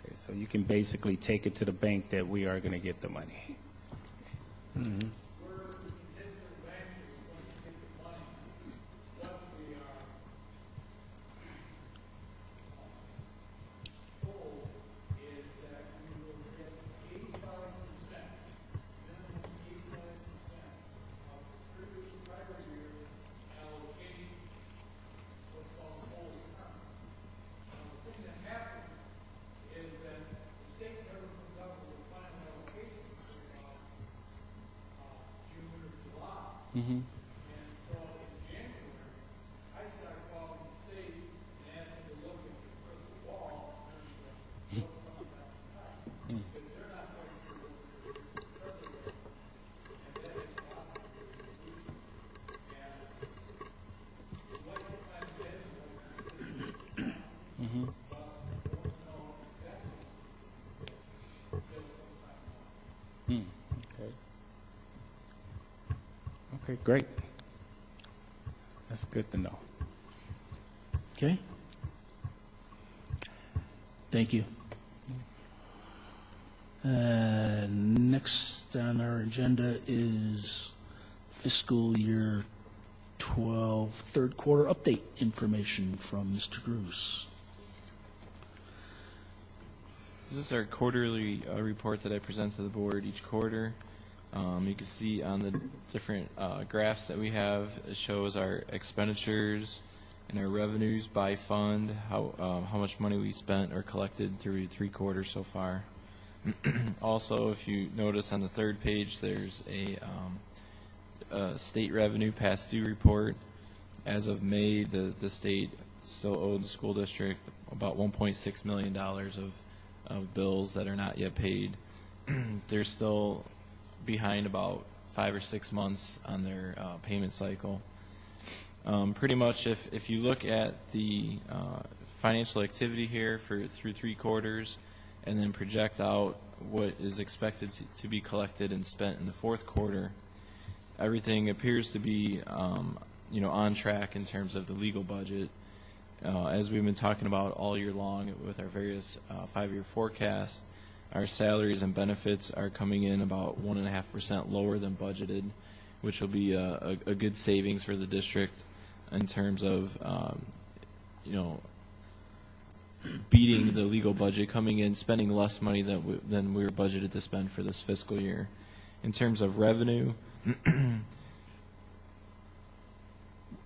Okay, so you can basically take it to the bank that we are going to get the money. Mm-hmm. Mm-hmm. Mm-hmm. Okay. Okay, great. That's good to know. Okay. Thank you. Next on our agenda is fiscal year 12 third quarter update information from Mr. Bruce. This is our quarterly report that I present to the board each quarter. You can see on the different graphs that we have, it shows our expenditures and our revenues by fund, how much money we spent or collected through 3 quarters so far. Also, if you notice on the third page, there's a state revenue past due report. As of May, the state still owed the school district about $1.6 million of bills that are not yet paid. They're still behind about 5 or 6 months on their payment cycle. Pretty much, if you look at the financial activity here through 3 quarters, and then project out what is expected to be collected and spent in the 4th quarter, everything appears to be on track in terms of the legal budget. As we've been talking about all year long with our various 5-year forecasts, our salaries and benefits are coming in about 1.5% lower than budgeted, which will be a good savings for the district in terms of beating the legal budget, coming in, spending less money than we were budgeted to spend for this fiscal year. In terms of revenue,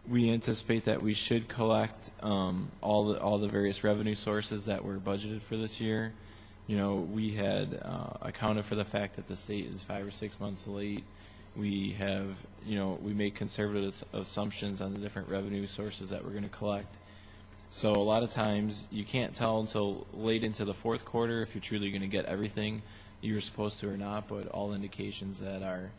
we anticipate that we should collect all the various revenue sources that were budgeted for this year. We had accounted for the fact that the state is 5 or 6 months late. We have, we make conservative assumptions on the different revenue sources that we're going to collect. So a lot of times you can't tell until late into the 4th quarter if you're truly going to get everything you're supposed to or not, but all indications that are,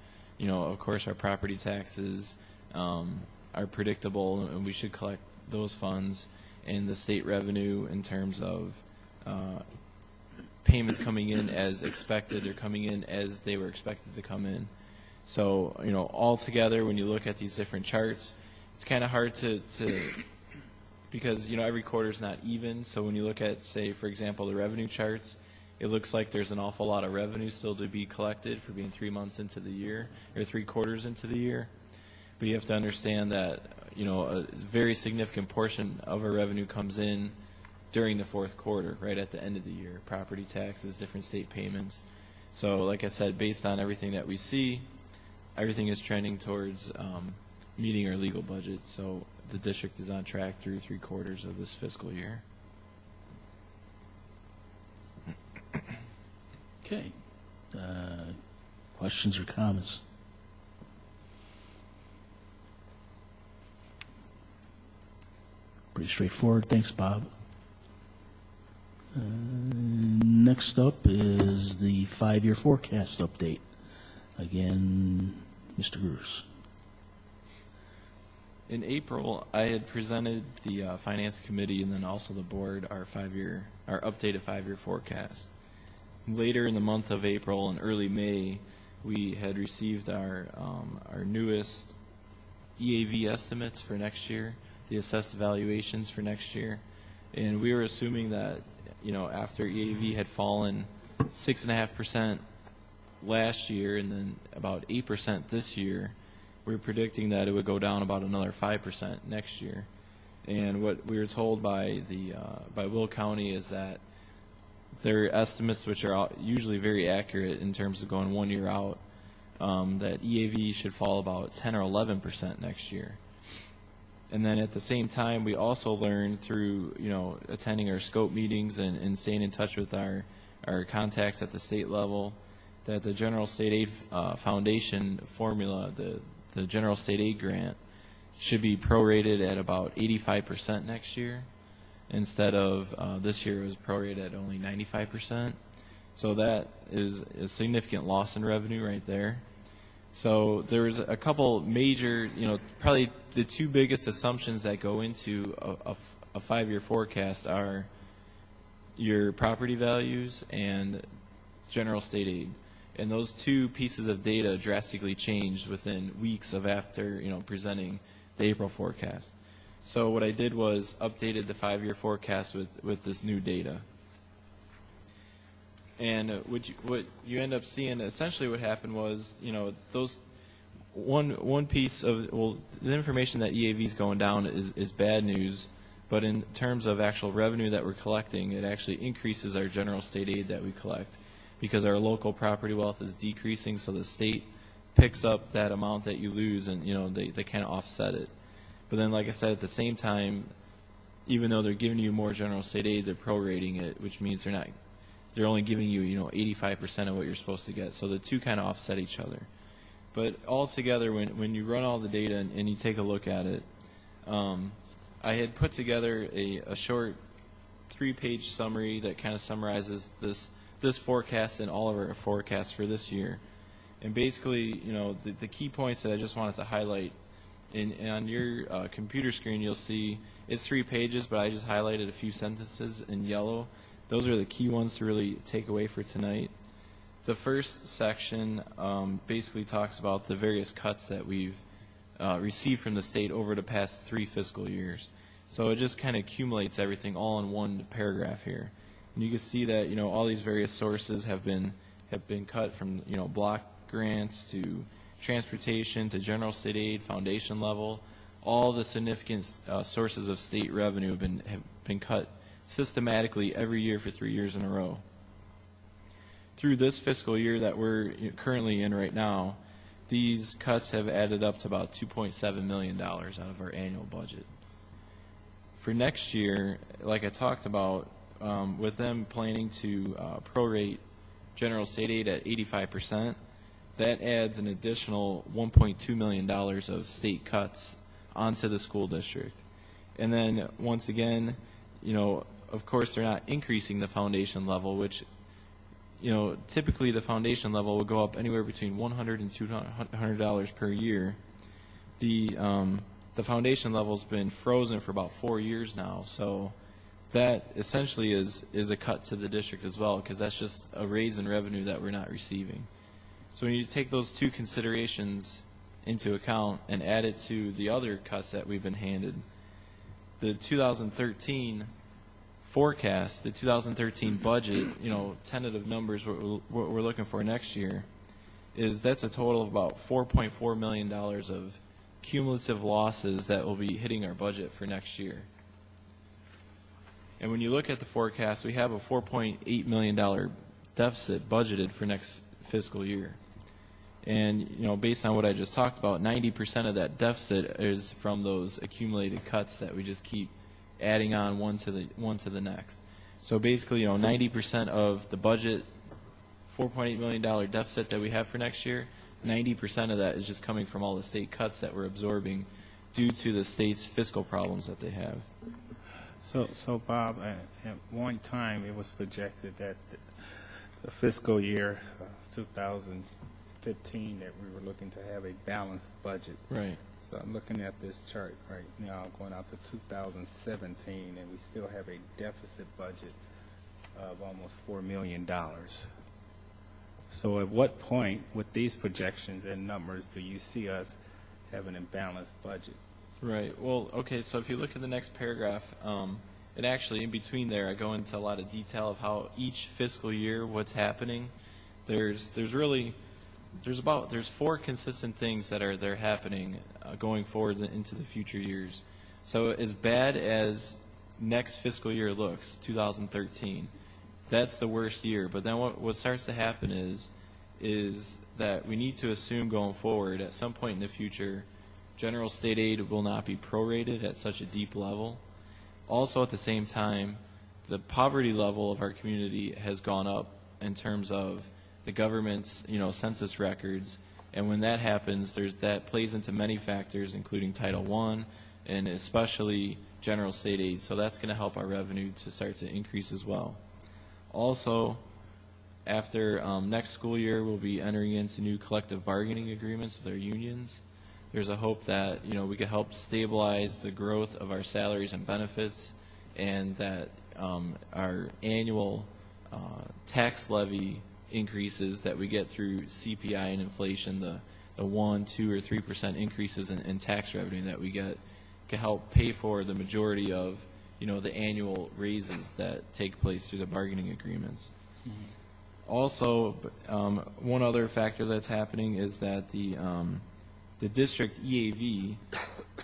of course, our property taxes are predictable, and we should collect those funds, and the state revenue in terms of payments coming in as expected, they're coming in as they were expected to come in. So, all together, when you look at these different charts, it's kind of hard to because, every quarter is not even. So when you look at, say, for example, the revenue charts, it looks like there's an awful lot of revenue still to be collected for being 3 months into the year, or 3 quarters into the year. But you have to understand that, a very significant portion of our revenue comes in during the 4th quarter, right at the end of the year, property taxes, different state payments. So like I said, based on everything that we see, everything is trending towards meeting our legal budget. So the district is on track through 3/4 of this fiscal year. Okay. Questions or comments? Pretty straightforward. Thanks, Bob. Next up is the 5-year forecast update. Again, Mr. Gruss. In April, I had presented the Finance Committee and then also the board our updated 5-year forecast. Later in the month of April and early May, we had received our newest EAV estimates for next year, the assessed valuations for next year, and we were assuming that, you know, after EAV had fallen 6.5% last year and then about 8% this year, we were predicting that it would go down about another 5% next year. And what we were told by Will County is that their estimates, which are usually very accurate in terms of going 1 year out, that EAV should fall about 10 or 11% next year. And then at the same time, we also learned through, you know, attending our scope meetings and staying in touch with our contacts at the state level, that the General State Aid Foundation formula, the General State Aid grant, should be prorated at about 85% next year. Instead of this year, it was prorated at only 95%. So that is a significant loss in revenue right there. So there was a couple major, you know, probably the two biggest assumptions that go into a 5-year forecast are your property values and general state aid. And those two pieces of data drastically changed within weeks of after, you know, presenting the April forecast. So what I did was updated the 5-year forecast with this new data. And what you end up seeing, essentially what happened was, you know, those one piece of, well, the information that EAV is going down is bad news, but in terms of actual revenue that we're collecting, it actually increases our general state aid that we collect because our local property wealth is decreasing, so the state picks up that amount that you lose, and, you know, they kind of offset it. But then, like I said, at the same time, even though they're giving you more general state aid, they're prorating it, which means they're only giving you, you know, 85% of what you're supposed to get. So the two kind of offset each other. But altogether, when you run all the data and you take a look at it, I had put together a short 3-page summary that kind of summarizes this forecast and all of our forecasts for this year. And basically, you know, the key points that I just wanted to highlight, on your computer screen you'll see it's 3 pages, but I just highlighted a few sentences in yellow. Those are the key ones to really take away for tonight. The first section basically talks about the various cuts that we've received from the state over the past 3 fiscal years. So it just kind of accumulates everything all in one paragraph here. And you can see that, you know, all these various sources have been cut from, you know, block grants to transportation to general state aid, foundation level. All the significant sources of state revenue have been cut systematically every year for 3 years in a row. Through this fiscal year that we're currently in right now, these cuts have added up to about $2.7 million out of our annual budget. For next year, like I talked about, with them planning to prorate general state aid at 85%, that adds an additional $1.2 million of state cuts onto the school district. And then once again, you know, of course they're not increasing the foundation level, which, you know, typically the foundation level will go up anywhere between $100 and $200 per year. The foundation level's been frozen for about 4 years now, so that essentially is a cut to the district as well, because that's just a raise in revenue that we're not receiving. So when you take those two considerations into account and add it to the other cuts that we've been handed, the 2013 forecast, the 2013 budget, you know, tentative numbers what we're looking for next year, that's a total of about $4.4 million of cumulative losses that will be hitting our budget for next year. And when you look at the forecast, we have a $4.8 million deficit budgeted for next fiscal year. And, based on what I just talked about, 90% of that deficit is from those accumulated cuts that we just keep adding on one to the next. So basically, 90% of the budget, $4.8 million deficit that we have for next year, 90% of that is just coming from all the state cuts that we're absorbing due to the state's fiscal problems that they have. So Bob, at one time, it was projected that the fiscal year 2015 that we were looking to have a balanced budget. Right. So I'm looking at this chart right now, going out to 2017, and we still have a deficit budget of almost $4 million. So at what point, with these projections and numbers, do you see us having a balanced budget? Right. Well, okay, so if you look at the next paragraph, and actually in between there I go into a lot of detail of how each fiscal year, what's happening. There's four consistent things that are happening going forward into the future years. So as bad as next fiscal year looks, 2013, that's the worst year. But then what starts to happen is that we need to assume going forward at some point in the future, general state aid will not be prorated at such a deep level. Also at the same time, the poverty level of our community has gone up in terms of the government's census records, and when that happens, that plays into many factors, including Title I and especially general state aid. So that's going to help our revenue to start to increase as well. Also, after next school year, we'll be entering into new collective bargaining agreements with our unions. There's a hope that we could help stabilize the growth of our salaries and benefits, and that our annual tax levy increases that we get through CPI and inflation, the 1, 2, or 3% increases in tax revenue that we get, can help pay for the majority of the annual raises that take place through the bargaining agreements. Mm-hmm. Also, one other factor that's happening is that the district EAV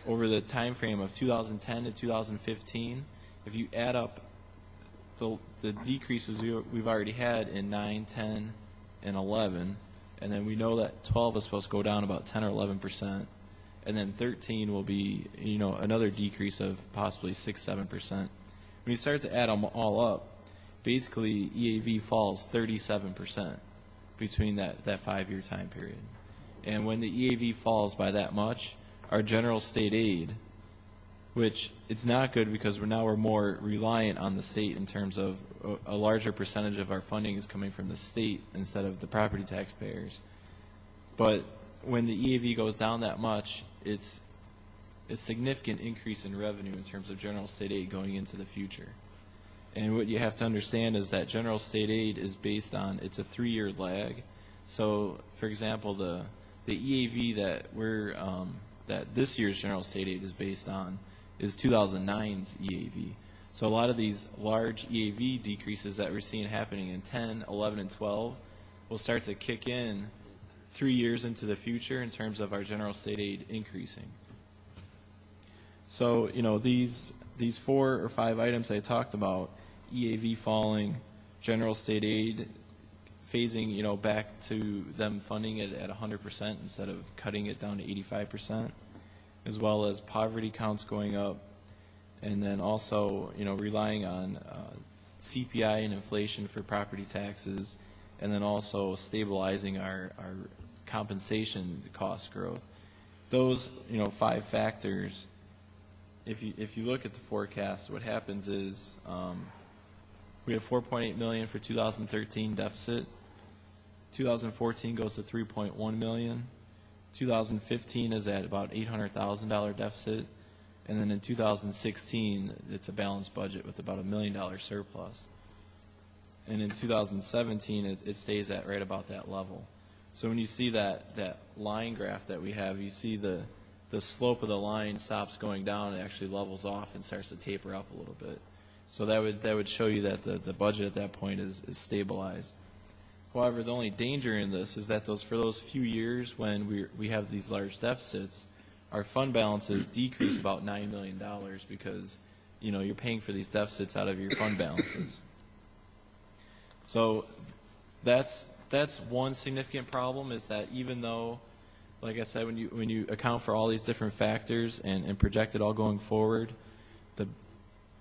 over the time frame of 2010 to 2015, if you add up the decreases we've already had in 9, 10, and 11, and then we know that 12 is supposed to go down about 10 or 11%, and then 13 will be another decrease of possibly 6, 7%. When you start to add them all up, basically EAV falls 37% between that 5-year time period. And when the EAV falls by that much, our general state aid, which it's not good because we're more reliant on the state in terms of a larger percentage of our funding is coming from the state instead of the property taxpayers. But when the EAV goes down that much, it's a significant increase in revenue in terms of general state aid going into the future. And what you have to understand is that general state aid is based on, it's a 3-year lag. So, for example, the EAV that this year's general state aid is based on is 2009's EAV. So a lot of these large EAV decreases that we're seeing happening in 10, 11, and 12 will start to kick in 3 years into the future in terms of our general state aid increasing. So, these 4 or 5 items I talked about, EAV falling, general state aid phasing, back to them funding it at 100% instead of cutting it down to 85%, as well as poverty counts going up, and then also, relying on CPI and inflation for property taxes, and then also stabilizing our compensation cost growth. Those, 5 factors, if you look at the forecast, what happens is we have $4.8 million for 2013 deficit. 2014 goes to $3.1 million. 2015 is at about $800,000 deficit, and then in 2016 it's a balanced budget with about $1 million surplus. And in 2017 it stays at right about that level. So when you see that line graph that we have, you see the slope of the line stops going down, it actually levels off and starts to taper up a little bit. So that would show you that the budget at that point is stabilized. However, the only danger in this is that for those few years when we have these large deficits, our fund balances decrease about $9 million because you're paying for these deficits out of your fund balances. So that's that's one significant problem, is that even though, like I said, when you account for all these different factors and project it all going forward,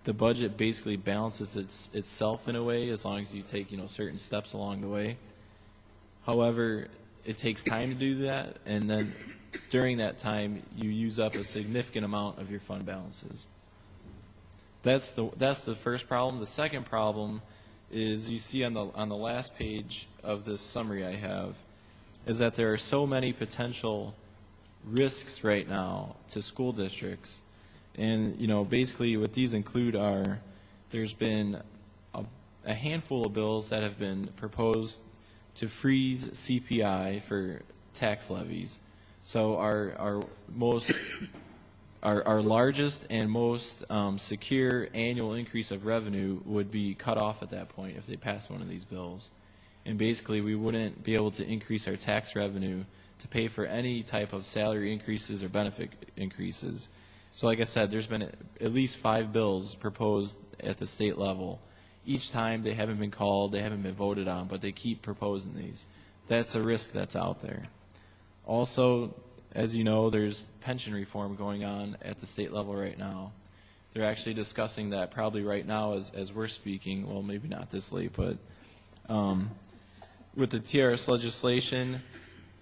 the budget basically balances itself in a way, as long as you take certain steps along the way. However, it takes time to do that, and then during that time you use up a significant amount of your fund balances. That's the first problem. The second problem is, you see on the last page of this summary I have, is that there are so many potential risks right now to school districts. And basically what these include are, there's been a handful of bills that have been proposed to freeze CPI for tax levies. So our largest and most secure annual increase of revenue would be cut off at that point if they pass one of these bills. And basically we wouldn't be able to increase our tax revenue to pay for any type of salary increases or benefit increases. So like I said, there's been at least 5 bills proposed at the state level. Each time they haven't been called, they haven't been voted on, but they keep proposing these. That's a risk that's out there. Also, as you know, there's pension reform going on at the state level right now. They're actually discussing that probably right now as we're speaking. Well, maybe not this late, but with the TRS legislation,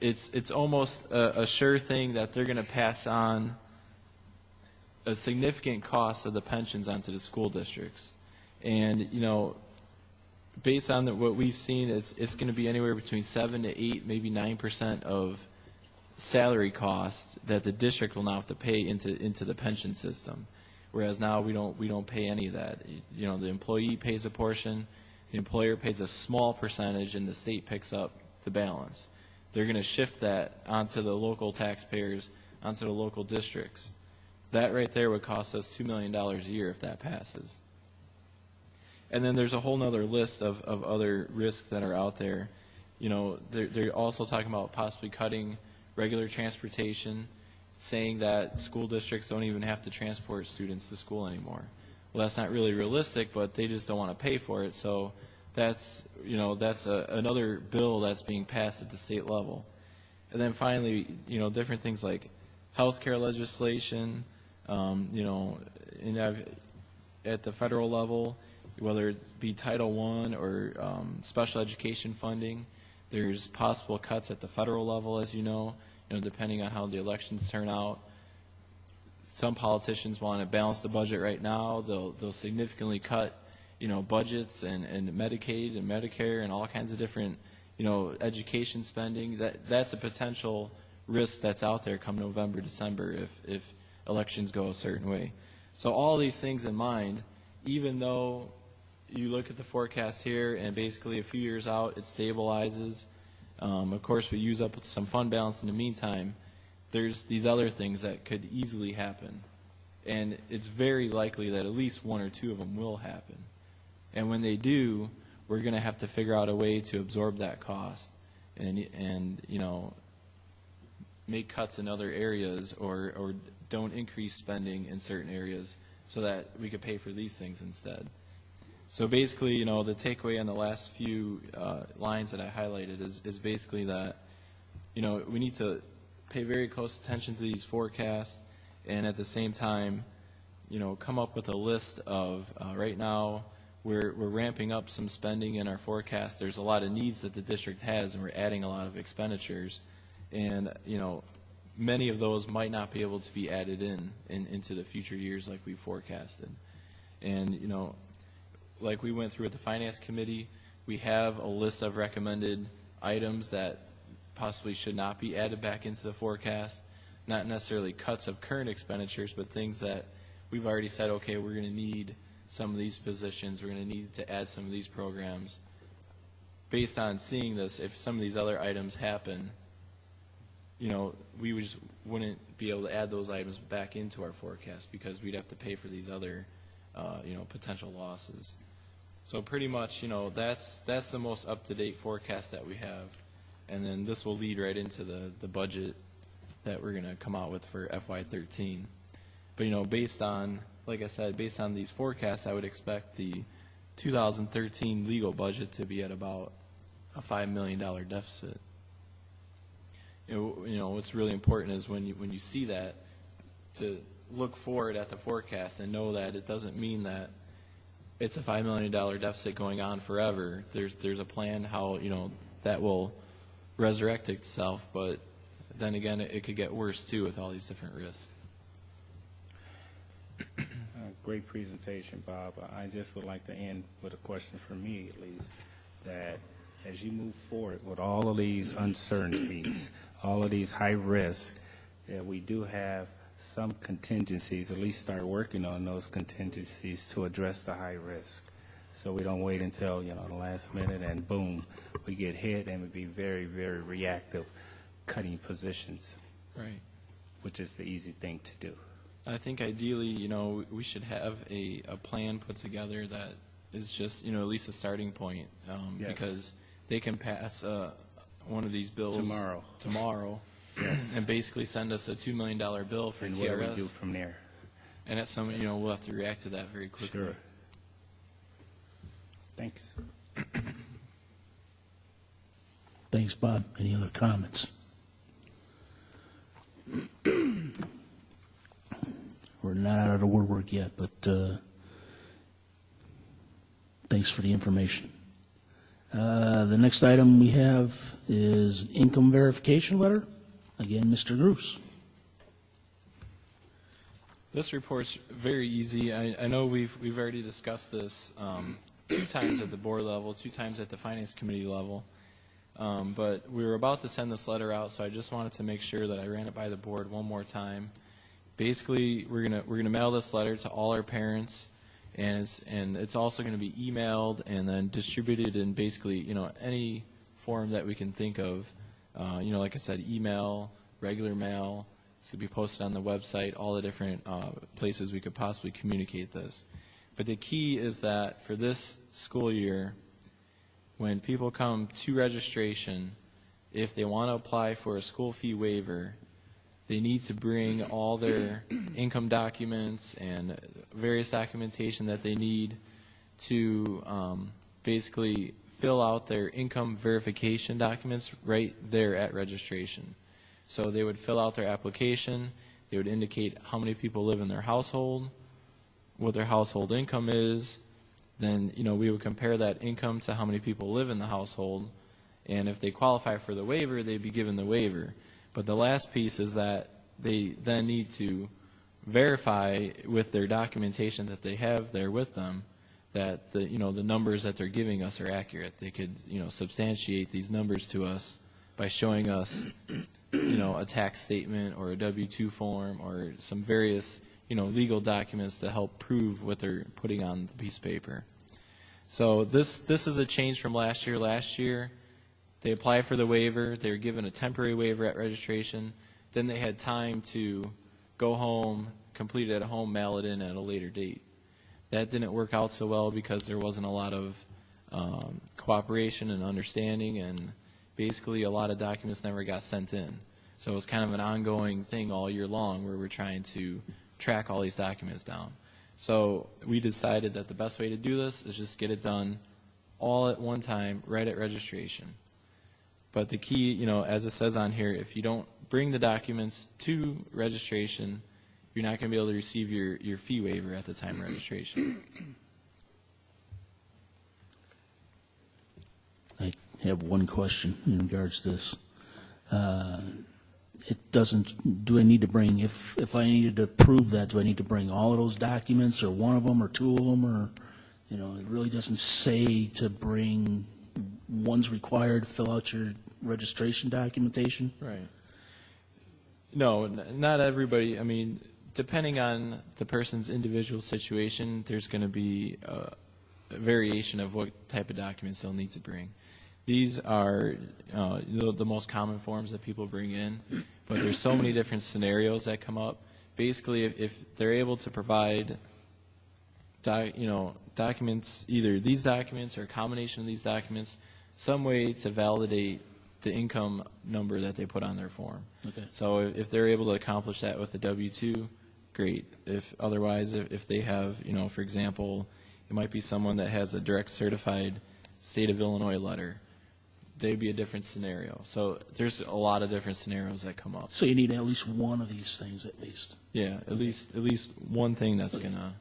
it's almost a sure thing that they're going to pass on a significant cost of the pensions onto the school districts. And based on what we've seen, it's going to be anywhere between 7 to 8, maybe 9% of salary cost that the district will now have to pay into the pension system, whereas now we don't pay any of that. The employee pays a portion, the employer pays a small percentage, and the state picks up the balance. They're going to shift that onto the local taxpayers, onto the local districts. That right there would cost us $2 million a year if that passes. And then there's a whole other list of other risks that are out there. They're also talking about possibly cutting regular transportation, saying that school districts don't even have to transport students to school anymore. Well, that's not really realistic, but they just don't want to pay for it. So that's another bill that's being passed at the state level. And then finally, different things like healthcare legislation, at the federal level, whether it be Title I or special education funding. There's possible cuts at the federal level, as you know, depending on how the elections turn out. Some politicians want to balance the budget right now. They'll significantly cut, budgets and Medicaid and Medicare and all kinds of different, education spending. That's a potential risk that's out there come November, December if elections go a certain way. So all these things in mind, even though you look at the forecast here and basically a few years out it stabilizes, of course we use up some fund balance in the meantime, there's these other things that could easily happen. And it's very likely that at least 1 or 2 of them will happen. And when they do, we're going to have to figure out a way to absorb that cost and make cuts in other areas or don't increase spending in certain areas so that we could pay for these things instead. So basically, the takeaway on the last few lines that I highlighted is basically that, we need to pay very close attention to these forecasts and at the same time, come up with a list of, right now, we're ramping up some spending in our forecast. There's a lot of needs that the district has and we're adding a lot of expenditures. And, many of those might not be able to be added into the future years like we forecasted. And, like we went through with the Finance Committee, we have a list of recommended items that possibly should not be added back into the forecast, not necessarily cuts of current expenditures, but things that we've already said, okay, we're going to need some of these positions, we're going to need to add some of these programs. Based on seeing this, if some of these other items happen, we just wouldn't be able to add those items back into our forecast because we'd have to pay for these other, potential losses. So pretty much, that's the most up-to-date forecast that we have. And then this will lead right into the budget that we're going to come out with for FY13. But, based on, like I said, based on these forecasts, I would expect the 2013 legal budget to be at about a $5 million deficit. You know, what's really important is when you see that, to look forward at the forecast and know that it doesn't mean that it's a $5 million deficit going on forever. There's a plan how, you know, that will resurrect itself, but then again, it could get worse too with all these different risks. Great presentation, Bob. I just would like to end with a question for me, at least, that as you move forward with all of these uncertainties, all of these high risks, that we do have some contingencies, at least start working on those contingencies to address the high risk. So we don't wait until, you know, the last minute and boom, we get hit, and we be very, very reactive, cutting positions. Right. Which is the easy thing to do. I think ideally, you know, we should have a plan put together that is just, you know, at least a starting point, Yes. because they can pass one of these bills tomorrow, Yes. and basically send us a $2 million bill for And TRS. what do we do from there? And at some, you know, we'll have to react to that very quickly. Sure. Thanks. Thanks, Bob. Any other comments? We're not out of the woodwork yet, but thanks for the information. The next item we have is income verification letter. Again, Mr. Gruss. This report's very easy. I know we've already discussed this 2 times at the board level, 2 times at the finance committee level, but we were about to send this letter out, so I just wanted to make sure that I ran it by the board one more time. Basically, we're gonna mail this letter to all our parents, and it's also going to be emailed and then distributed in basically, you know, any form that we can think of. You know, like I said, email, regular mail. It's going to be posted on the website, all the different places we could possibly communicate this. But the key is that for this school year, when people come to registration, if they want to apply for a school fee waiver, they need to bring all their income documents and various documentation that they need to basically fill out their income verification documents right there at registration. So they would fill out their application, they would indicate how many people live in their household, what their household income is, then, you know, we would compare that income to how many people live in the household, and if they qualify for the waiver, they'd be given the waiver. But the last piece is that they then need to verify with their documentation that they have there with them that the, you know, the numbers that they're giving us are accurate. They could, you know, substantiate these numbers to us by showing us, you know, a tax statement or a W-2 form or some various, you know, legal documents to help prove what they're putting on the piece of paper. So this is a change from last year. Last year, they applied for the waiver. They were given a temporary waiver at registration. Then they had time to go home, complete it at home, mail it in at a later date. That didn't work out so well because there wasn't a lot of cooperation and understanding, and basically a lot of documents never got sent in. So it was kind of an ongoing thing all year long where we're trying to track all these documents down. So we decided that the best way to do this is just get it done all at one time, right at registration. But the key, you know, as it says on here, if you don't bring the documents to registration, you're not going to be able to receive your fee waiver at the time of registration. I have one question in regards to this. It doesn't, do I need to bring, if I needed to prove that, do I need to bring all of those documents or one of them or 2 of them, or, you know, it really doesn't say to bring, one's required to fill out your registration documentation? Right. No, not everybody. I mean, depending on the person's individual situation, there's going to be a variation of what type of documents they'll need to bring. These are the most common forms that people bring in, but there's so many different scenarios that come up. Basically, if they're able to provide documents, either these documents or a combination of these documents, some way to validate the income number that they put on their form. Okay. So if they're able to accomplish that with a W-2, great. If otherwise, if they have, you know, for example, it might be someone that has a direct certified state of Illinois letter. they'd be a different scenario. So there's a lot of different scenarios that come up. So you need at least one of these things, at least. Yeah, at least one thing that's gonna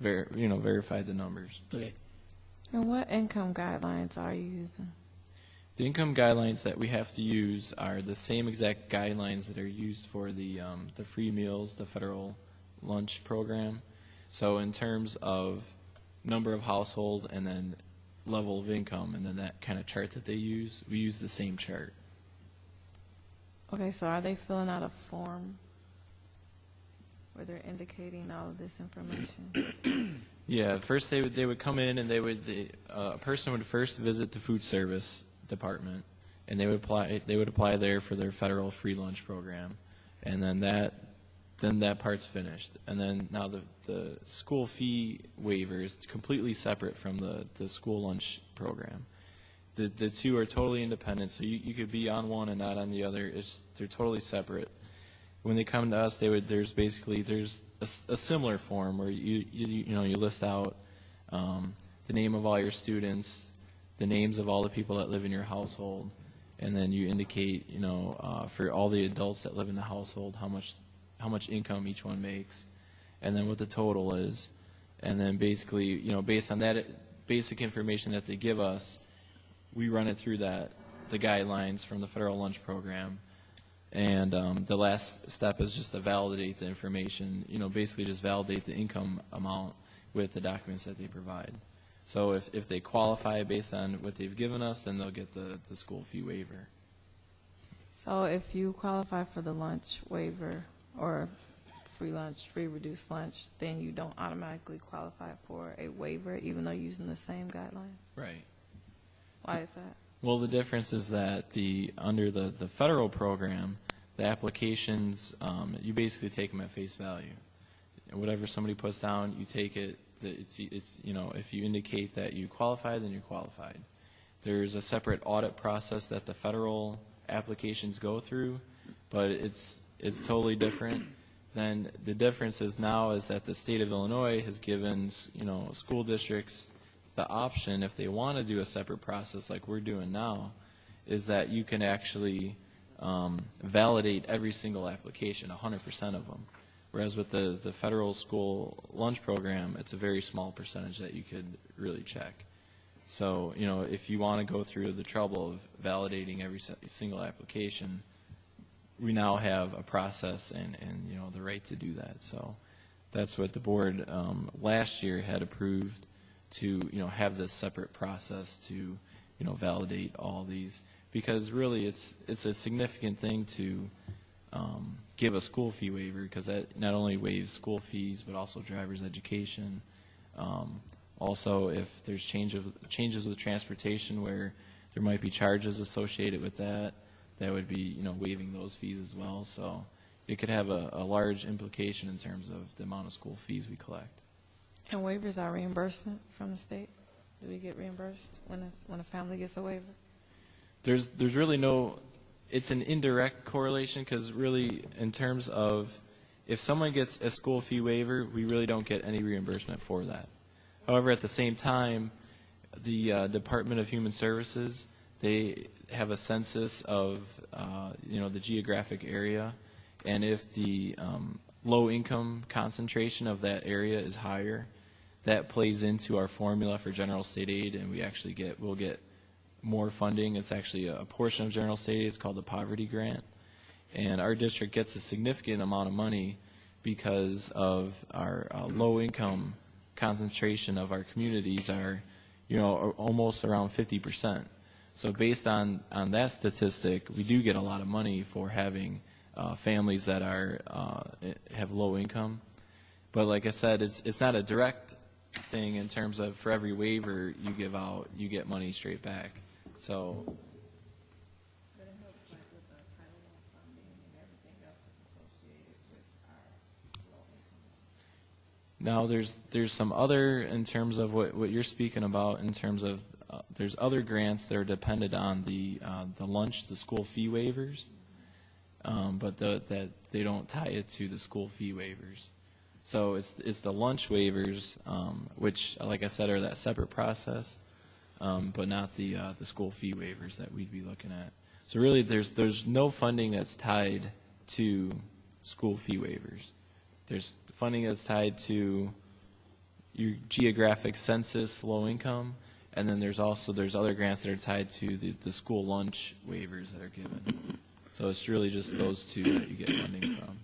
verify the numbers. Okay. And what income guidelines are you using? The income guidelines that we have to use are the same exact guidelines that are used for the free meals, the federal lunch program. So in terms of number of household and then level of income, and then that kind of chart that they use, we use the same chart. Okay, so are they filling out a form where they're indicating all of this information? Yeah, first they would come in and a person would first visit the food service department, and they would apply there for their federal free lunch program, and then that part's finished. And then now the school fee waiver is completely separate from the school lunch program. The two are totally independent, so you could be on one and not on the other. They're totally separate. When they come to us, there's a similar form where you list out the name of all your students, the names of all the people that live in your household, and then you indicate for all the adults that live in the household how much income each one makes, and then what the total is, and then basically based on that basic information that they give us, we run it through the guidelines from the federal lunch program. And the last step is just to validate the information, basically just validate the income amount with the documents that they provide. So if they qualify based on what they've given us, then they'll get the school fee waiver. So if you qualify for the lunch waiver or free lunch, free reduced lunch, then you don't automatically qualify for a waiver even though you're using the same guideline? Right. Why is that? Well, the difference is that under the federal program, the applications, you basically take them at face value. Whatever somebody puts down, you take it. It's if you indicate that you qualify, then you're qualified. There's a separate audit process that the federal applications go through, but it's totally different. Then the difference is now is that the state of Illinois has given school districts the option, if they want to do a separate process like we're doing now, is that you can actually validate every single application, 100% of them. Whereas with the federal school lunch program, it's a very small percentage that you could really check. So, if you want to go through the trouble of validating every single application, we now have a process and the right to do that. So that's what the board last year had approved, to have this separate process to validate all these, because really it's a significant thing to give a school fee waiver, because that not only waives school fees but also driver's education. Also, if there's changes with transportation where there might be charges associated with that would be waiving those fees as well. So it could have a large implication in terms of the amount of school fees we collect. And waivers are reimbursement from the state? Do we get reimbursed when a family gets a waiver? There's really no, it's an indirect correlation, because really in terms of if someone gets a school fee waiver, we really don't get any reimbursement for that. However, at the same time, the Department of Human Services, they have a census of the geographic area, and if the low income concentration of that area is higher, that plays into our formula for general state aid, and we'll get more funding. It's actually a portion of general state aid. It's called the poverty grant, and our district gets a significant amount of money because of our low income concentration of our communities are almost around 50%. So based on that statistic, we do get a lot of money for having families that have low income. But like I said, it's not a direct thing in terms of for every waiver you give out, you get money straight back. So now there's some other, in terms of what you're speaking about, in terms of there's other grants that are dependent on the lunch, the school fee waivers, but that they don't tie it to the school fee waivers. So it's the lunch waivers, which, like I said, are that separate process. but not the school fee waivers that we'd be looking at. So really, there's no funding that's tied to school fee waivers. There's funding that's tied to your geographic census, low income, and then there's other grants that are tied to the school lunch waivers that are given. So it's really just those two that you get funding from.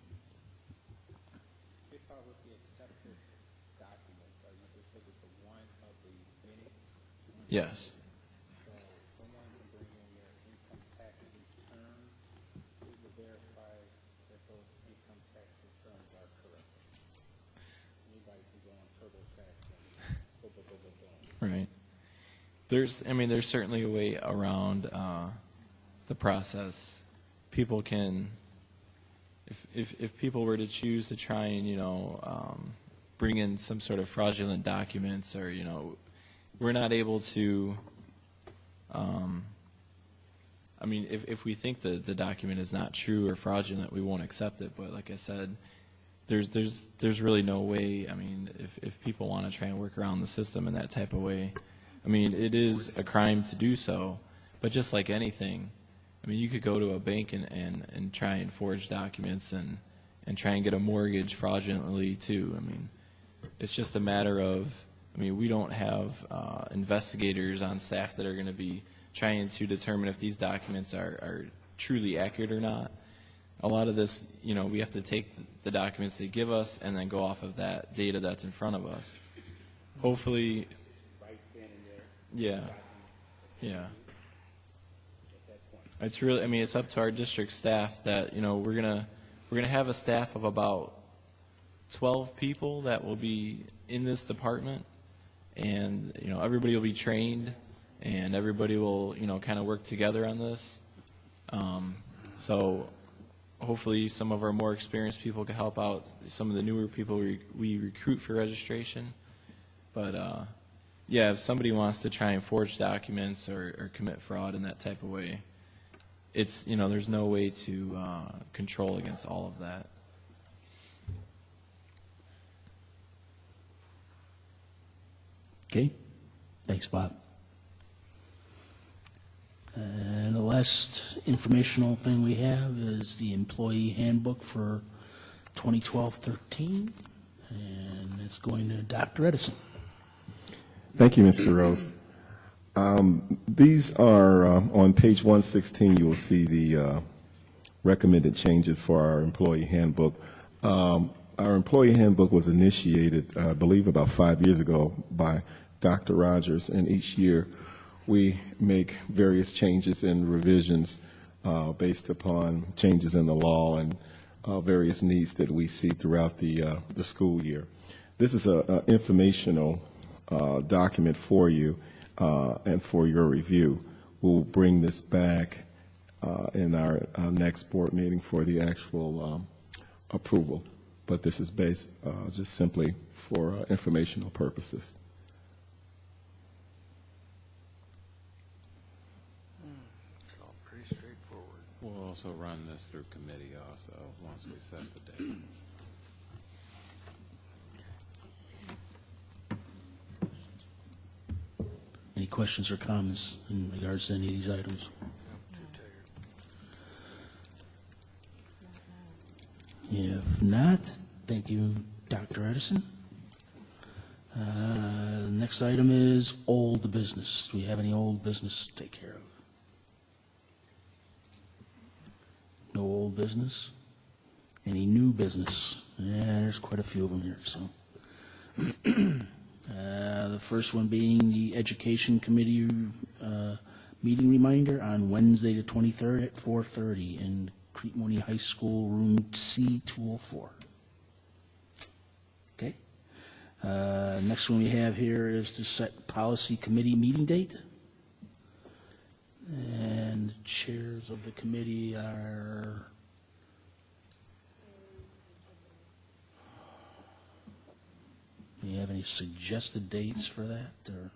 Yes. Right. There's certainly a way around the process. People can, if people were to choose to try and bring in some sort of fraudulent documents, or we're not able to. If we think the document is not true or fraudulent, we won't accept it. But like I said, there's really no way. If people want to try and work around the system in that type of way, it is a crime to do so. But just like anything, you could go to a bank and try and forge documents and try and get a mortgage fraudulently too. It's just a matter of, we don't have investigators on staff that are going to be trying to determine if these documents are truly accurate or not. A lot of this, we have to take the documents they give us and then go off of that data that's in front of us. Hopefully, yeah. It's really, it's up to our district staff that, we're gonna have a staff of about 12 people that will be in this department, and everybody will be trained, and everybody will kind of work together on this. So hopefully some of our more experienced people can help out some of the newer people we recruit for registration. But yeah, if somebody wants to try and forge documents or commit fraud in that type of way, it's there's no way to control against all of that. Okay, thanks, Bob. And the last informational thing we have is the employee handbook for 2012-13, and it's going to Dr. Edison. Thank you, Mr. Rose. These are on page 116. You will see the recommended changes for our employee handbook. Our employee handbook was initiated, I believe, about 5 years ago by Dr. Rogers, and each year we make various changes and revisions based upon changes in the law and various needs that we see throughout the school year. This is an informational document for you and for your review. We'll bring this back in our next board meeting for the actual approval, but this is based just simply for informational purposes. We'll also run this through committee also, once we set the date. Any questions or comments in regards to any of these items? If not, thank you, Dr. Edison. The next item is old business. Do we have any old business to take care of? No old business? Any new business? Yeah, there's quite a few of them here, so. The first one being the Education Committee meeting reminder on Wednesday the 23rd at 4:30 in Crete Monee High School, room C204. Okay. Next one we have here is to set policy committee meeting date. And the chairs of the committee are do you have any suggested dates for that, or?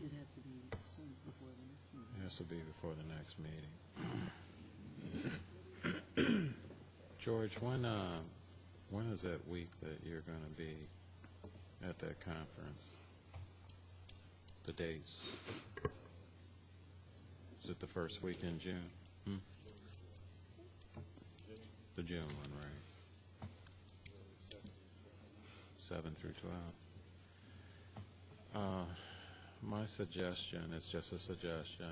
It has to be before the next meeting. George, when is that week that you're going to be at that conference? The dates? Is it the first week in June? The June one, right? 7 through 12. My suggestion is just a suggestion,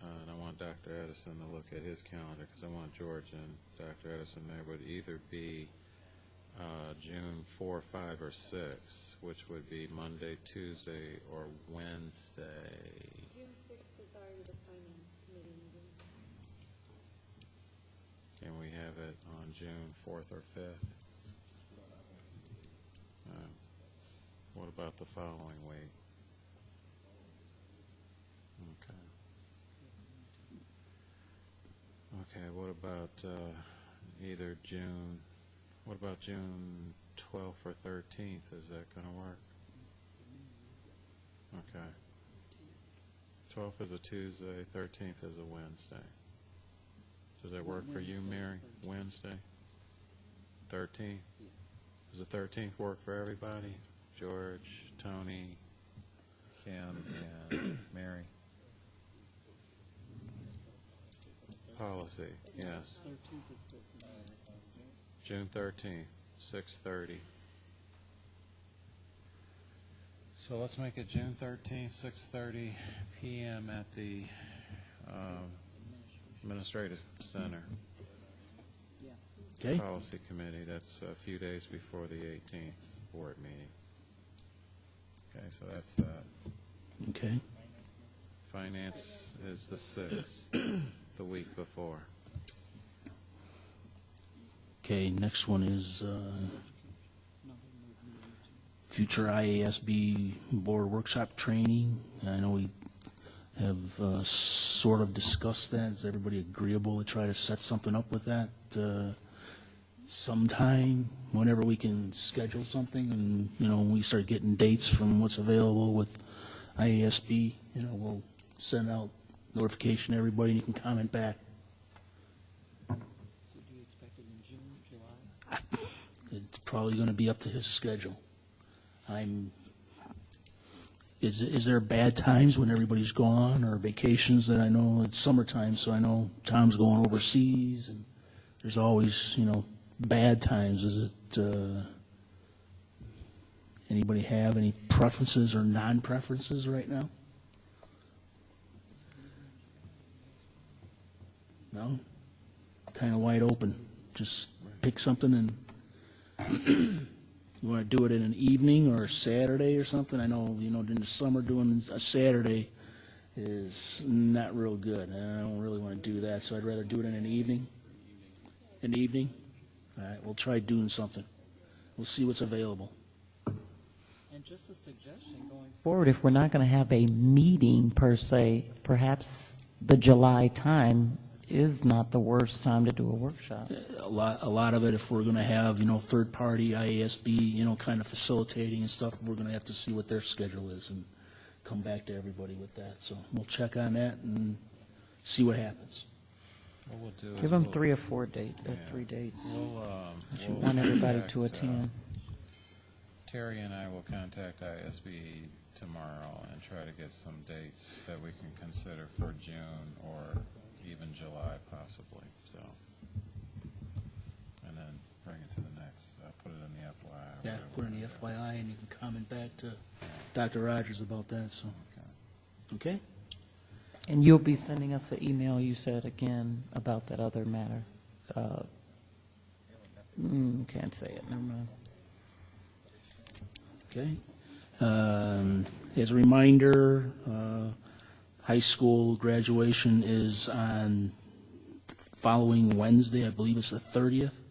and I want Dr. Edison to look at his calendar, because I want George and Dr. Edison there, would either be June 4, 5, or 6, which would be Monday, Tuesday, or Wednesday. June 6th is already the finance committee meeting. Can we have it on June 4th or 5th? What about the following week? Okay, what about either June, what about June 12th or 13th? Is that going to work? Okay. 12th is a Tuesday, 13th is a Wednesday. Does that work for you, Mary? Wednesday? 13th? Does the 13th work for everybody? George, Tony, Kim, and Mary? Policy, yes. June 13th, 6:30. So let's make it June 13th, 6:30 p.m. at the Administrative Center. Okay. Policy Committee. That's a few days before the 18th board meeting. Okay, so that's that. Okay. Finance is the 6th, the week before. Okay, next one is future IASB board workshop training. I know we have sort of discussed that. Is everybody agreeable to try to set something up with that sometime, whenever we can schedule something? And, you know, when we start getting dates from what's available with IASB, you know, we'll send out notification to everybody and you can comment back. So do you expect it in June, July? It's probably going to be up to his schedule. Is there bad times when everybody's gone, or vacations? That I know it's summertime, so I know Tom's going overseas, and there's always, you know, bad times. Is it, anybody have any preferences or non-preferences right now? No? Kind of wide open. Just pick something and you want to do it in an evening or a Saturday or something? I know, you know, in the summer doing a Saturday is not real good. I don't really want to do that, so I'd rather do it in an evening. An evening? All right, we'll try doing something. We'll see what's available. And just a suggestion going Forward, if we're not going to have a meeting per se, perhaps the July time is not the worst time to do a workshop. A lot of it, if we're going to have, you know, third-party IASB, you know, kind of facilitating and stuff, we're going to have to see what their schedule is and come back to everybody with that. So we'll check on that and see what happens. What we'll do Give is them we'll- 3 or 4 3 dates. We'll You want everybody contact, to attend. Terry and I will contact ISB tomorrow and try to get some dates that we can consider for June or even July possibly, so. And then bring it to the next, put it in the FYI. Yeah, whatever. put it in the FYI, and you can comment back to Dr. Rogers about that, so. Okay? And you'll be sending us an email, you said, again, about that other matter. Can't say it, never mind. Okay. As a reminder, high school graduation is on following Wednesday, I believe it's the 30th,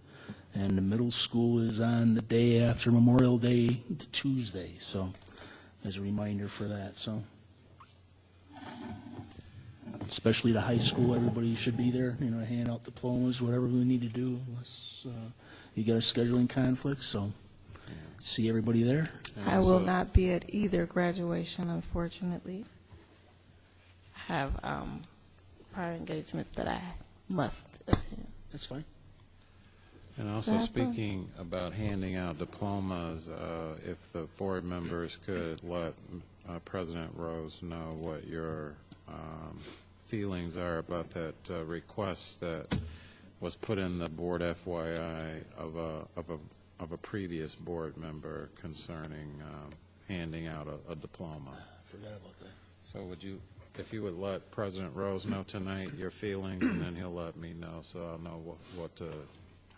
and the middle school is on the day after Memorial Day, the Tuesday, so as a reminder for that, so. Especially the high school, everybody should be there, you know, hand out diplomas, whatever we need to do, unless you got a scheduling conflict, so see everybody there. I will not be at either graduation, unfortunately. I have prior engagements that I must attend. That's fine. And also speaking about handing out diplomas, if the board members could let President Rose know what your feelings are about that request that was put in the board FYI of a previous board member concerning handing out a diploma. I forgot about that. So would you, if you would let President Rose know tonight your feelings, and then he'll let me know, so I'll know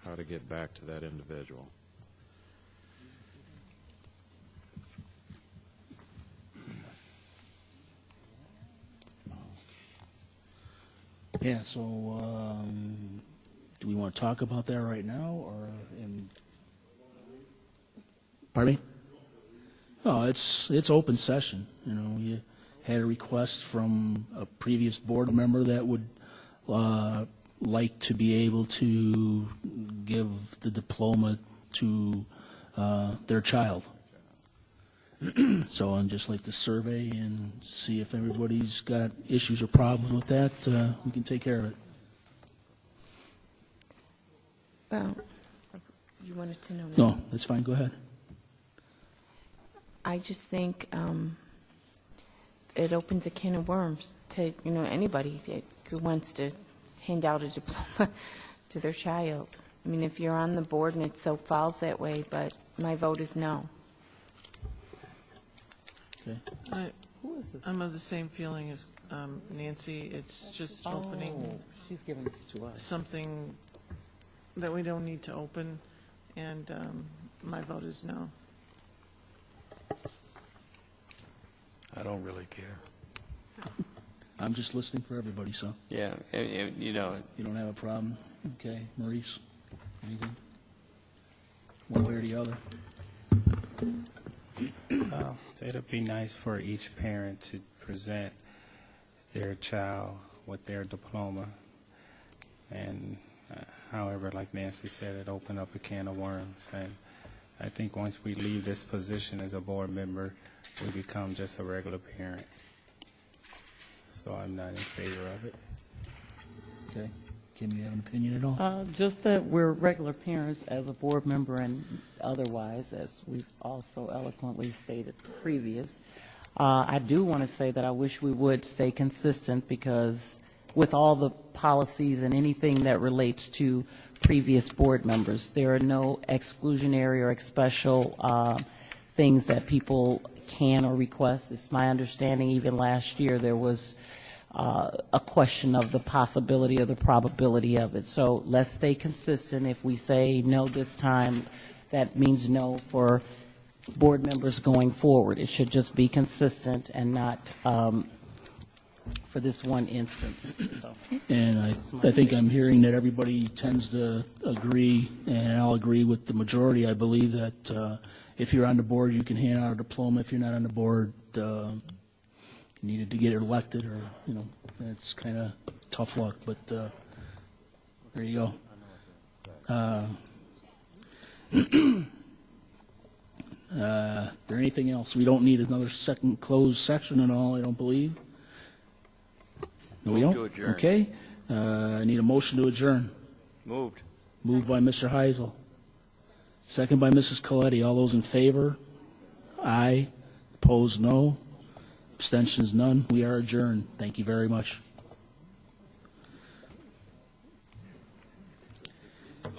how to get back to that individual. Yeah, so do we want to talk about that right now, or pardon me? Oh, it's open session. You know, you had a request from a previous board member that would like to be able to give the diploma to their child. So I'd just like to survey and see if everybody's got issues or problems with that. We can take care of it. Well, you wanted to know. No, that's fine. Go ahead. I just think it opens a can of worms to, you know, anybody who wants to hand out a diploma to their child. I mean, if you're on the board and it so falls that way, but my vote is no. Okay. I'm of the same feeling as Nancy. It's just opening. She's giving this to us. Something that we don't need to open, and my vote is no. I don't really care. I'm just listening for everybody, so. Yeah, you know. You don't have a problem? Okay. Maurice, anything? One way or the other? It'd be nice for each parent to present their child with their diploma. And however, like Nancy said, it opened up a can of worms. And I think once we leave this position as a board member, we become just a regular parent. So I'm not in favor of it. Okay. Kim, you have an opinion at all? Just that we're regular parents as a board member and otherwise, as we've also eloquently stated previous. I do want to say that I wish we would stay consistent, because with all the policies and anything that relates to previous board members, there are no exclusionary or special things that people can or request. It's my understanding even last year there was a question of the possibility or the probability of it. So let's stay consistent. If we say no this time, that means no for board members going forward. It should just be consistent and not for this one instance. So, And I think I'm hearing that everybody tends to agree, and I'll agree with the majority. I believe that if you're on the board, you can hand out a diploma. If you're not on the board, needed to get elected, or, you know, it's kind of tough luck, but there you go. There anything else? We don't need another second closed session at all, I don't believe. No, we Move don't? to adjourn. Okay. I need a motion to adjourn. Moved. Moved by Mr. Heisel. Second by Mrs. Coletti. All those in favor? Aye. Opposed, no. Abstentions, none. We are adjourned. Thank you very much.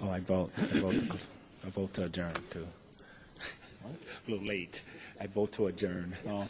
Oh, I vote to adjourn too. A little late. I vote to adjourn. Oh.